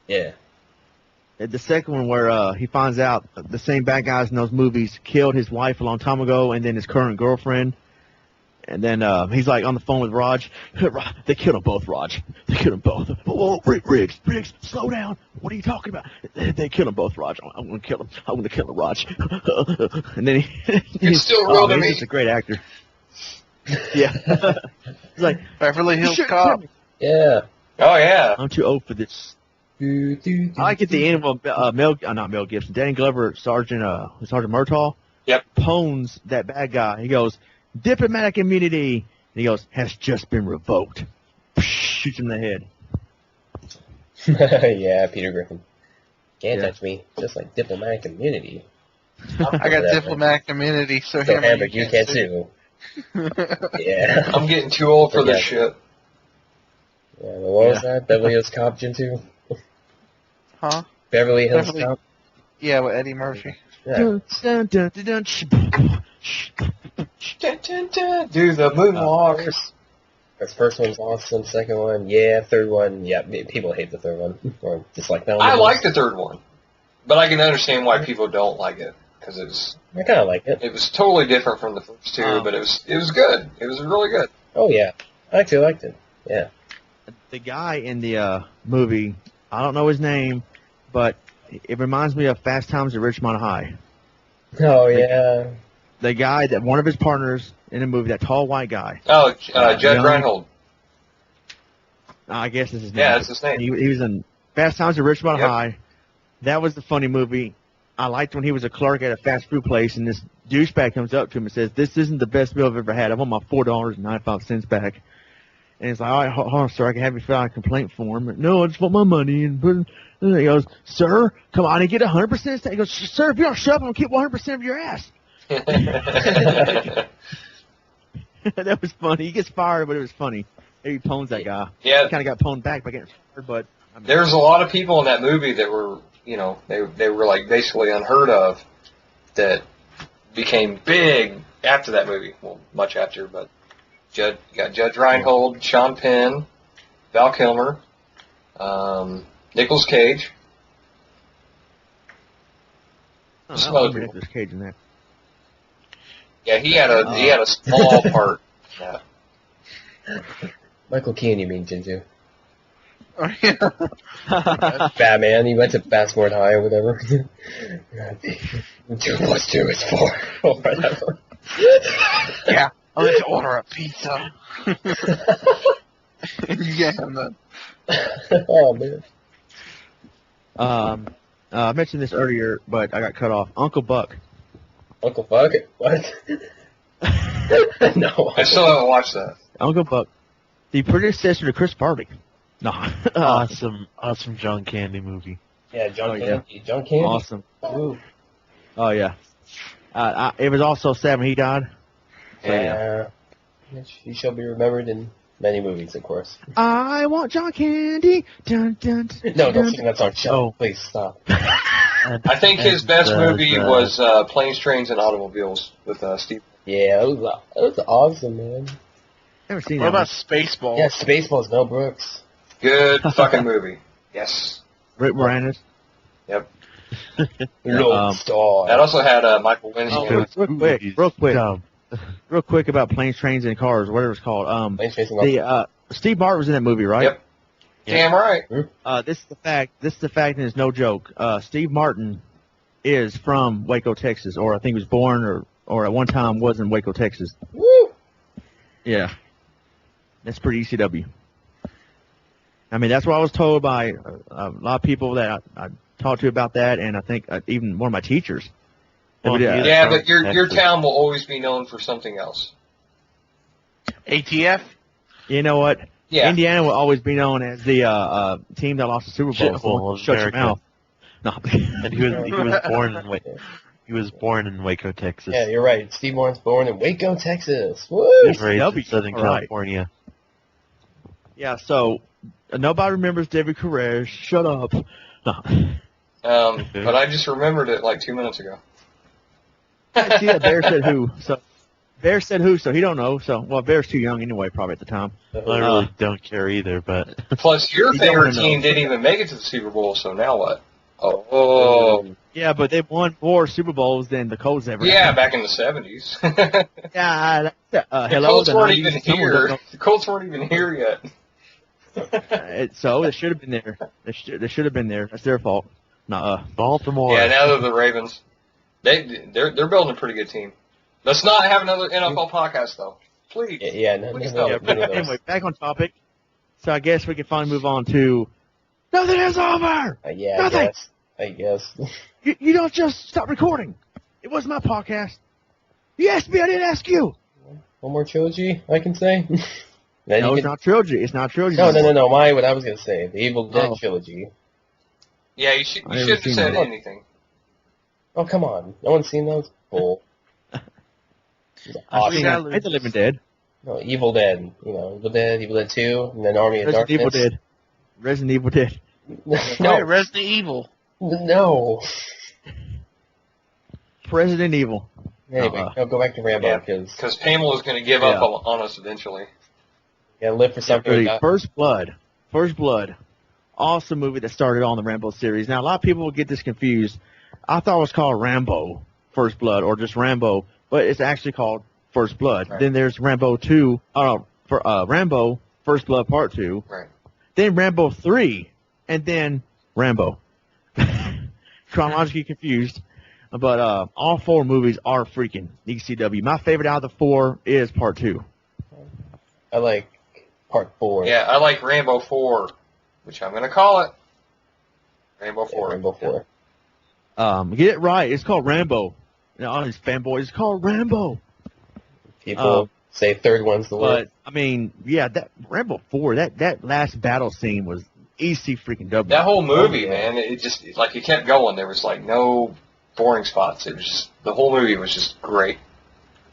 D: Yeah.
A: The second one where he finds out the same bad guys in those movies killed his wife a long time ago, and then his current girlfriend. And then he's like on the phone with Raj. They killed them both, Raj. They killed them both. Whoa, Riggs, slow down. What are you talking about? They killed them both, Raj. I'm going to kill him. I'm going to kill him, Raj. And then
B: It's still real to me.
A: He's a great actor. Yeah. He's like,
E: Beverly Hills
A: "You shouldn't
E: Cop.
A: kill me.
D: Yeah.
B: Oh yeah.
A: I'm too old for this. I like at the end when not Mel Gibson, Danny Glover, Sergeant Murtaugh,
B: Yep.
A: pones that bad guy. He goes, diplomatic immunity. And he goes, has just been revoked. Shoots him in the head.
D: Yeah, Peter Griffin. Can't
A: Yeah.
D: touch me, just like diplomatic immunity.
E: I got diplomatic immunity, so
D: So
E: Hammer,
D: Hammer, you can't sue. Yeah.
B: I'm getting too old for this shit.
D: Yeah, what was that? Beverly Hills Cop, Jintu?
E: Huh?
D: Beverly Hills
E: Beverly-
D: Cop?
E: Yeah, with Eddie Murphy.
D: Yeah.
A: Dun, dun, dun, dun, dun,
B: Dun, dun, dun. Do the moonwalk.
D: This first one's awesome, second one, yeah, third one, yeah, people hate the third one. Or just like that one.
B: I like the third one, but I can understand why people don't like it because
D: I kind of like it.
B: it was totally different from the first two, but it was good. It was really good.
D: Oh, yeah. I actually liked it. Yeah.
A: The guy in the movie, I don't know his name, but it reminds me of Fast Times at Ridgemont High.
D: Oh, yeah.
A: The guy that one of his partners in the movie, that tall white guy.
B: Oh, Judge
A: young-
B: Reinhold.
A: I guess is his name.
B: Yeah, that's his name.
A: He was in Fast Times at Ridgemont
B: Yep.
A: High. That was the funny movie. I liked when he was a clerk at a fast food place, and this douchebag comes up to him and says, "This isn't the best meal I've ever had. I want my $4.95 back." And he's like, "All right, hold on, sir. I can have you fill out a complaint form." No, I just want my money. And he goes, "Sir, come on and get 100%." He goes, "Sir, if you don't shut up, I'm gonna keep 100% of your ass." That was funny. He gets fired, but it was funny. He pwned that guy.
B: Yeah.
A: He kind of got pwned back by getting fired, but I mean,
B: There's a lot of people in that movie that were, they were like basically unheard of that became big after that movie. Well, much after, but you got Judge Reinhold, Sean Penn, Val Kilmer, Nicolas Cage.
A: I
B: some
A: don't
B: other
A: remember
B: people.
A: Nicolas Cage in that.
B: Yeah, he had a small part. Yeah.
D: Michael Keane, you mean, Jinju.
E: Oh, yeah.
D: Batman, he went to Bassmore High or whatever. 2 plus 2 is 4. Or whatever.
E: Yeah, I'll let you order a pizza. Yeah, man.
D: Oh, man.
A: I mentioned this earlier, but I got cut off. Uncle Buck.
D: Uncle Fuck? What? No.
B: I still haven't watched that.
A: Uncle Buck. The predecessor to Chris Farley. No.
C: Awesome John Candy movie.
D: Yeah, John
A: Oh, yeah.
D: Candy. John Candy?
A: Awesome.
D: Ooh.
A: Oh, yeah. It was also sad when he died. So,
D: Yeah. He shall be remembered in many movies, of course.
A: I want John Candy. Dun, dun, dun,
D: No,
A: dun.
D: don't sing that song. Shut
C: Oh.
D: up. Please stop.
B: I think his best movie was Planes, Trains, and Automobiles with Steve.
D: Yeah, that was awesome, man.
A: Never seen
E: What
A: that.
E: about Spaceballs?
D: Yeah, Spaceballs, Mel Brooks.
B: Good fucking movie. Yes.
A: Rick Moranis.
B: Yep.
D: Lone Star.
B: That also had Michael Winslow.
A: Real quick about Planes, Trains, and Cars, whatever it's called.
D: Planes, Trains, and Automobiles.
A: Steve Martin was in that movie, right?
B: Yep. Damn right.
A: This is the fact. And it's no joke. Steve Martin is from Waco, Texas, or I think he was born or at one time was in Waco, Texas.
D: Woo!
A: Yeah. That's pretty ECW. I mean, that's what I was told by a lot of people that I talked to about that, and I think even one of my teachers.
C: Well,
B: Yeah, but your
C: Texas.
B: town will always be known for something else.
E: ATF?
A: You know what?
B: Yeah.
A: Indiana will always be known as the team that lost the Super Bowl.
C: Shithole of
A: Shut your
C: America.
A: mouth. No.
C: And he was born in Waco, Texas.
D: Yeah, you're right. Steve Martin's born in Waco, Texas. Woo!
C: He was raised in Southern
A: All right.
C: California.
A: Yeah, so nobody remembers David Koresh. Shut up. No.
B: But I just remembered it like 2 minutes ago.
A: See that Bear said who? So Bear said who? So he don't know. So Bear's too young anyway, probably at the time.
C: Well, I really don't care either, but
B: Plus, your
A: You don't
B: favorite
A: wanna know.
B: team didn't even make it to the Super Bowl, so now what? Oh.
A: Yeah, but they've won more Super Bowls than the Colts ever.
B: Yeah, back in the 70s. The
A: Yeah. Hello.
B: Colts
A: the
B: weren't
A: 90s,
B: even
A: someone
B: here.
A: don't
B: The Colts weren't even here yet.
A: know. So they should have been there. They should have been there. That's their fault. No.
C: Baltimore.
B: Yeah, now they're the Ravens. They're building a pretty good team. Let's not have another NFL podcast though, please.
D: Yeah, no,
B: Please
D: no,
B: don't.
D: no, no, no.
A: Anyway, back on topic. So I guess we can finally move on to Nothing is over.
D: Yeah,
A: Nothing.
D: I guess.
A: You don't just stop recording. It was my podcast. You asked me, I didn't ask you.
D: One more trilogy, I can say. Then
A: No,
D: you
A: it's not trilogy. It's not trilogy.
D: No. What I was gonna say, the Evil Dead trilogy.
B: Yeah, you shouldn't have said anything.
D: Oh, come on. No one's seen those? Bull.
A: I've seen Night the Living Dead.
D: No, Evil Dead. Evil Dead 2, and then Army of Darkness.
A: Resident Evil Dead.
E: No, Resident Evil.
D: No.
A: Resident Evil.
D: Anyway, I'll go back to Rambo
B: because Pamela's going to give up on us eventually.
D: Yeah, live for something.
A: First Blood. Awesome movie that started on the Rambo series. Now, a lot of people will get this confused. I thought it was called Rambo First Blood or just Rambo, but it's actually called First Blood. Right. Then there's Rambo 2, Rambo First Blood Part 2.
B: Right.
A: Then Rambo 3, and then Rambo. Chronologically confused. But all 4 movies are freaking ECW. My favorite out of the 4 is Part 2.
D: I like Part 4.
B: Yeah, I like Rambo 4, which I'm going to call it. Rambo 4.
D: Yeah, Rambo 4.
A: Get it right. It's called Rambo. All these fanboys, it's called Rambo.
D: People say third one's the worst.
A: But, I mean, yeah, that Rambo 4, that last battle scene was EC freaking W.
B: That whole movie, man, it just, it kept going. There was, no boring spots. It was just, the whole movie was just great.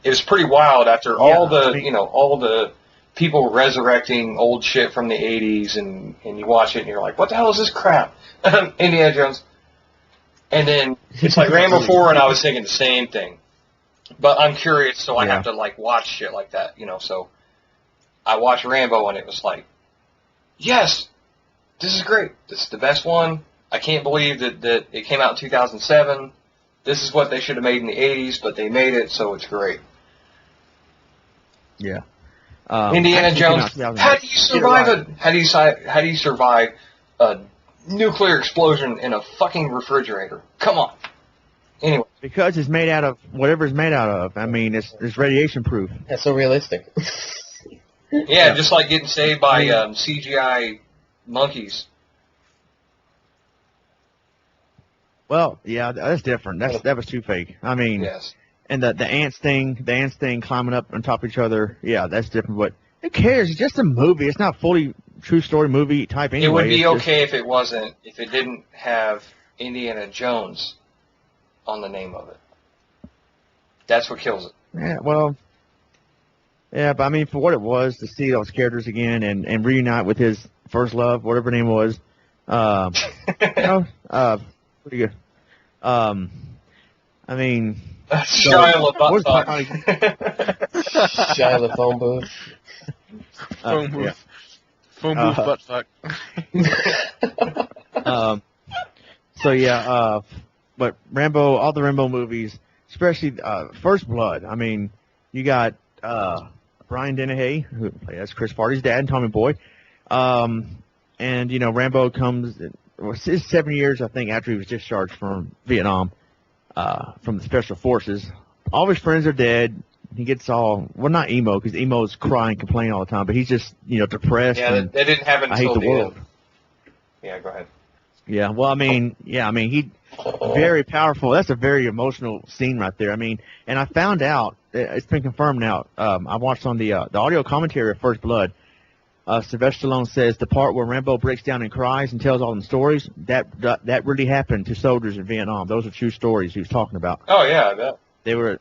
B: It was pretty wild after all the people resurrecting old shit from the 80s, and you watch it and you're like, what the hell is this crap? Indiana Jones. And then it's like Rambo 4, and I was thinking the same thing. But I'm curious, so I have to, watch shit like that, so I watched Rambo, and it was like, yes, this is great. This is the best one. I can't believe that it came out in 2007. This is what they should have made in the 80s, but they made it, so it's great.
A: Yeah.
B: Indiana Jones. How do you survive a nuclear explosion in a fucking refrigerator? Come on. Anyway.
A: Because it's made out of whatever it's made out of. I mean, it's radiation proof.
D: That's so realistic.
B: Yeah, just like getting saved by CGI monkeys.
A: Well, yeah, that's different. That was too fake. I mean,
B: yes.
A: And the ants thing climbing up on top of each other, yeah, that's different. But who cares? It's just a movie. It's not fully true story movie type anyway.
B: It would be okay if it didn't have Indiana Jones on the name of it. That's what kills it.
A: Yeah, well, yeah, but I mean, for what it was, to see those characters again and reunite with his first love, whatever her name was, pretty good. I mean,
B: Shia LaBeouf.
D: Shia LaBeouf.
E: Phone booth. Phone booth butt fuck.
A: So yeah, but Rambo, all the Rambo movies, especially First Blood. I mean, you got Brian Dennehy, who that's Chris Farley's dad, and Tommy Boy. And Rambo comes. It's 7 years, I think, after he was discharged from Vietnam, from the Special Forces. All his friends are dead. He gets not emo, because emo's crying, complaining all the time, but he's just, depressed.
B: Yeah, that didn't happen until
A: I hate the world.
B: End. Yeah, go ahead.
A: Yeah, well, he very powerful. That's a very emotional scene right there. I mean, and I found out, it's been confirmed now. I watched on the audio commentary of First Blood. Sylvester Stallone says the part where Rambo breaks down and cries and tells all them stories, that really happened to soldiers in Vietnam. Those are true stories he was talking about.
B: Oh, yeah, I bet.
A: They were,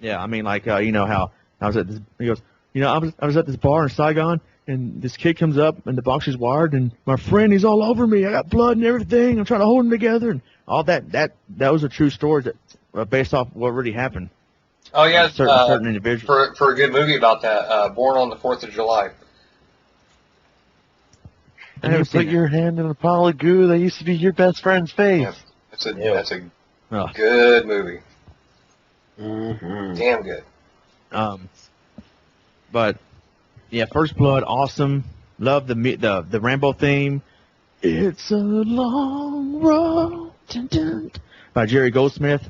A: yeah, I mean, how I was at this, he goes, I was at this bar in Saigon, and this kid comes up, and the box is wired, and my friend, he's all over me. I got blood and everything. I'm trying to hold him together, and all that those are true stories that are based off what really happened.
B: Oh, yeah,
A: certain individuals.
B: For a good movie about that, Born on the 4th of July.
C: And you put your hand in a pile of goo that used to be your best friend's face.
B: Yeah, that's a good movie.
D: Mm-hmm.
B: Damn good.
A: But yeah, First Blood, awesome. Love the Rambo theme. It's a long road by Jerry Goldsmith.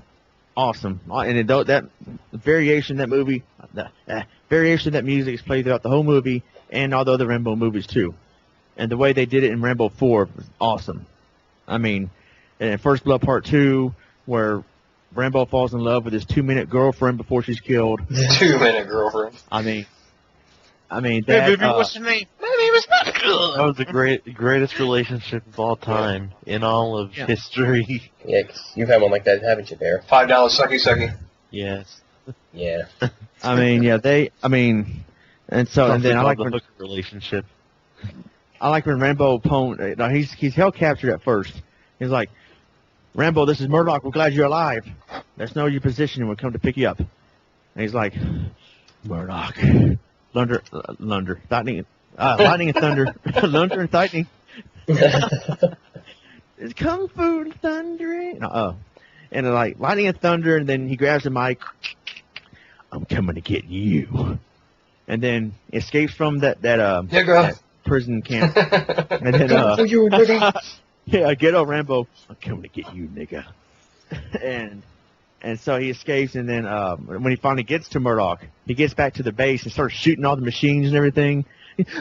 A: Awesome. And that variation of that movie, variation of that music is played throughout the whole movie and all the other Rambo movies too. And the way they did it in Rambo 4 was awesome. I mean, in First Blood Part 2, where Rambo falls in love with his 2-minute girlfriend before she's killed.
B: 2-minute girlfriend.
A: I mean, that,
E: Hey, baby, what's your name? My name is Monica.
C: That was the greatest relationship of all time in all of history.
D: Yeah, 'cause you've had one like that, haven't you, Baer?
B: $5 sucky.
C: Yes.
D: Yeah.
A: I mean, yeah, and so, and then I like
C: the
A: when,
C: hooker relationship.
A: I like when Rambo now he's held captured at first. He's like, Rambo, this is Murdoch. We're glad you're alive. Let's know your position and we'll come to pick you up. And he's like, Murdoch, lightning and thunder, thunder and lightning. It's kung fu and thundering. And like lightning and thunder, and then he grabs the mic. I'm coming to get you. And then escapes from that prison camp. And then
D: for you, nigga.
A: yeah, ghetto Rambo. I'm coming to get you, nigga. and so he escapes, and then when he finally gets to Murdoch, he gets back to the base and starts shooting all the machines and everything.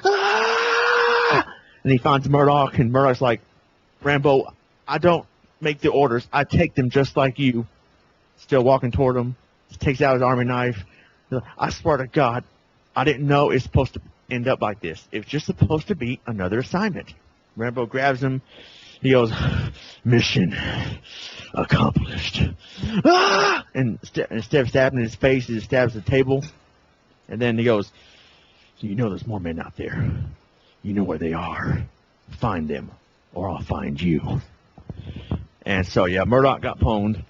A: Ah! And he finds Murdoch, and Murdoch's like, Rambo, I don't make the orders. I take them just like you. Still walking toward him. He takes out his army knife. I swear to God, I didn't know it's supposed to end up like this. It was just supposed to be another assignment. Rambo grabs him. He goes, mission accomplished. Ah! And instead of stabbing his face, he stabs the table. And then he goes, so you know there's more men out there. You know where they are. Find them, or I'll find you. And so, yeah, Murdoch got pwned.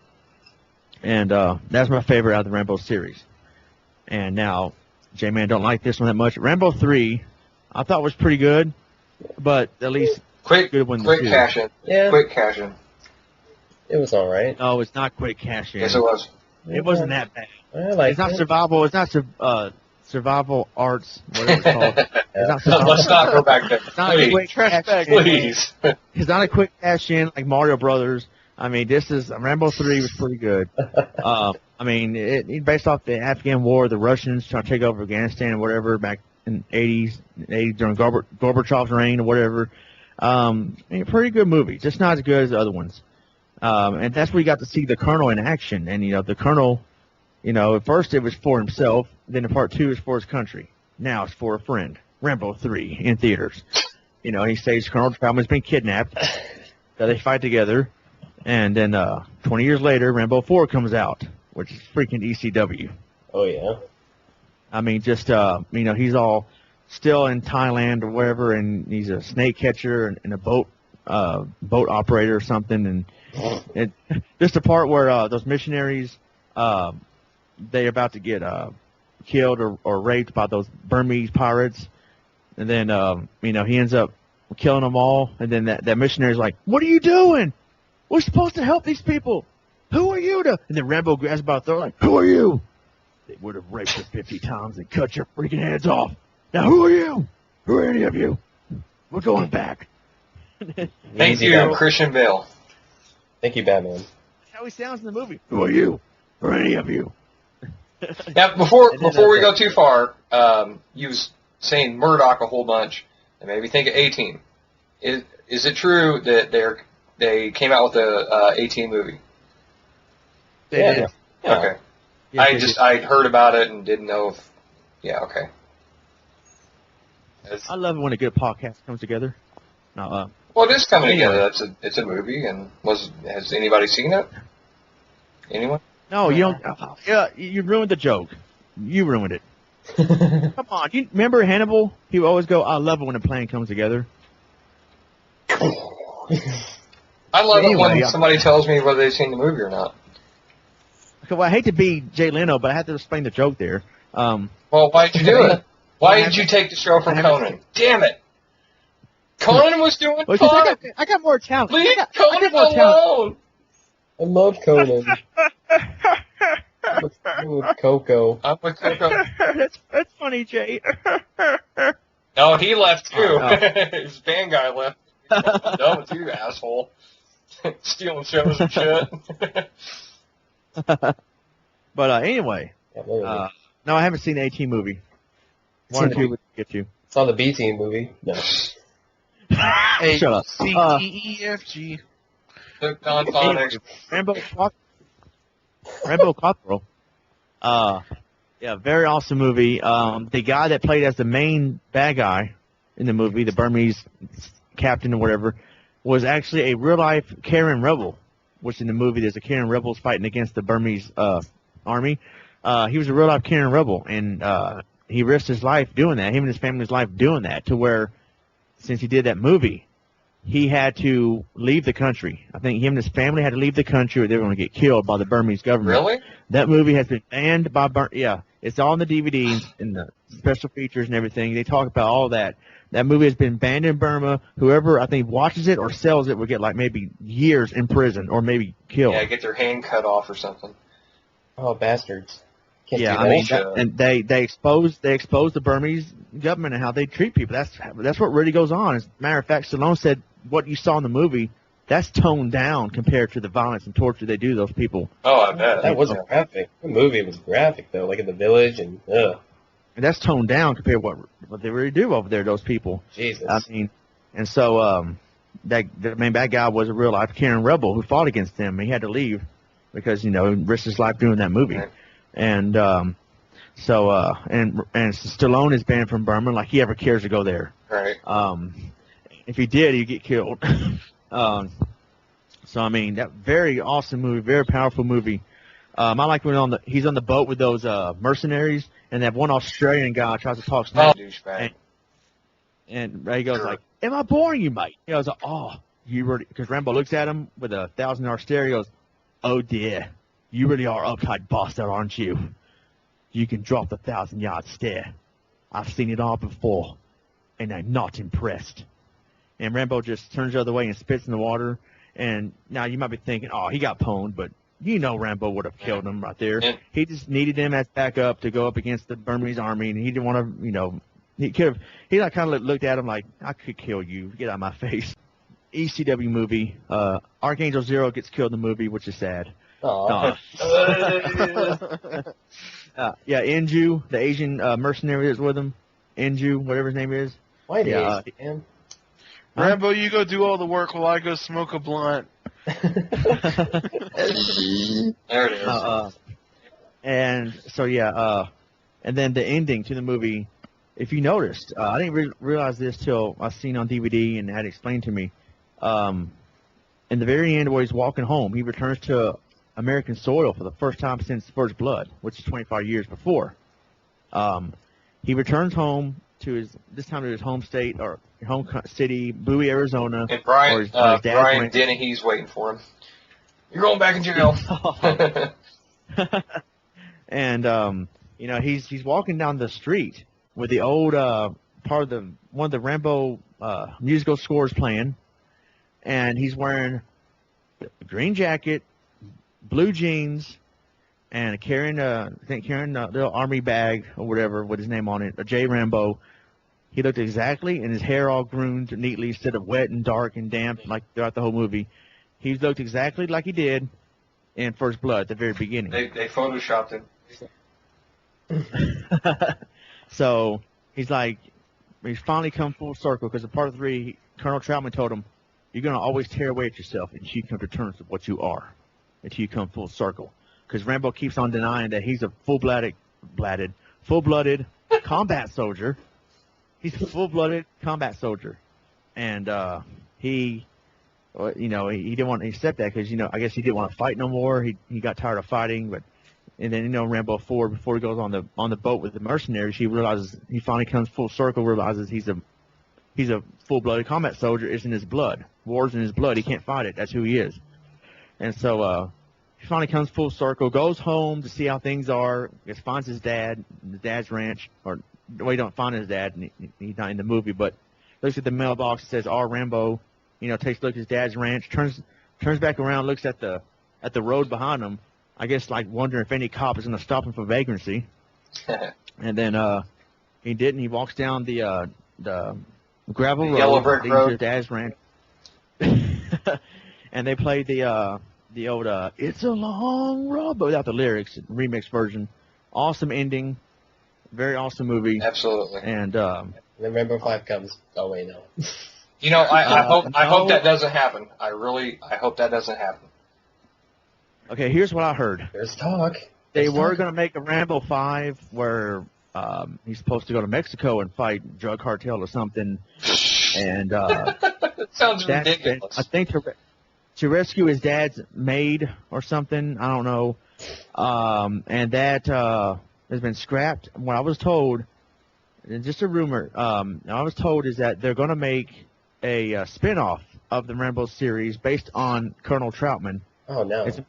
A: And that's my favorite out of the Rambo series. And now, J-Man don't like this one that much. Rambo 3, I thought was pretty good, but at least
B: Quick cash in.
D: Yeah.
B: Quick cash in.
D: It was alright.
A: No, it's not quick cash in.
B: Yes, it was.
A: It wasn't that bad.
D: I like
A: It's not
D: it.
A: survival. It's not survival arts, whatever it's called. It's not survival.
B: Let's not go back there.
A: It's not a quick cash in.
B: Please.
A: It's not a quick cash in like Mario Brothers. I mean, Rambo 3 was pretty good. I mean, it based off the Afghan War, the Russians trying to take over Afghanistan and whatever back in the 80s during Gorbachev's reign or whatever. I mean, pretty good movie, just not as good as the other ones. And that's where you got to see the Colonel in action. And, the Colonel, at first it was for himself, then in part 2 it's for his country. Now it's for a friend. Rambo 3 in theaters. He saves Colonel Trautman's been kidnapped. So they fight together. And then 20 years later, Rambo 4 comes out, which is freaking ECW.
D: Oh, yeah.
A: I mean, just, he's all still in Thailand or wherever, and he's a snake catcher and a boat operator or something. And just the part where those missionaries, they're about to get killed or raped by those Burmese pirates. And then, he ends up killing them all. And then that missionary's like, what are you doing? We're supposed to help these people. Who are you to? And then Rambo grabs about the throat like, who are you? They would have raped you 50 times and cut your freaking heads off. Now who are you? Who are any of you? We're going back.
B: Thank you, Christian Bale.
D: Thank you, Batman.
A: That's how he sounds in the movie. Who are you? Or any of you?
B: Now, before we go too far, you was saying Murdoch a whole bunch, and maybe think of A-Team. Is it true that they came out with a A-Team movie?
A: They
D: Yeah.
A: did.
D: Yeah.
B: Okay.
A: Yes,
B: I'd heard about it and didn't know if. Yeah. Okay.
A: I love it when a good podcast comes together. No,
B: Well, it is coming
A: Anyway.
B: together. It's a movie, and has anybody seen it? Anyone?
A: no, you don't. Yeah, you ruined the joke. You ruined it. Come on. You remember Hannibal? He would always go, I love it when a plan comes together.
B: I love it
A: Anyway,
B: when
A: yeah.
B: somebody tells me whether they've seen the movie or not.
A: Okay, well, I hate to be Jay Leno, but I have to explain the joke there.
B: Well, why'd you do it? Why
A: I
B: did you take the show from
A: I haven't
B: Conan? Damn it! Conan was doing
A: Well, 'cause
B: fine.
A: I got more talent.
B: Leave
A: I
B: Conan
A: got more talent.
B: alone.
D: I love Conan. With Coco.
B: I'm with Coco.
A: That's funny, Jay.
B: Oh, he left too.
A: Oh.
B: His band guy left. I'm done with you, asshole. Stealing shows and shit.
A: But anyway,
D: Yeah, maybe.
A: no, I haven't seen the A-Team movie.
D: Seen
A: One or
D: the-
A: two would get you.
D: Saw the B-Team movie. No.
E: A,
A: Shut up.
E: C, D, E, F, G.
B: Hooked on phonics.
A: Rambo Cockrell. Yeah, very awesome movie. The guy that played as the main bad guy in the movie, the Burmese captain or whatever, was actually a real life Karen rebel. Which in the movie there's a Karen rebels fighting against the Burmese army. He was a real life Karen rebel, and he risked his life doing that. Him and his family's life doing that. To where, since he did that movie, he had to leave the country. I think him and his family had to leave the country, or they were going to get killed by the Burmese government.
B: Really?
A: That movie has been banned by Yeah, it's all on the DVD and the special features and everything. They talk about all that. That movie has been banned in Burma. Whoever, I think, watches it or sells it will get like maybe years in prison or maybe killed.
B: Yeah, get their hand cut off or something.
D: Oh, bastards. Can't
A: Yeah,
D: do
A: I
D: that.
A: mean,
B: Bullshit.
A: and they expose the Burmese government and how they treat people. That's what really goes on. As a matter of fact, Stallone said what you saw in the movie, that's toned down compared to the violence and torture they do to those people.
B: Oh, I bet.
D: That wasn't graphic. The movie was graphic, though, like in the village, and
A: And that's toned down compared to what they really do over there, those people.
D: Jesus.
A: I mean, and so that guy was a real life Karen rebel who fought against them. He had to leave because he risked his life doing that movie.
B: Right.
A: And and Stallone is banned from Burma, like he ever cares to go there.
B: Right.
A: If he did, he'd get killed. So I mean, that very awesome movie, very powerful movie. I like when he's on the boat with those mercenaries, and that one Australian guy tries to talk
B: Oh,
A: smack,
B: douchebag.
A: and he goes
B: Sure.
A: like, "Am I boring you, mate?" He goes, "Oh, you really?" Because Rambo looks at him with a $1,000 stare. He goes, "Oh dear, you really are uptight bastard, aren't you? You can drop the 1,000-yard stare. I've seen it all before, and I'm not impressed." And Rambo just turns the other way and spits in the water. And now you might be thinking, "Oh, he got pwned," but Rambo would have killed him right there.
B: Yeah.
A: He just needed him as backup to go up against the Burmese army, and he didn't want to, he could have. He like kind of looked at him like, "I could kill you. Get out of my face." ECW movie. Archangel Zero gets killed in the movie, which is sad.
D: Aw.
A: Yeah, Inju, the Asian mercenary that's with him. Inju, whatever his name is.
D: Why did
A: Yeah,
D: man?
E: Rambo, you go do all the work while I go smoke a blunt.
B: There it is.
A: And so and then the ending to the movie. If you noticed, I didn't realize this till I seen on DVD and had it explained to me. In the very end, where he's walking home, he returns to American soil for the first time since First Blood, which is 25 years before. He returns home to this time to his home state or home city, Bowie, Arizona.
B: And Brian,
A: or his dad's
B: Brian
A: ranch.
B: Dennehy's waiting for him. You're going back in jail.
A: And he's walking down the street with the old one of the Rambo musical scores playing, and he's wearing a green jacket, blue jeans, and carrying a little army bag or whatever with his name on it, a J Rambo. He looked exactly, and his hair all groomed neatly instead of wet and dark and damp like throughout the whole movie. He looked exactly like he did in First Blood at the very beginning.
B: They photoshopped him.
A: So he's finally come full circle because in part 3, Colonel Troutman told him, "You're going to always tear away at yourself until you come to terms with what you are, until you come full circle." Because Rambo keeps on denying that he's a full-blooded combat soldier. He's a full-blooded combat soldier, and he didn't want to accept that because I guess he didn't want to fight no more. He got tired of fighting, but. And then Rambo 4, before he goes on the boat with the mercenaries, he finally comes full circle, realizes he's a full-blooded combat soldier. It's in his blood. War's in his blood. He can't fight it. That's who he is. And so he finally comes full circle, goes home to see how things are. Finds his dad, the dad's ranch, or he don't find his dad. And he's not in the movie, but looks at the mailbox. It says "R. Rambo." Takes a look at his dad's ranch. Turns back around, looks at the road behind him. I guess wondering if any cop is going to stop him for vagrancy. And then he didn't. He walks down the gravel road.
B: Yellow brick
A: leads to
B: road.
A: his dad's ranch. And they played the old "It's a Long Road," but without the lyrics, remix version. Awesome ending. Very awesome movie.
B: Absolutely.
A: And
D: Then Rambo 5 comes. Oh, wait, no.
B: You know, I hope
A: no.
B: that doesn't happen. I hope that doesn't happen.
A: Okay, here's what I heard.
D: There's talk.
A: They
D: There's
A: were
D: talk.
A: going to make a Rambo 5 where he's supposed to go to Mexico and fight drug cartel or something, and
B: It sounds
A: that's been,
B: ridiculous.
A: I think to rescue his dad's maid or something. I don't know, and that has been scrapped. What I was told, and just a rumor, I was told is that they're going to make a spin-off of the Rambo series based on Colonel Troutman.
D: Oh no.
A: It's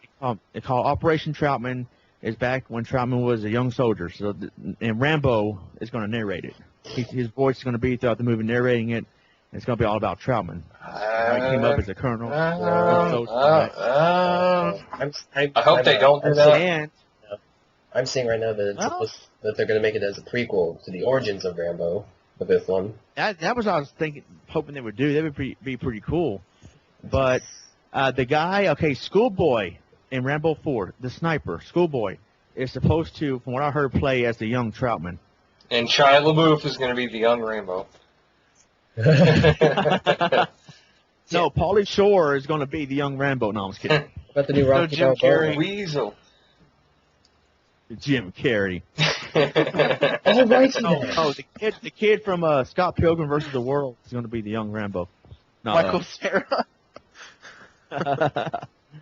A: called Operation Troutman. It's back when Troutman was a young soldier. So, and Rambo is going to narrate it. His voice is going to be throughout the movie narrating it. And it's going to be all about Troutman. How he came up as a colonel.
B: I hope they don't do that.
A: And
D: I'm seeing right now that it's that they're going to make it as a prequel to the origins of Rambo, the fifth one.
A: that was what I was hoping they would do. That would be pretty cool. But the guy, Schoolboy in Rambo 4, the sniper, Schoolboy, is supposed to, from what I heard, play as the young Troutman.
B: And Shia LaBeouf is going to be the young Rambo.
A: No, Pauly Shore is going to be the young Rambo. No, I'm just kidding.
D: About the new Rocky
E: Jim
D: Balboa.
E: Carrey.
B: Weasel.
A: Jim Carrey.
D: Oh, right.
A: Oh, the kid from Scott Pilgrim versus the World is going to be the young Rambo. No,
E: Michael Cera.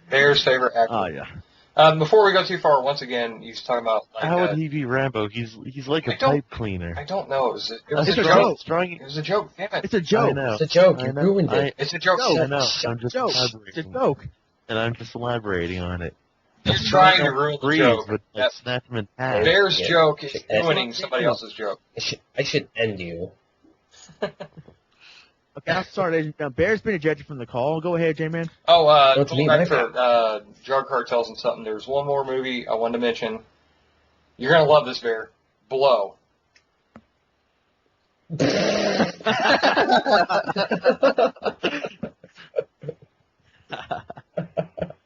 B: Bear's favorite actor.
A: Oh yeah.
B: Before we go too far, once again, he's talking about like,
C: How would he be Rambo? He's like a
B: I don't-
C: pipe cleaner.
B: I don't know. It was
A: It's
B: a
A: a
B: joke.
A: joke.
C: Strong.
B: It was a joke. Damn it.
A: It's a joke.
C: I know.
D: It's a joke. You
C: I know.
D: ruined it.
B: It's a joke.
A: Joke.
C: I know.
A: It's a
C: I'm just
A: joke. It's a
C: elaborating.
A: joke.
C: And I'm just elaborating on it.
B: You're trying to ruin the
C: Breeze
B: joke.
C: would
B: That
C: snap him in half.
B: Bear's
D: Yeah.
B: joke is
D: Yeah.
B: ruining somebody else's joke.
D: I should end you.
A: Okay, I'm sorry. Bear's been ejected from the call. Go ahead, J-Man.
B: Oh,
D: What's
B: going
D: me,
B: back
D: my
B: to drug cartels and something. There's one more movie I wanted to mention. You're gonna love this, Bear. Blow.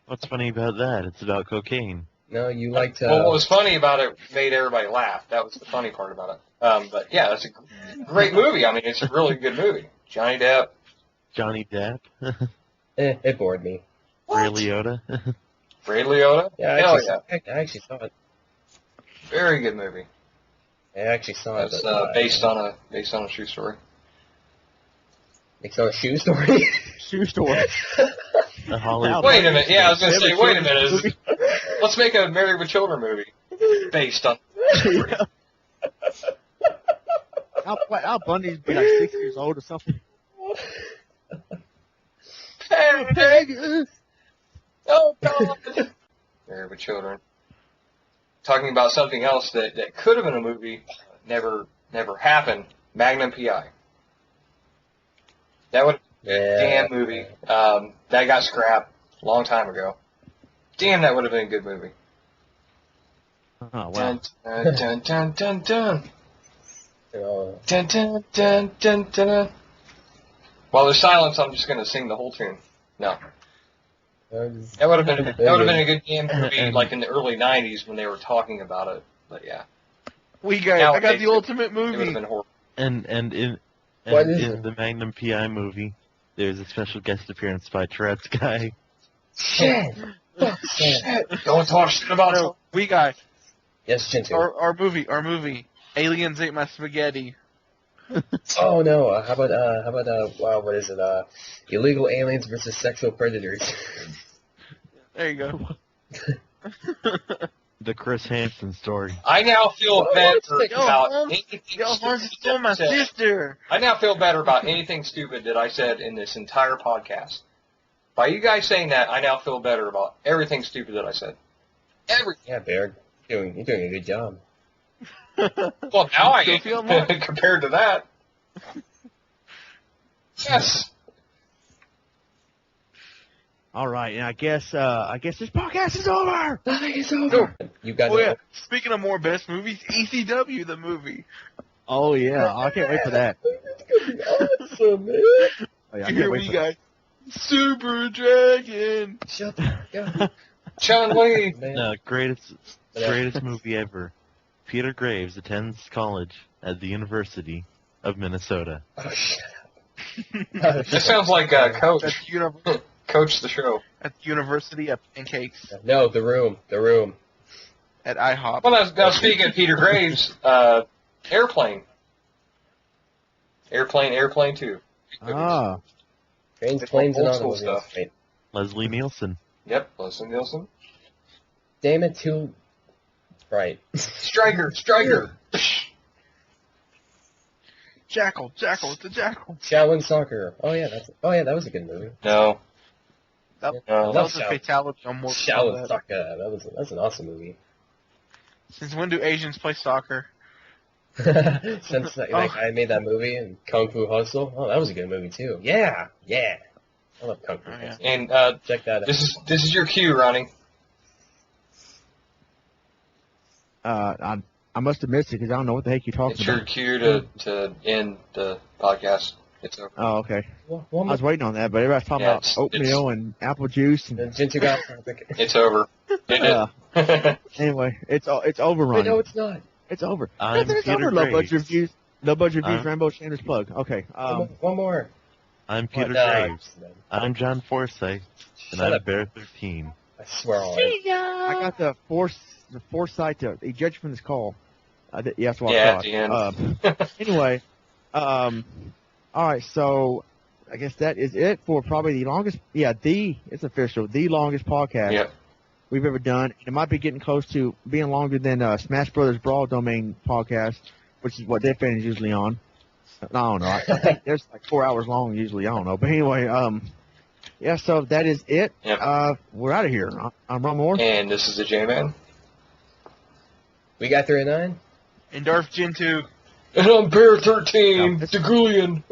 C: What's funny about that? It's about cocaine.
D: No, you like to.
B: Well, what was funny about it made everybody laugh. That was the funny part about it. But yeah, it's a great movie. I mean, it's a really good movie. Johnny Depp.
C: Johnny Depp.
D: It bored me.
C: Ray Liotta.
B: Ray Liotta.
D: Yeah,
B: Hell yeah.
D: I actually saw it.
B: Very good movie.
D: I actually saw it.
B: It's
D: but,
B: based on a true story.
D: It's on a shoe story.
A: Shoe store.
C: A Hollywood.
B: Wait a minute. Yeah, I was gonna say. Wait a minute.
A: Movie.
B: Let's make a Married with Children movie based on.
A: Al Bundy's be like 6 years old or something.
B: Oh God. Married with Children. Talking about something else that could have been a movie, never happened. Magnum PI. That would damn movie. That got scrapped a long time ago. Damn, that would have been a good movie.
A: Oh wow.
B: Dun, dun, dun, dun, dun, dun.
D: Oh,
B: Dun, dun, dun, dun, dun. While there's silence, I'm just gonna sing the whole tune. No, that would have been a good damn movie, like in the early '90s when they were talking about it. But yeah,
E: Wiiguy, I got
B: Nowadays,
E: the ultimate
B: it would have
E: movie.
B: been horrible.
C: And in
D: What is
C: in
D: it?
C: the Magnum PI movie, there's a special guest appearance by Tourette's guy.
D: shit.
B: Don't talk shit about it.
E: Wiiguy,
D: Yes, Jintu.
E: our movie. Aliens ate my spaghetti.
D: Oh no! How about wow, what is it? Illegal aliens versus sexual predators.
E: There you go.
C: The Chris Hansen story.
B: I now feel better about
E: Holmes,
B: anything
E: Holmes
B: stupid
E: stole my
B: that I said.
E: sister.
B: I now feel better about anything stupid that I said in this entire podcast. By you guys saying that, I now feel better about everything stupid that I said. Everything.
D: Yeah, Baer, you're doing a good job.
B: Well, now I
E: Still feel
B: am
E: more.
B: compared to that. Yes.
A: All right, and I guess this podcast is over.
D: It's over. You guys.
E: Oh yeah. Speaking of more best movies, ECW the movie.
A: Oh yeah, I can't wait for that.
D: Awesome, man.
A: Oh, yeah, I
E: Here
A: can't wait
E: we
A: for
E: go. Super Dragon.
D: Shut the
B: Chun-Li.
D: man.
C: No, greatest movie ever. Peter Graves attends college at the University of Minnesota.
D: Oh, shut up.
B: This sounds like Coach. Coach the show.
E: At the University of Pancakes
D: No, The Room. The Room.
E: at IHOP.
B: Well, now speaking of Peter Graves, Airplane. Airplane 2.
A: Ah,
D: Trains,
B: It's
D: Planes, and
B: old school
D: Automobiles.
B: stuff.
D: Wait.
C: Leslie Nielsen.
B: Yep, Leslie Nielsen.
D: Damn it, too... Right.
B: Striker.
E: Jackal, it's a jackal.
D: Shaolin Soccer. Oh yeah, that was a good movie.
B: No.
E: That
B: No.
E: was a fatality on Mortal
D: Shaolin
E: Kombat.
D: Soccer. That's an awesome movie.
E: Since when do Asians play soccer?
D: Since that guy made that movie and Kung Fu Hustle. Oh, that was a good movie too. Yeah. I love Kung Fu
E: Oh, yeah.
D: Hustle.
B: And
D: Check that out.
B: this is your cue, Ronnie.
A: I must have missed it because I don't know what the heck you're talking
B: It's your
A: about.
B: cue to end the podcast. It's over.
A: Oh, okay.
D: One
A: I was
D: more.
A: waiting on that, but everybody's talking
B: Yeah,
A: about
B: it's-
A: oatmeal and apple juice. And,
D: Jintu got topic.
B: It's over. End it.
A: anyway, it's over,
D: Wait,
A: Ronnie.
D: no, it's not.
A: It's over.
C: I'm
A: It's
C: Peter
A: over. Low budget
C: Graves.
A: reviews. Low budget reviews.
C: I'm-
A: Rainbow Shameless plug. Okay.
D: One more.
C: I'm Peter
D: What?
C: Graves. I'm John Forsyth, and
D: Shut
C: I'm
D: up.
C: Bear 13.
D: I swear on it.
A: I got the foresight to eject from this call. You have to watch
B: Yeah,
A: out.
B: at the end.
A: Anyway, all right. So I guess that is it for probably the longest. Yeah, it's official. The longest podcast
B: Yep.
A: we've ever done. It might be getting close to being longer than Smash Brothers Brawl Domain podcast, which is what their fan is usually on. I don't know. I think there's like 4 hours long usually. I don't know. But anyway, yeah. So that is it.
B: Yep.
A: We're out of here. I'm Ronmower.
B: And this is the Jman.
D: We got 3 and 9.
E: And Darth Jintu.
B: And I'm Bear 13,
A: No,
B: Degulian.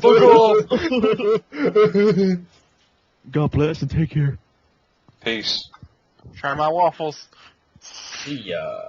B: Fuck off.
A: God bless and take care.
B: Peace.
E: Try my waffles.
D: See ya.